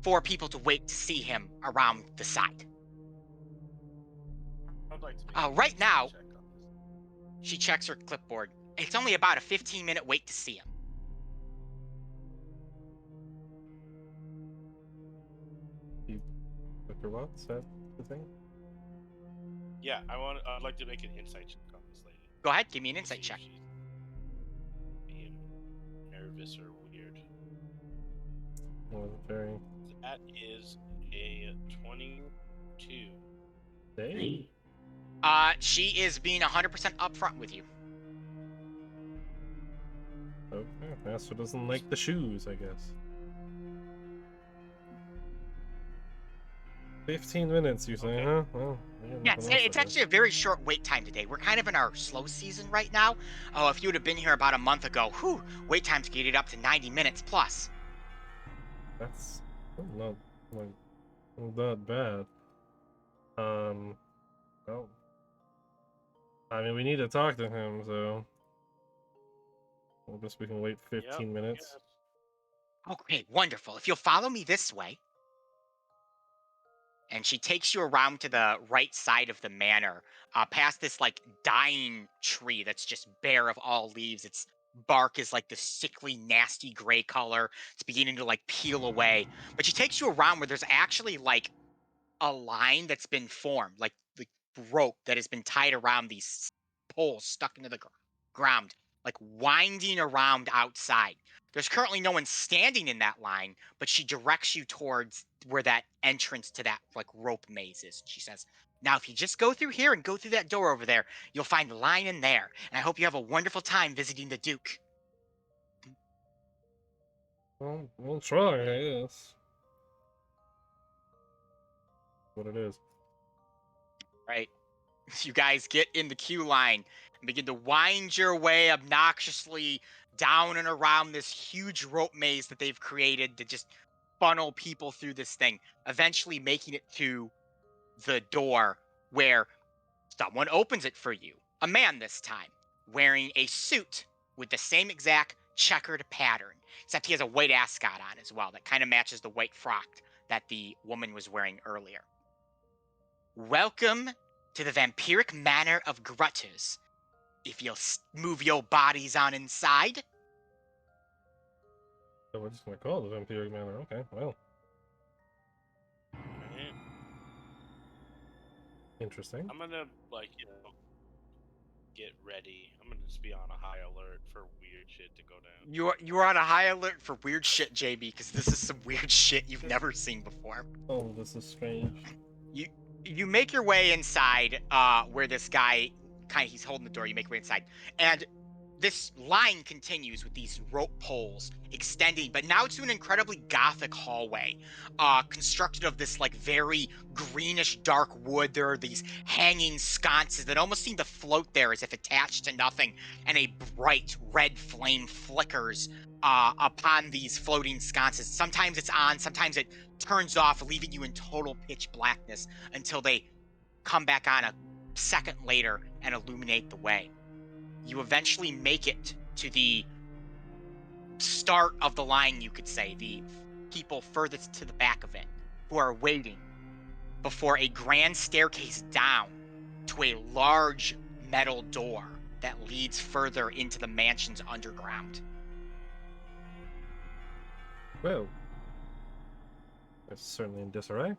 for people to wait to see him around the side. I'd like to make a Right insight now- check on this. She checks her clipboard. It's only about a 15-minute wait to see him. Dr. Watts, that the thing? Yeah, I'd like to make an insight check on this lady. Go ahead, give me an See insight if check. she's being nervous or weird. Wasn't very. That is a 22. Dang. She is being 100% upfront with you. Okay, Master doesn't like the shoes, I guess. 15 minutes, you say, Okay. huh? Well, Yeah, it's actually a very short wait time today. We're kind of in our slow season right now. Oh, if you would have been here about a month ago, whew, wait times get it up to 90 minutes plus. That's not like not bad. Well, I mean, we need to talk to him, so I guess we can wait 15 minutes. Yes. Okay, wonderful. If you'll follow me this way. And she takes you around to the right side of the manor, past this like dying tree that's just bare of all leaves. Its bark is like this sickly, nasty gray color. It's beginning to like peel away. But she takes you around where there's actually like a line that's been formed, like the rope that has been tied around these poles stuck into the ground, like winding around outside. There's currently no one standing in that line, but she directs you towards where that entrance to that like rope maze is. She says, "Now, if you just go through here and go through that door over there, you'll find the line in there. And I hope you have a wonderful time visiting the Duke." Well, we'll try, I guess. What it is. Right? You guys get in the queue line and begin to wind your way obnoxiously down and around this huge rope maze that they've created to just funnel people through this thing, eventually making it to the door where someone opens it for you. A man this time, wearing a suit with the same exact checkered pattern, except he has a white ascot on as well that kind of matches the white frock that the woman was wearing earlier. "Welcome to the vampiric manor of Grutters. If you'll move your bodies on inside." So we're just gonna call it the Vampiric Manor. Okay, well, Alright. interesting. I'm gonna get ready. I'm gonna just be on a high alert for weird shit to go down. You are on a high alert for weird shit, JB, because this is some weird shit you've never seen before. Oh, this is strange. You make your way inside, where this guy he's holding the door. You make your way inside, and this line continues with these rope poles extending, but now to an incredibly gothic hallway, constructed of this like very greenish dark wood. There are these hanging sconces that almost seem to float there as if attached to nothing, and a bright red flame flickers upon these floating sconces. Sometimes it's on, sometimes it turns off, leaving you in total pitch blackness until they come back on a second later and illuminate the way. You eventually make it to the start of the line, you could say, the people furthest to the back of it, who are waiting before a grand staircase down to a large metal door that leads further into the mansion's underground. Well, it's certainly in disarray.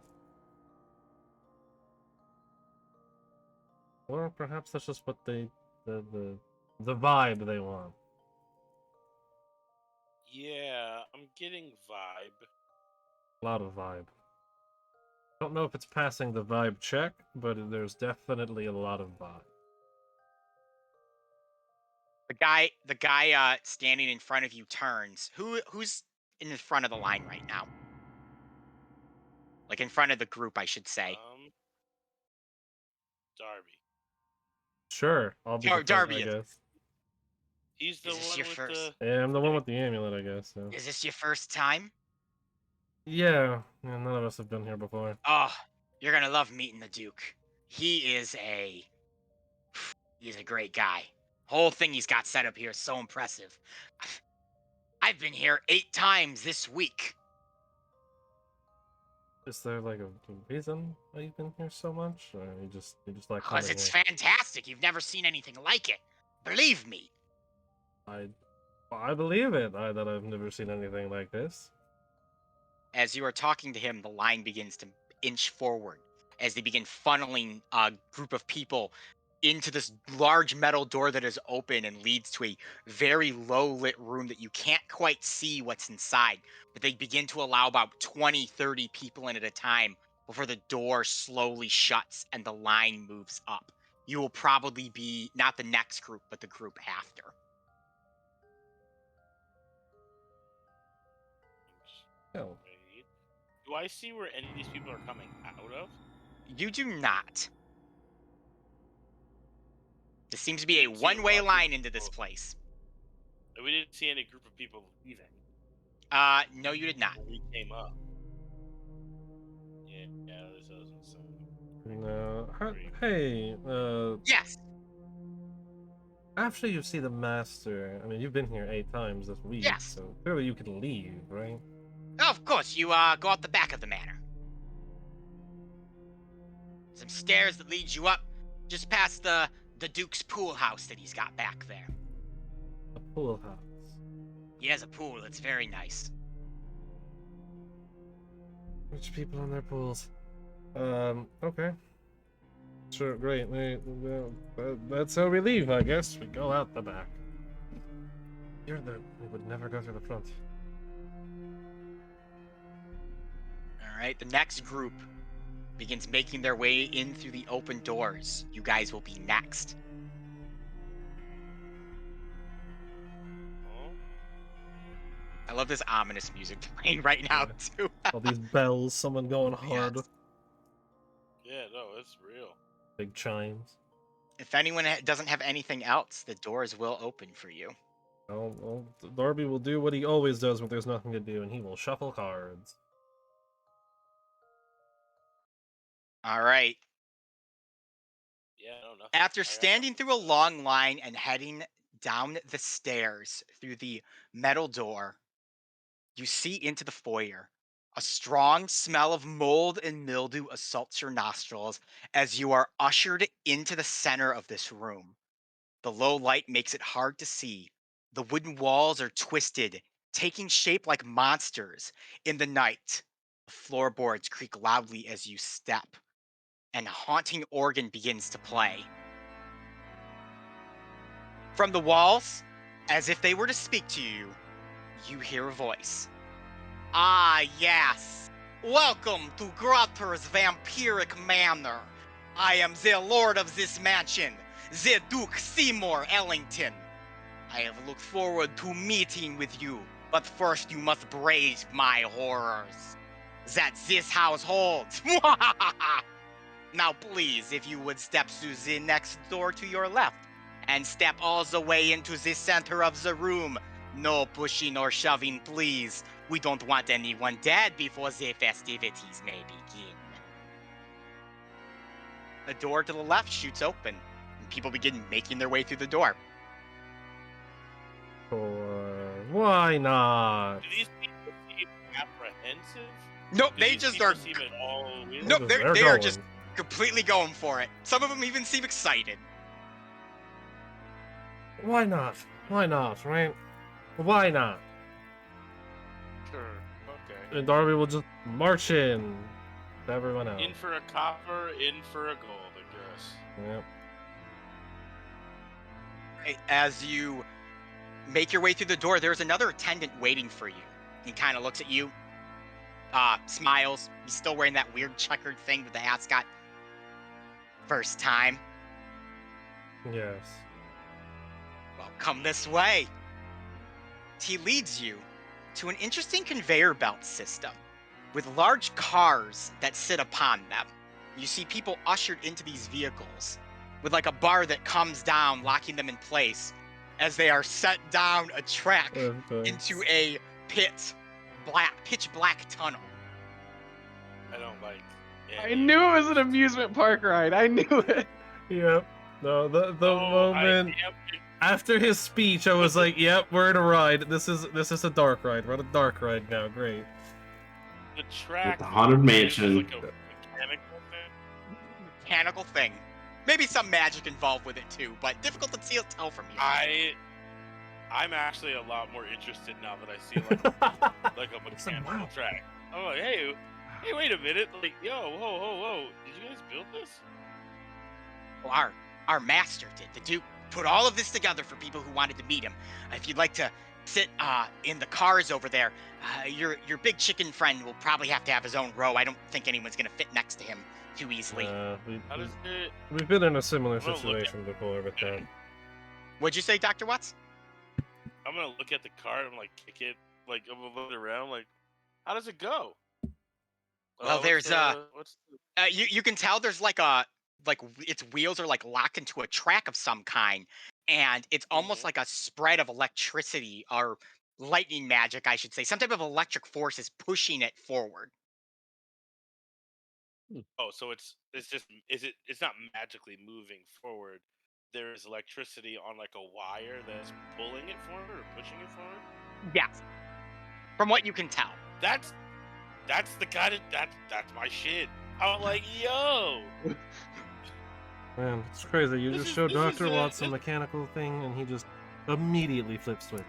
Or perhaps that's just what the vibe they want. Yeah, I'm getting vibe. A lot of vibe. Don't know if it's passing the vibe check, but there's definitely a lot of vibe. The guy standing in front of you turns. Who's in the front of the line right now? Like in front of the group, I should say. Darby. Sure, I'll be the front, Darby I is. guess. He's the Is this one your with first? Yeah, I'm the one with the amulet, I guess. So. Is this your first time? Yeah, none of us have been here before. Oh, you're gonna love meeting the Duke. He's a great guy. Whole thing he's got set up here is so impressive. I've been here 8 times this week. Is there like a reason why you've been here so much, or you just like Because coming it's here? fantastic. You've never seen anything like it. Believe me. I believe it. That I've never seen anything like this. As you are talking to him, the line begins to inch forward. as they begin funneling a group of people into this large metal door that is open and leads to a very low lit room that you can't quite see what's inside. But they begin to allow about 20, 30 people in at a time before the door slowly shuts and the line moves up. You will probably be not the next group, but the group after. Oh. Wait. Do I see where any of these people are coming out of? You do not. This seems to be a Didn't see a one-way lot of line into this people. place. We didn't see any group of people leaving No, you did not. when we came up. Yeah, this doesn't sound. No. Great. Hey, Yes. after you see the master, I mean, you've been here 8 times this week, Yes. so clearly you can leave, right? Of course, you go out the back of the manor. Some stairs that lead you up, just past the Duke's pool house that he's got back there. A pool house. He has a pool. It's very nice. Rich people in their pools. Okay. Sure, great. That's how we leave, I guess. We go out the back. We would never go through the front. All right, the next group begins making their way in through the open doors. You guys will be next. Oh, I love this ominous music playing right now, too. All these bells, someone going hard. Yes. yeah, no, it's real. Big chimes. If anyone doesn't have anything else, the doors will open for you. Well, Darby will do what he always does when there's nothing to do, and he will shuffle cards. All right. Yeah, no, nothing. After I got standing nothing. through a long line and heading down the stairs through the metal door, you see into the foyer. A strong smell of mold and mildew assaults your nostrils as you are ushered into the center of this room. The low light makes it hard to see. The wooden walls are twisted, taking shape like monsters in the night. The floorboards creak loudly as you step, and a haunting organ begins to play. From the walls, as if they were to speak to you, you hear a voice. Ah, yes. Welcome to Grutters' vampiric manor. I am the lord of this mansion, the Duke Seymour Ellington. I have looked forward to meeting with you, but first you must brave my horrors. That this house holds. Now please, if you would step through the next door to your left, and step all the way into the center of the room. No pushing or shoving, please. We don't want anyone dead before the festivities may begin. A door to the left shoots open, and people begin making their way through the door. Why not? Do these people seem apprehensive? Nope, Do they these just people are. seem at all weird? Nope, they are going. just completely going for it. Some of them even seem excited. Why not? Why not, right? Why not? Sure. Okay. And Darby will just march in to everyone else. In for a copper, in for a gold, I guess. Yep. As you make your way through the door, there's another attendant waiting for you. He kind of looks at you, smiles. He's still wearing that weird checkered thing with the ascot. First time. Yes. Well, come this way. He leads you to an interesting conveyor belt system with large cars that sit upon them. You see people ushered into these vehicles with like a bar that comes down, locking them in place as they are set down a track into a pitch black tunnel. I don't like. I knew it was an amusement park ride. I knew it. Yep. No, the moment I am after his speech, I was like, "Yep, we're in a ride. This is a dark ride. We're on a dark ride now. Great." the track. the Haunted is Mansion. Like a mechanical thing. Mechanical thing. Maybe some magic involved with it too, but difficult to tell from here. I'm actually a lot more interested now that I see like a It's mechanical wow. track. Oh, hey, Hey, wait a minute. Like, yo, whoa. Did you guys build this? Well, our master did. The Duke put all of this together for people who wanted to meet him. If you'd like to sit in the cars over there, your big chicken friend will probably have to have his own row. I don't think anyone's gonna fit next to him too easily. How does it? We've been in a similar I'm gonna look at- situation before with that. What'd you say, Dr. Watts? I'm gonna look at the cart and like kick it, like I'm gonna look around, like, how does it go? Well, there's what's you can tell there's like its wheels are like locked into a track of some kind, and it's almost Mhm. like a spread of electricity or lightning magic, I should say. Some type of electric force is pushing it forward. Oh, so it's just it's not magically moving forward. There is electricity on like a wire that's pulling it forward or pushing it forward. Yes, from what you can tell. That's the kind of that's my shit. I'm like, yo, Man, it's crazy. You This just is- show this is Dr. a- Watts a this- mechanical thing, and he just immediately flips switch.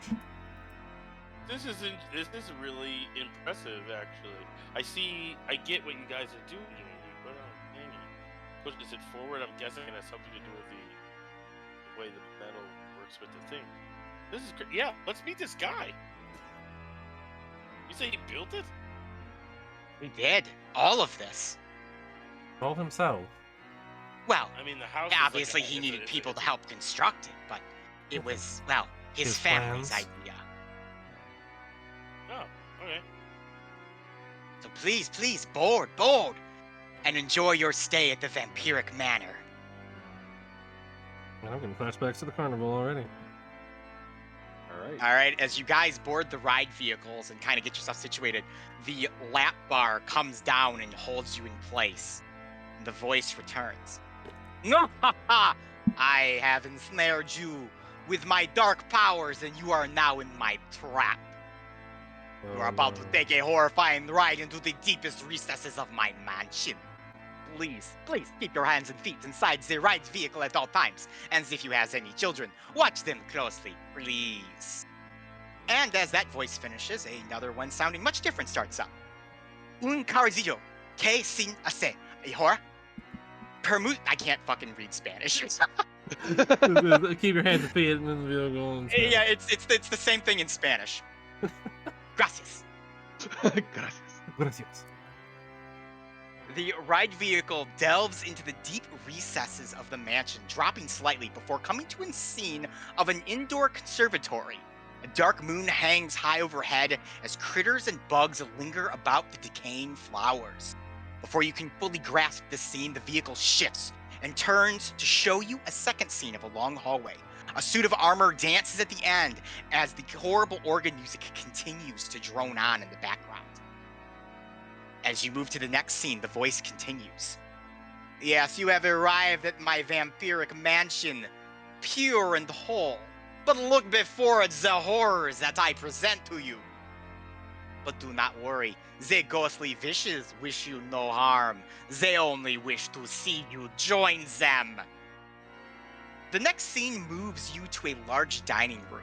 this is really impressive actually. I get what you guys are doing here. You put on a thing and pushes it forward. I'm guessing it has something to do with the way the metal works with the thing. This is great. Yeah, let's meet this guy. You say he built it? He did all of this. All himself. Well, I mean, the house. is like obviously a- he it's a- needed it's a- people to it's a- help construct it, but it was, well, his His family's plans. idea. Oh, okay. So please, board, and enjoy your stay at the Vampiric Manor. Man, I'm getting flashbacks to the carnival already. All right. All right, as you guys board the ride vehicles and kind of get yourself situated, the lap bar comes down and holds you in place. And the voice returns. No, I have ensnared you with my dark powers, and you are now in my trap. You are about to take a horrifying ride into the deepest recesses of my mansion. Please keep your hands and feet inside the ride vehicle at all times. And if you have any children, watch them closely, please. And as that voice finishes, another one sounding much different starts up. Un carzillo, que sin hace, mejor. I can't fucking read Spanish. Keep your hands and feet in the vehicle. And stuff. Yeah, it's the same thing in Spanish. Gracias. Gracias. Gracias. The ride vehicle delves into the deep recesses of the mansion, dropping slightly before coming to a scene of an indoor conservatory. A dark moon hangs high overhead as critters and bugs linger about the decaying flowers. Before you can fully grasp the scene, the vehicle shifts and turns to show you a second scene of a long hallway. A suit of armor dances at the end as the horrible organ music continues to drone on in the background. As you move to the next scene, the voice continues. Yes, you have arrived at my vampiric mansion, pure and whole. But look before at the horrors that I present to you. But do not worry, the ghostly wishes wish you no harm. They only wish to see you join them. The next scene moves you to a large dining room.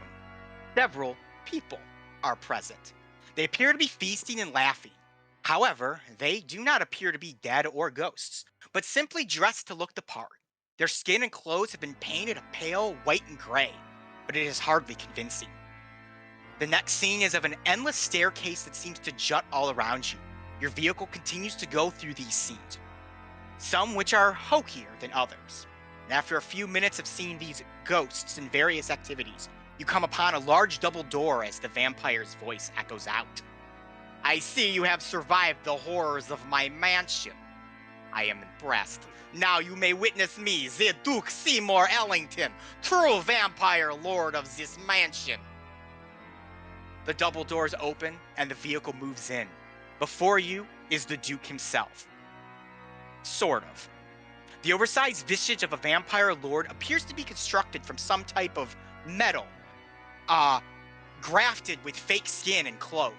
Several people are present. They appear to be feasting and laughing. However, they do not appear to be dead or ghosts, but simply dressed to look the part. Their skin and clothes have been painted a pale white and gray, but it is hardly convincing. The next scene is of an endless staircase that seems to jut all around you. Your vehicle continues to go through these scenes, some which are hokier than others. And after a few minutes of seeing these ghosts and various activities, you come upon a large double door as the vampire's voice echoes out. I see you have survived the horrors of my mansion. I am impressed. Now you may witness me, the Duke Seymour Ellington, true vampire lord of this mansion. The double doors open and the vehicle moves in. Before you is the Duke himself. Sort of. The oversized visage of a vampire lord appears to be constructed from some type of metal, grafted with fake skin and clothed.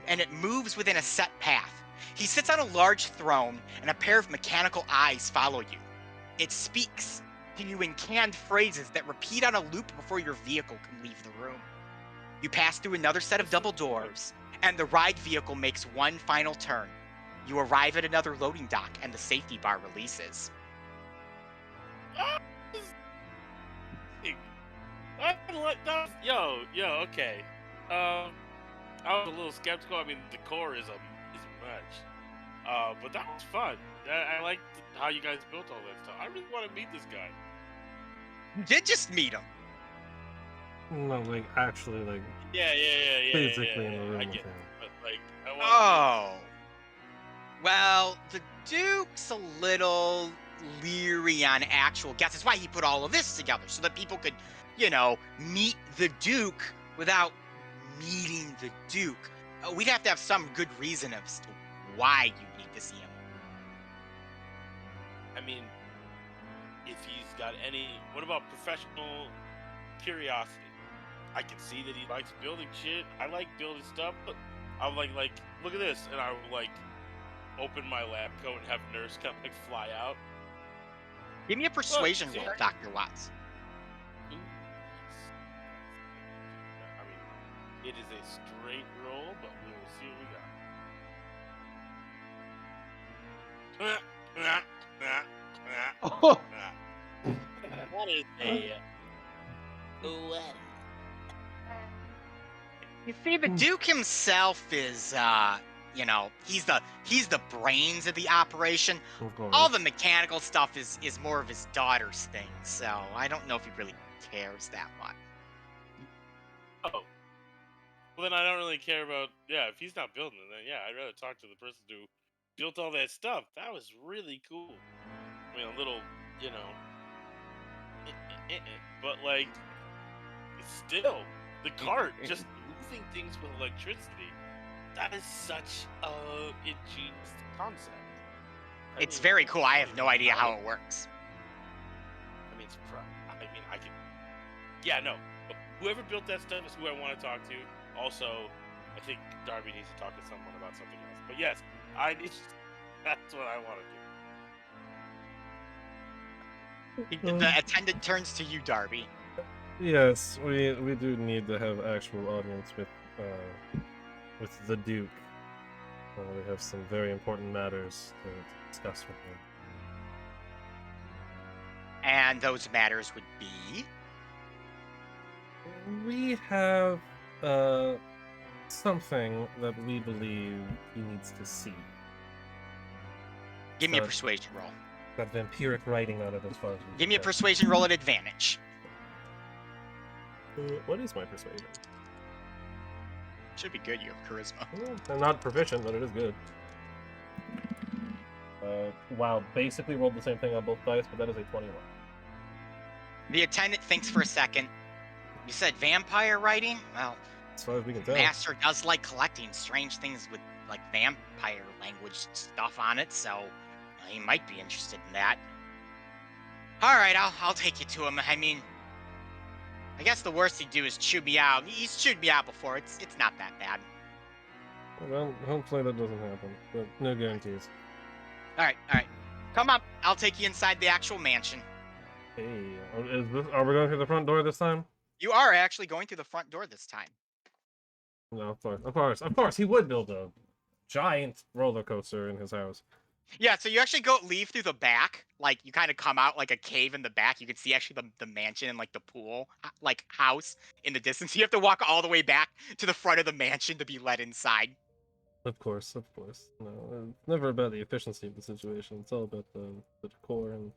And it moves within a set path. He sits on a large throne, and a pair of mechanical eyes follow you. It speaks to you in canned phrases that repeat on a loop before your vehicle can leave the room. You pass through another set of double doors and the ride vehicle makes one final turn. You arrive at another loading dock, and the safety bar releases. Okay. I was a little skeptical. I mean, the core is much. But that was fun. I liked how you guys built all that stuff. I really want to meet this guy. You did just meet him. No, like actually, like Yeah. physically in the room I with get him. it, but like, I want. Oh. Well, the Duke's a little leery on actual guests. That's why he put all of this together, so that people could, meet the Duke without meeting the Duke. We'd have to have some good reason as to why you need to see him. I mean, if he's got any, what about professional curiosity? I can see that he likes building shit. I like building stuff, but I'm like, look at this, and I would like open my lab coat and have Nurse come fly out. Give me a persuasion Look, roll, Dr. Watts. Ooh, I mean, it is a straight roll, but we will see what we got. That is a 11. You see, the Duke himself is, he's the brains of the operation. Of course. All the mechanical stuff is more of his daughter's thing, so I don't know if he really cares that much. Oh. Well, then I don't really care about, if he's not building it, then I'd rather talk to the person who built all that stuff. That was really cool. I mean, a little, but like, still, the cart, just moving things with electricity, that is such a ingenious concept. It's very cool. I have no idea how it works. I mean, I can. Yeah, no. But whoever built that stuff is who I want to talk to. Also, I think Darby needs to talk to someone about something else. But yes, that's what I want to do. The attendant turns to you, Darby. Yes, we do need to have actual audience with the Duke. We have some very important matters to discuss with him. And those matters would be? We have something that we believe he needs to see. Give me a persuasion roll. Got vampiric writing on it as far as we Give me a can persuasion roll at advantage. tell. What is my persuasion? Should be good, you have charisma. I'm not proficient, but it is good. Wow, basically rolled the same thing on both dice, but that is a 21. The attendant thinks for a second. You said vampire writing? Well, As far as we can tell. Master does like collecting strange things with like vampire language stuff on it, so he might be interested in that. All right, I'll take you to him. I mean, I guess the worst he'd do is chew me out. He's chewed me out before. It's not that bad. Well, hopefully that doesn't happen, but no guarantees. All right. Come on, I'll take you inside the actual mansion. Hey, are we going through the front door this time? You are actually going through the front door this time. No, of course, he would build a giant roller coaster in his house. Yeah, so you actually leave through the back. Like, you kind of come out like a cave in the back. You can see actually the mansion and like the pool, like house in the distance. You have to walk all the way back to the front of the mansion to be let inside. Of course. No, it's never about the efficiency of the situation. It's all about the decor and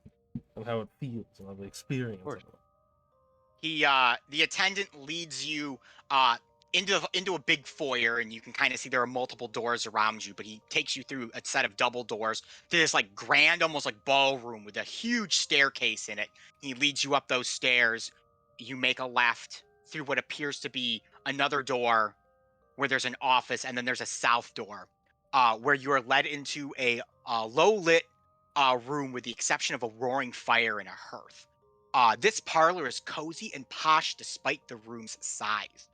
how it feels and how the experience of it. The attendant leads you into a big foyer, and you can kind of see there are multiple doors around you, but he takes you through a set of double doors to this like grand, almost like ballroom with a huge staircase in it. He leads you up those stairs. You make a left through what appears to be another door where there's an office, and then there's a south door where you are led into a low-lit room with the exception of a roaring fire and a hearth. This parlor is cozy and posh despite the room's size.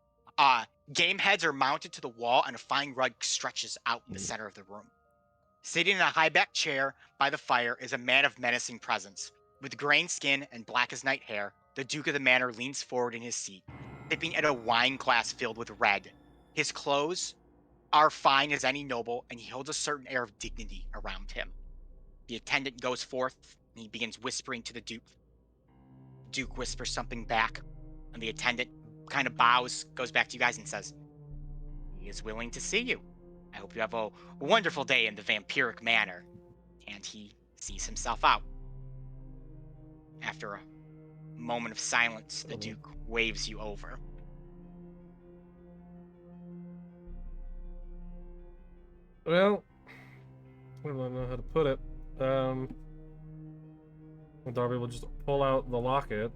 Game heads are mounted to the wall, and a fine rug stretches out in the center of the room. Sitting in a high-back chair by the fire is a man of menacing presence. With graying skin and black as night hair, the Duke of the Manor leans forward in his seat, sipping at a wine glass filled with red. His clothes are fine as any noble, and he holds a certain air of dignity around him. The attendant goes forth, and he begins whispering to the Duke. Duke whispers something back, and the attendant kind of bows, goes back to you guys, and says, "He is willing to see you. I hope you have a wonderful day in the vampiric manor." And he sees himself out. After a moment of silence, the Duke waves you over. Well, I don't know how to put it. Darby will just pull out the locket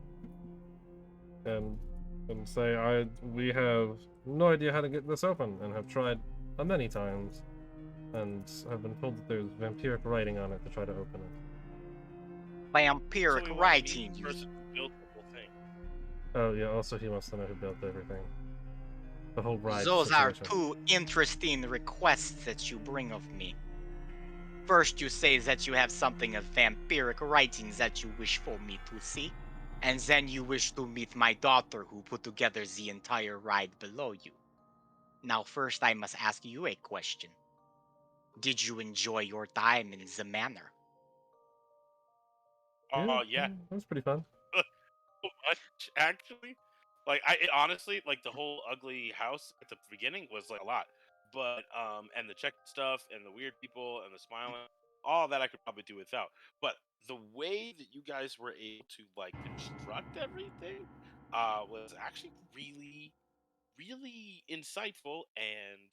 and say, we have no idea how to get this open and have tried many times and have been told that there's vampiric writing on it to try to open it. Vampiric So we wanna meet writing. the person who built the whole thing. Oh yeah, also he wants to know who built everything. The whole ride Those are situation. two interesting requests that you bring of me. First, you say that you have something of vampiric writings that you wish for me to see, and then you wish to meet my daughter who put together the entire ride below you. Now, first, I must ask you a question. Did you enjoy your time in the manor? Oh yeah, That was pretty fun. so much actually. Like honestly, like the whole ugly house at the beginning was like a lot, but and the check stuff and the weird people and the smiling, all that I could probably do without. But the way that you guys were able to like construct everything, was actually really, really insightful, and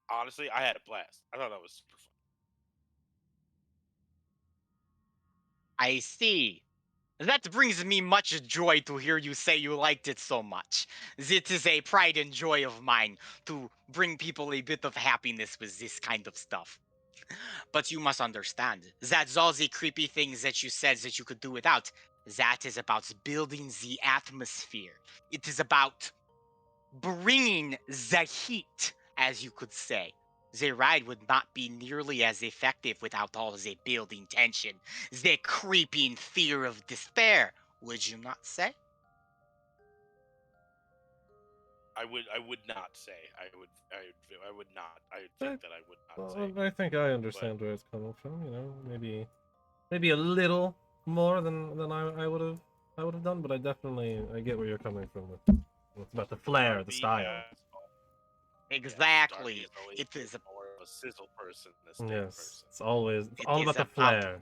honestly, I had a blast. I thought that was super fun. I see. That brings me much joy to hear you say you liked it so much. It is a pride and joy of mine to bring people a bit of happiness with this kind of stuff. But you must understand that all the creepy things that you said that you could do without, that is about building the atmosphere. It is about bringing the heat, as you could say. The ride would not be nearly as effective without all the building tension, the creeping fear of despair, would you not say? I would not say. I would not. I think that I would not say. Well, I think I understand where it's coming from. You know, maybe a little more than I would have done, but I get where you're coming from with. It's about the flair, the Darby style. has- Darby Exactly. has always It is been more of a sizzle person than a steak Yes, person. it's all It about is the about flair.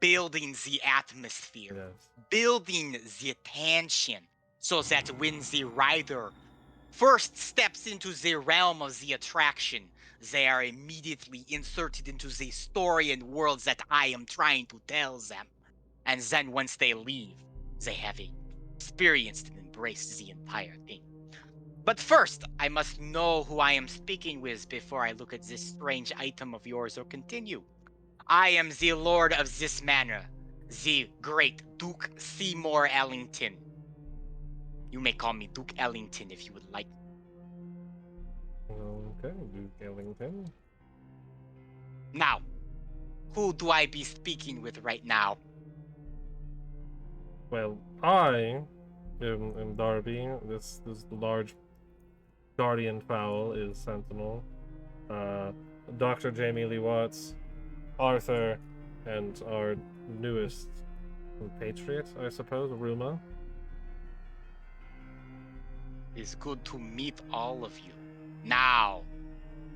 building the atmosphere, Yes. building the tension, so that when the rider first steps into the realm of the attraction, they are immediately inserted into the story and worlds that I am trying to tell them. And then once they leave, they have experienced and embraced the entire thing. But first, I must know who I am speaking with before I look at this strange item of yours or continue. I am the lord of this manor, the great Duke Seymour Ellington. You may call me Duke Ellington if you would like. Okay, Duke Ellington. Now, who do I be speaking with right now? Well, I am Darby. This large guardian fowl is Sentinel. Dr. Jamie Lee Watts, Arthur, and our newest compatriot, I suppose, Ruma. It's good to meet all of you. Now,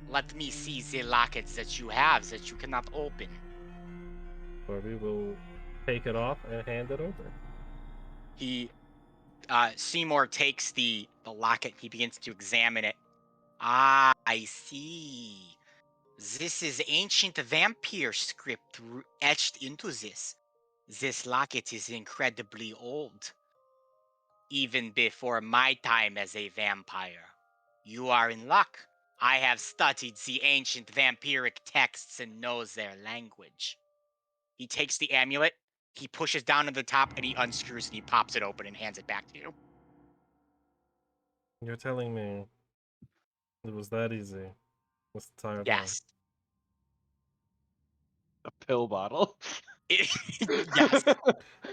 let me see the lockets that you have that you cannot open. Darby will take it off and hand it over. Seymour takes the locket. He begins to examine it. Ah, I see. This is ancient vampire script etched into this. This locket is incredibly old. Even before my time as a vampire. You are in luck. I have studied the ancient vampiric texts and knows their language. He takes the amulet, he pushes down on the top, and he unscrews and he pops it open and hands it back to you. You're telling me it was that easy this entire time? Yes. A pill bottle. Yes.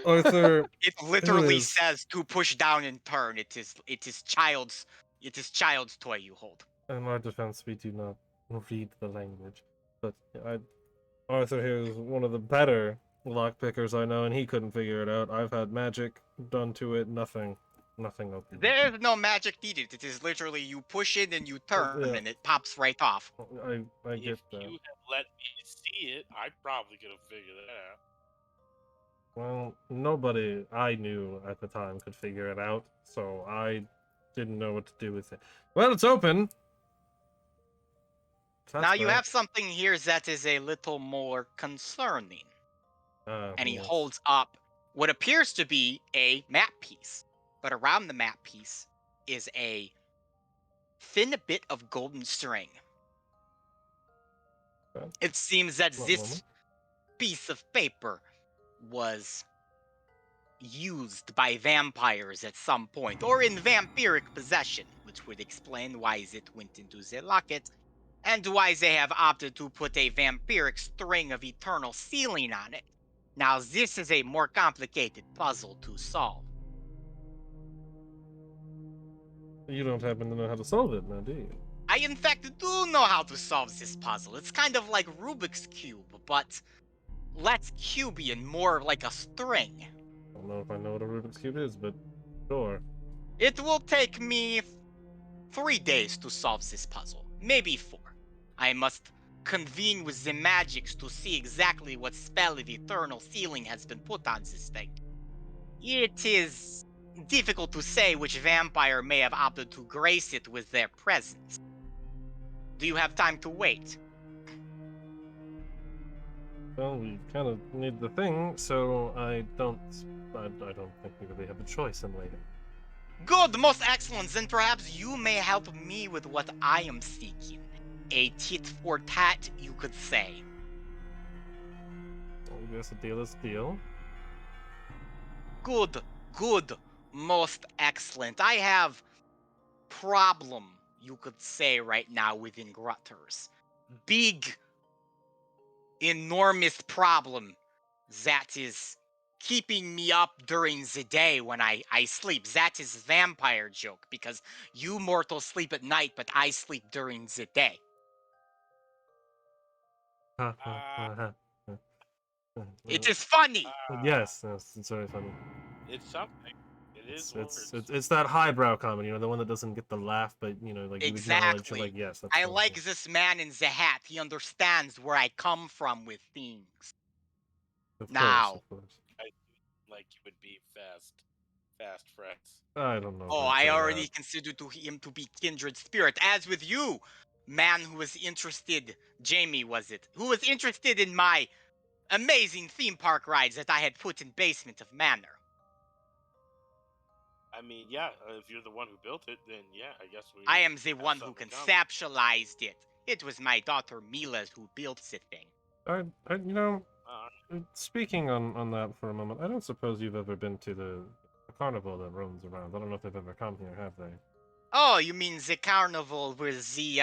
Arthur, It literally is- says to push down and turn. It is child's toy you hold. In our defense, we do not read the language. But Arthur here is one of the better lockpickers I know, and he couldn't figure it out. I've had magic done to it, nothing open. There is no magic needed. It is literally you push it and you turn, Yeah. and it pops right off. I get If that. you had let me see it, I probably could have figured it out. Well, nobody I knew at the time could figure it out, so I didn't know what to do with it. Well, it's open. That's Now you bad. have something here that is a little more concerning. And he Yes. holds up what appears to be a map piece. But around the map piece is a thin bit of golden string. Okay. It seems that One this moment. piece of paper was used by vampires at some point, or in vampiric possession, which would explain why it went into the locket, and why they have opted to put a vampiric string of eternal sealing on it. Now, this is a more complicated puzzle to solve. You don't happen to know how to solve it, now, do you? I, in fact, do know how to solve this puzzle. It's kind of like Rubik's Cube, but less cubian, more like a string. I don't know if I know what a Rubik's Cube is, but sure. It will take me 3 days to solve this puzzle, maybe 4. I must convene with the magics to see exactly what spell of eternal sealing has been put on this thing. It is difficult to say which vampire may have opted to grace it with their presence. Do you have time to wait? Well, we kind of need the thing, so I don't think we really have a choice in waiting. Good, most excellent. Then perhaps you may help me with what I am seeking. A tit for tat, you could say. I guess a deal is a deal. Good, most excellent. I have problem, you could say right now within Grutters. Big, enormous problem that is keeping me up during the day when I sleep. That is vampire joke, because you mortals sleep at night, but I sleep during the day. It is funny! Yes, it's very funny. It's something. It is It's that highbrow comedy, you know, the one that doesn't get the laugh, but you know, like you acknowledge, you're Exactly. like, yes, that's I funny. like this man in the hat. He understands where I come from with things. Of Now. course, of course. like you would be fast friends. I don't know. if Oh, I'd I say already that. considered him to be kindred spirit. As with you, man who was interested, Jamie was it, who was interested in my amazing theme park rides that I had put in Basement of Manor. I mean, yeah, if you're the one who built it, then yeah, I guess we. I am the have one who something in common. conceptualized it. It was my daughter Mila who built the thing. You know, Uh, speaking on that for a moment, I don't suppose you've ever been to the carnival that roams around. I don't know if they've ever come here, have they? Oh, you mean the carnival with the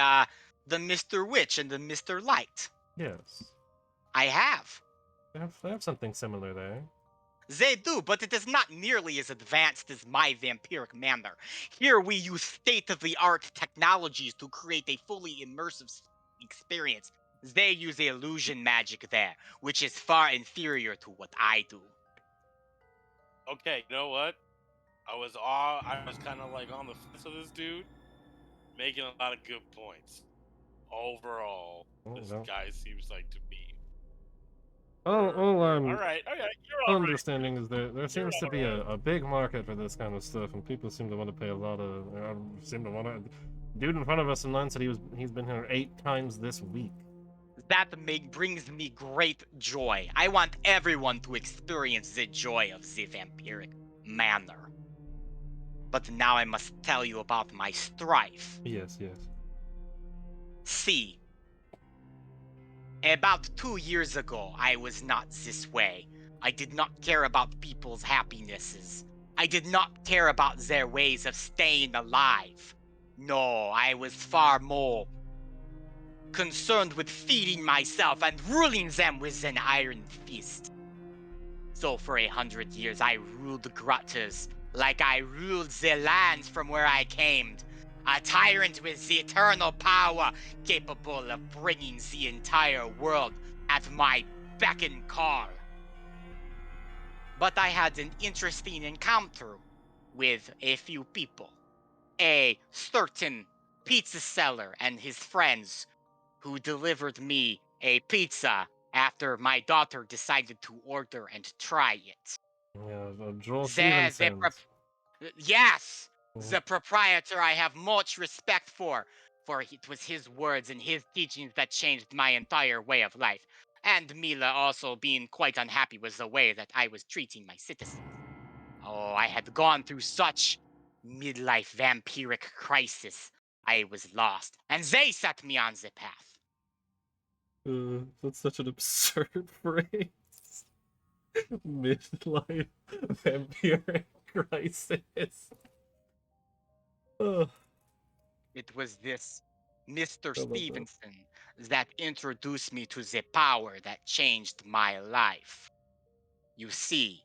Mr. Witch and the Mr. Light? Yes. I have. They have something similar there. They do, but it is not nearly as advanced as my vampiric manor. Here we use state-of-the-art technologies to create a fully immersive experience. They use illusion magic there, which is far inferior to what I do. okay, you know what? I was kind of like on the fence of this dude, making a lot of good points. Overall, this well. guy seems like to be. All All right, you're all right. understanding is there seems to be a big market for this kind of stuff, and people seem to want to pay a lot of. Seem to want to. Dude in front of us in line said he's been here 8 times this week. That brings me great joy. I want everyone to experience the joy of the vampiric manor. But now I must tell you about my strife. Yes. See, about 2 years ago, I was not this way. I did not care about people's happinesses. I did not care about their ways of staying alive. No, I was far more concerned with feeding myself and ruling them with an iron fist. So for 100 years, I ruled the Grutters like I ruled the lands from where I came. A tyrant with the eternal power, capable of bringing the entire world at my beck and call. But I had an interesting encounter with a few people. A certain pizza seller and his friends who delivered me a pizza after my daughter decided to order and try it. Yeah, Joel The Stevenson. yes, Mhm. the proprietor I have much respect for it was his words and his teachings that changed my entire way of life. And Mila also being quite unhappy with the way that I was treating my citizens. Oh, I had gone through such midlife vampiric crisis. I was lost, and they set me on the path. That's such an absurd phrase. Midlife vampiric crisis. Ugh, It was this Mr. I love that. Stevenson that introduced me to the power that changed my life. You see,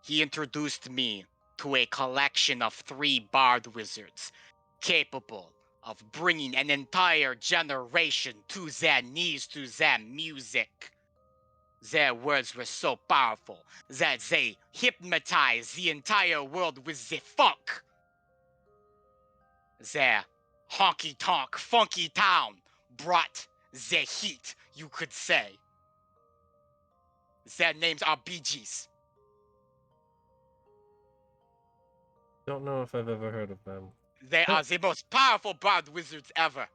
he introduced me to a collection of 3 bard wizards capable of bringing an entire generation to their knees to their music. Their words were so powerful that they hypnotized the entire world with the funk. Their honky-tonk funky town brought the heat, you could say. Their names are Bee Gees. Don't know if I've ever heard of them. They are the most powerful bard wizards ever.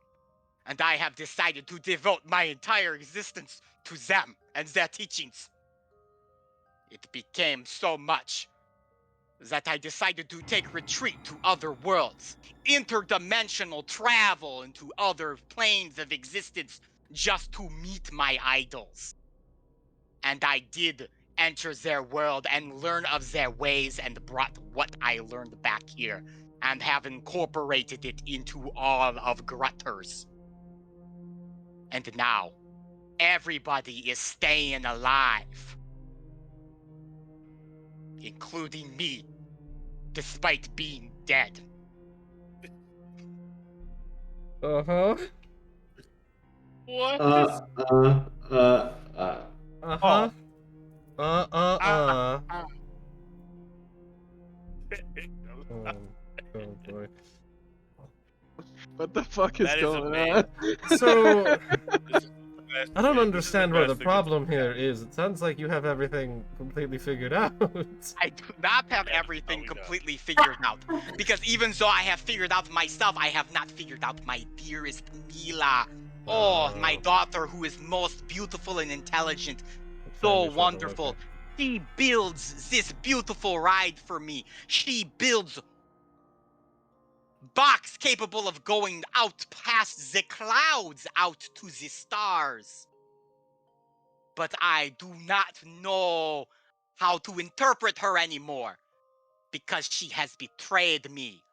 And I have decided to devote my entire existence to them and their teachings. It became so much that I decided to take retreat to other worlds, interdimensional travel into other planes of existence just to meet my idols. And I did enter their world and learn of their ways and brought what I learned back here and have incorporated it into all of Grutters. And now, everybody is staying alive, including me, despite being dead. Uh-huh. What? Uh-huh. Oh boy. What the fuck is That is going amazing. on? So This is the best I don't thing. understand This where is the best thing problem that's- here is. It sounds like you have everything completely figured out. I do not have Yeah, everything we know. completely figured out. Because even though I have figured out myself, I have not figured out my dearest Mila. Oh, my daughter who is most beautiful and intelligent. So wonderful. She builds this beautiful ride for me. She builds box capable of going out past the clouds, out to the stars. But I do not know how to interpret her anymore because she has betrayed me.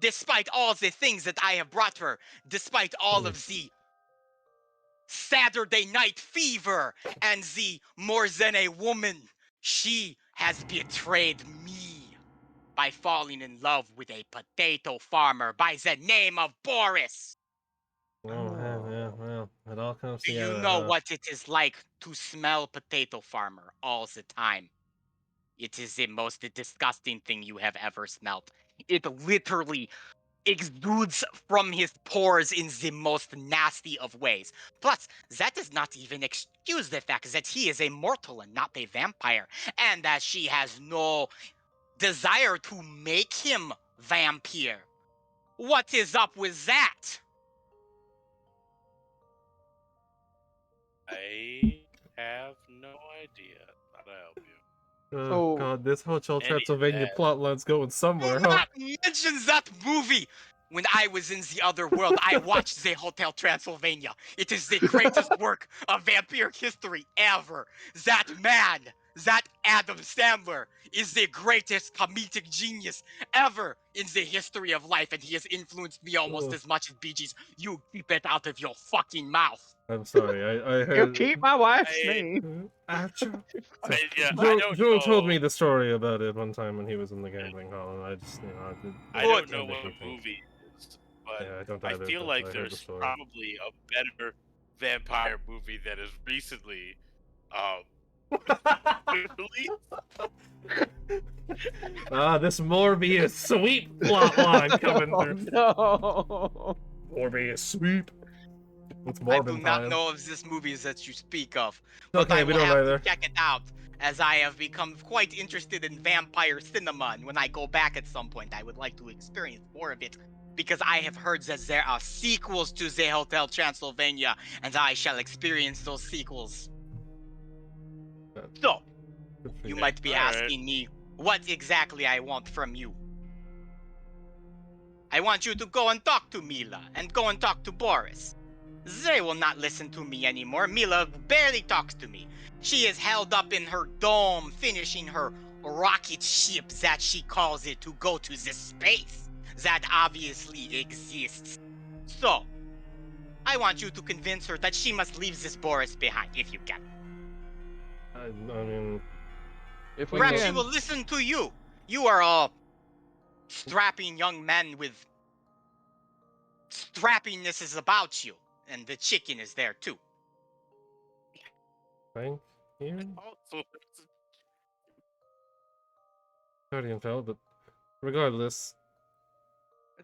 Despite all the things that I have brought her, despite all of the Saturday night fever and the more than a woman, she has betrayed me by falling in love with a potato farmer by the name of Boris. Well, it all comes Do together. you know huh? what it is like to smell potato farmer all the time? It is the most disgusting thing you have ever smelled. It literally exudes from his pores in the most nasty of ways. Plus, that does not even excuse the fact that he is a mortal and not a vampire, and that she has no desire to make him vampire. What is up with that? I have no idea how to help you. Oh So- god, this Hotel Any Transylvania bad. plotline's going Do somewhere, huh? not mention that movie! When I was in the other world, I watched the Hotel Transylvania. It is the greatest work of vampire history ever. That man, that Adam Sandler, is the greatest comedic genius ever in the history of life, and he has influenced me almost Ugh. as much as Bee Gees. You keep it out of your fucking mouth. I'm sorry, I You heard. keep my wife's I- name. Achoo. I Joe, don't Joe told know. me the story about it one time when he was in the gambling hall, and I just, I Good. don't know what Everything. movie it is. but Yeah, I don't I either, feel but like I heard the there's story. probably a better vampire movie that is recently released. This Morbius sweep plot line coming Oh, through. no. Morbius sweep. It's I Morbin do not time. know of this movies that you speak of, but Okay, I we will don't have either. to check it out, as I have become quite interested in vampire cinema, and when I go back at some point, I would like to experience more of it, because I have heard that there are sequels to the Hotel Transylvania, and I shall experience those sequels. So, Good for you you. might be Alright. asking me what exactly I want from you. I want you to go and talk to Mila, and go and talk to Boris. They will not listen to me anymore. Mila barely talks to me. She is held up in her dome, finishing her rocket ship that she calls it to go to the space that obviously exists. So, I want you to convince her that she must leave this Boris behind, if you can. I mean, If we Perhaps she can, will listen to you. You are all strapping young men with strappiness is about you, and the chicken is there too. thank you. Also, Guardian fell, but regardless,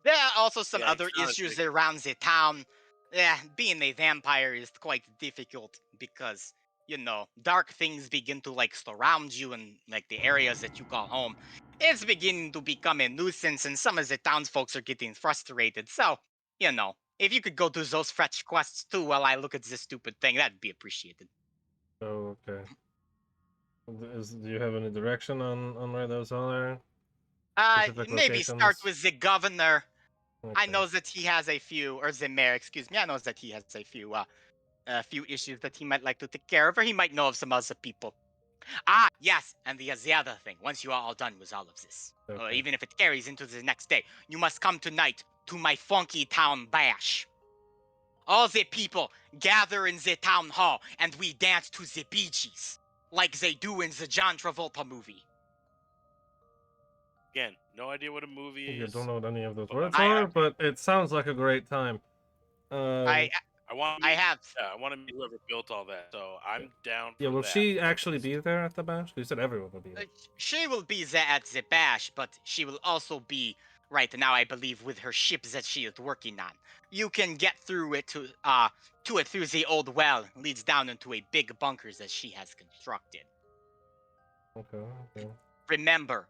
There are also some Yeah, other it's not a issues chicken. around the town. Yeah, being a vampire is quite difficult because, dark things begin to surround you in the areas that you call home. It's beginning to become a nuisance, and some of the townsfolk are getting frustrated. So, if you could go do those fetch quests too while I look at this stupid thing, that'd be appreciated. oh, okay. Do you have any direction on where those are? Specific Maybe start locations? with the governor. I Okay. know that he has a few, or the mayor, excuse me. I know that he has a few issues that he might like to take care of, or he might know of some other people. Ah, yes, and the other thing, once you are all done with all of this, or Okay. even if it carries into the next day, you must come tonight to my funky town bash. All the people gather in the town hall, and we dance to the Bee Gees, like they do in the John Travolta movie. Again, no idea what a movie You is. don't know what any of those but words I- are, but it sounds like a great time. I I want. I have. Yeah, I want to meet whoever built all that. So I'm down. Yeah, for will that. she actually be there at the bash? You said everyone will be there. She will be there at the bash, but she will also be right now, I believe, with her ship that she is working on. You can get through it to it through the old well, leads down into a big bunker that she has constructed. Okay, okay. Remember,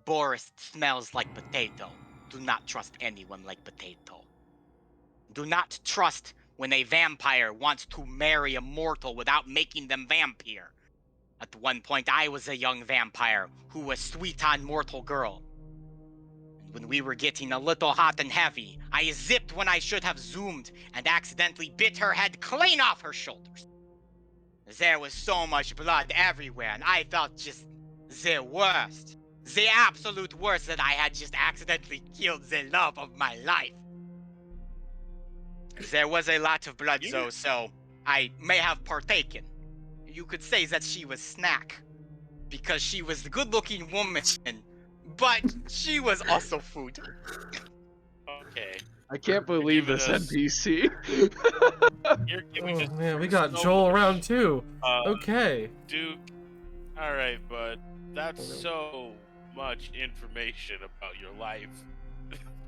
Boris smells like potato. Do not trust anyone like potato. Do not trust when a vampire wants to marry a mortal without making them vampire. At one point, I was a young vampire who was sweet on mortal girl. And when we were getting a little hot and heavy, I zipped when I should have zoomed and accidentally bit her head clean off her shoulders. There was so much blood everywhere, and I felt just the worst. The absolute worst that I had just accidentally killed the love of my life. There was a lot of blood, though, so I may have partaken. You could say that she was snack, because she was the good-looking woman, but she was also food. Okay. I can't believe giving this us- NPC. You're giving Oh us man, we got so Joel much, around too. Okay. Duke. All right, bud. That's so much information about your life.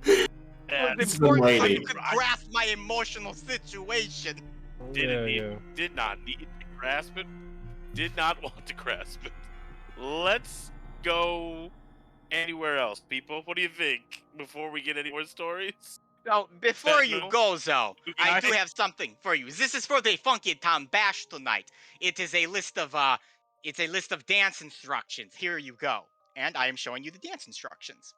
It was It's important been so you waiting. could grasp my emotional situation. Didn't Yeah, need, yeah. did not need to grasp it. Did not want to grasp it. Let's go anywhere else, people. What do you think? Before we get any more stories? Now, before you Sentinel? go, though, You I do guys? have something for you. This is for the Funky Town Bash tonight. It is a list of dance instructions. Here you go. And I am showing you the dance instructions.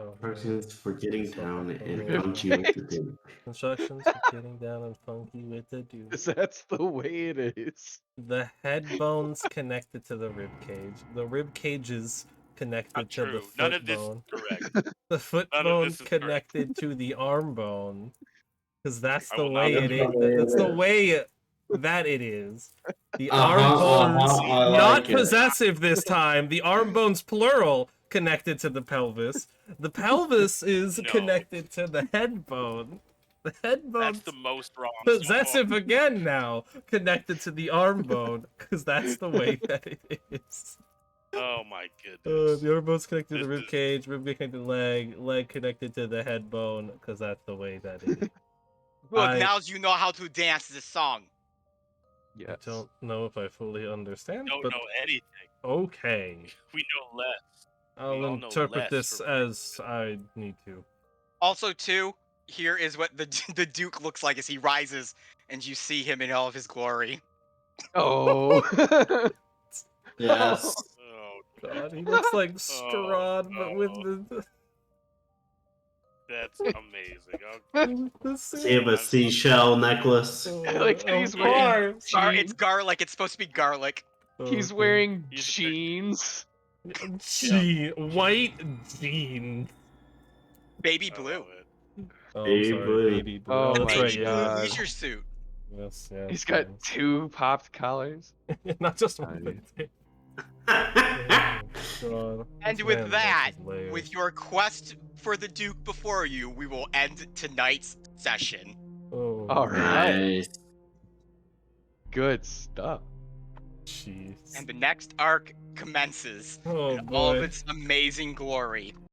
Oh, Instructions for getting Stuff down like and that. funky with the dude. Instructions for getting down and funky with the dude. That's the way it is. The head bones connected to the rib cage. The rib cages connected Not to the true. foot None of this bone. is correct. The foot None of bone this is correct. connected to the arm bone. Because that's I the will not way it believe is. that. That's the way that it is. The Uh-huh, arm bones, I not like it. possessive this time. The arm bones plural connected to the pelvis. The pelvis is No. connected to the head bone. The head bone That's the most wrong. so far. possessive again now, connected to the arm bone, because that's the way that it is. Oh my goodness. The arm bone's connected to the This rib is- cage, rib cage connected to the leg connected to the head bone, because that's the way that it is. Good, I- now you know how to dance this song. I Yes. don't know if I fully understand, Don't but know anything. okay. We know less. I'll all know interpret less this from what you as said. I need to. Also, too, here is what the the Duke looks like as he rises, and you see him in all of his glory. Oh. Yes. Oh, God, he looks like Strahd, but with the that's amazing. the Does he have a seashell necklace? Like, he's of wearing course. It's garlic. It's supposed to be garlic. He's Okay. wearing He's a- jeans. White jeans. Baby I blue. love it. Oh, I'm Baby sorry, blue. baby blue. Oh Oh, my that's Baby right, blue God. leisure suit. Yes, yes. He's got yes. 2 popped collars. Not just one. Nice. But oh, God. And This with man that, loves his layers. with your quest for the Duke before you, we will end tonight's session. Oh, All right. Nice. Good stuff. jeez. And the next arc commences Oh in all of boy. its amazing glory.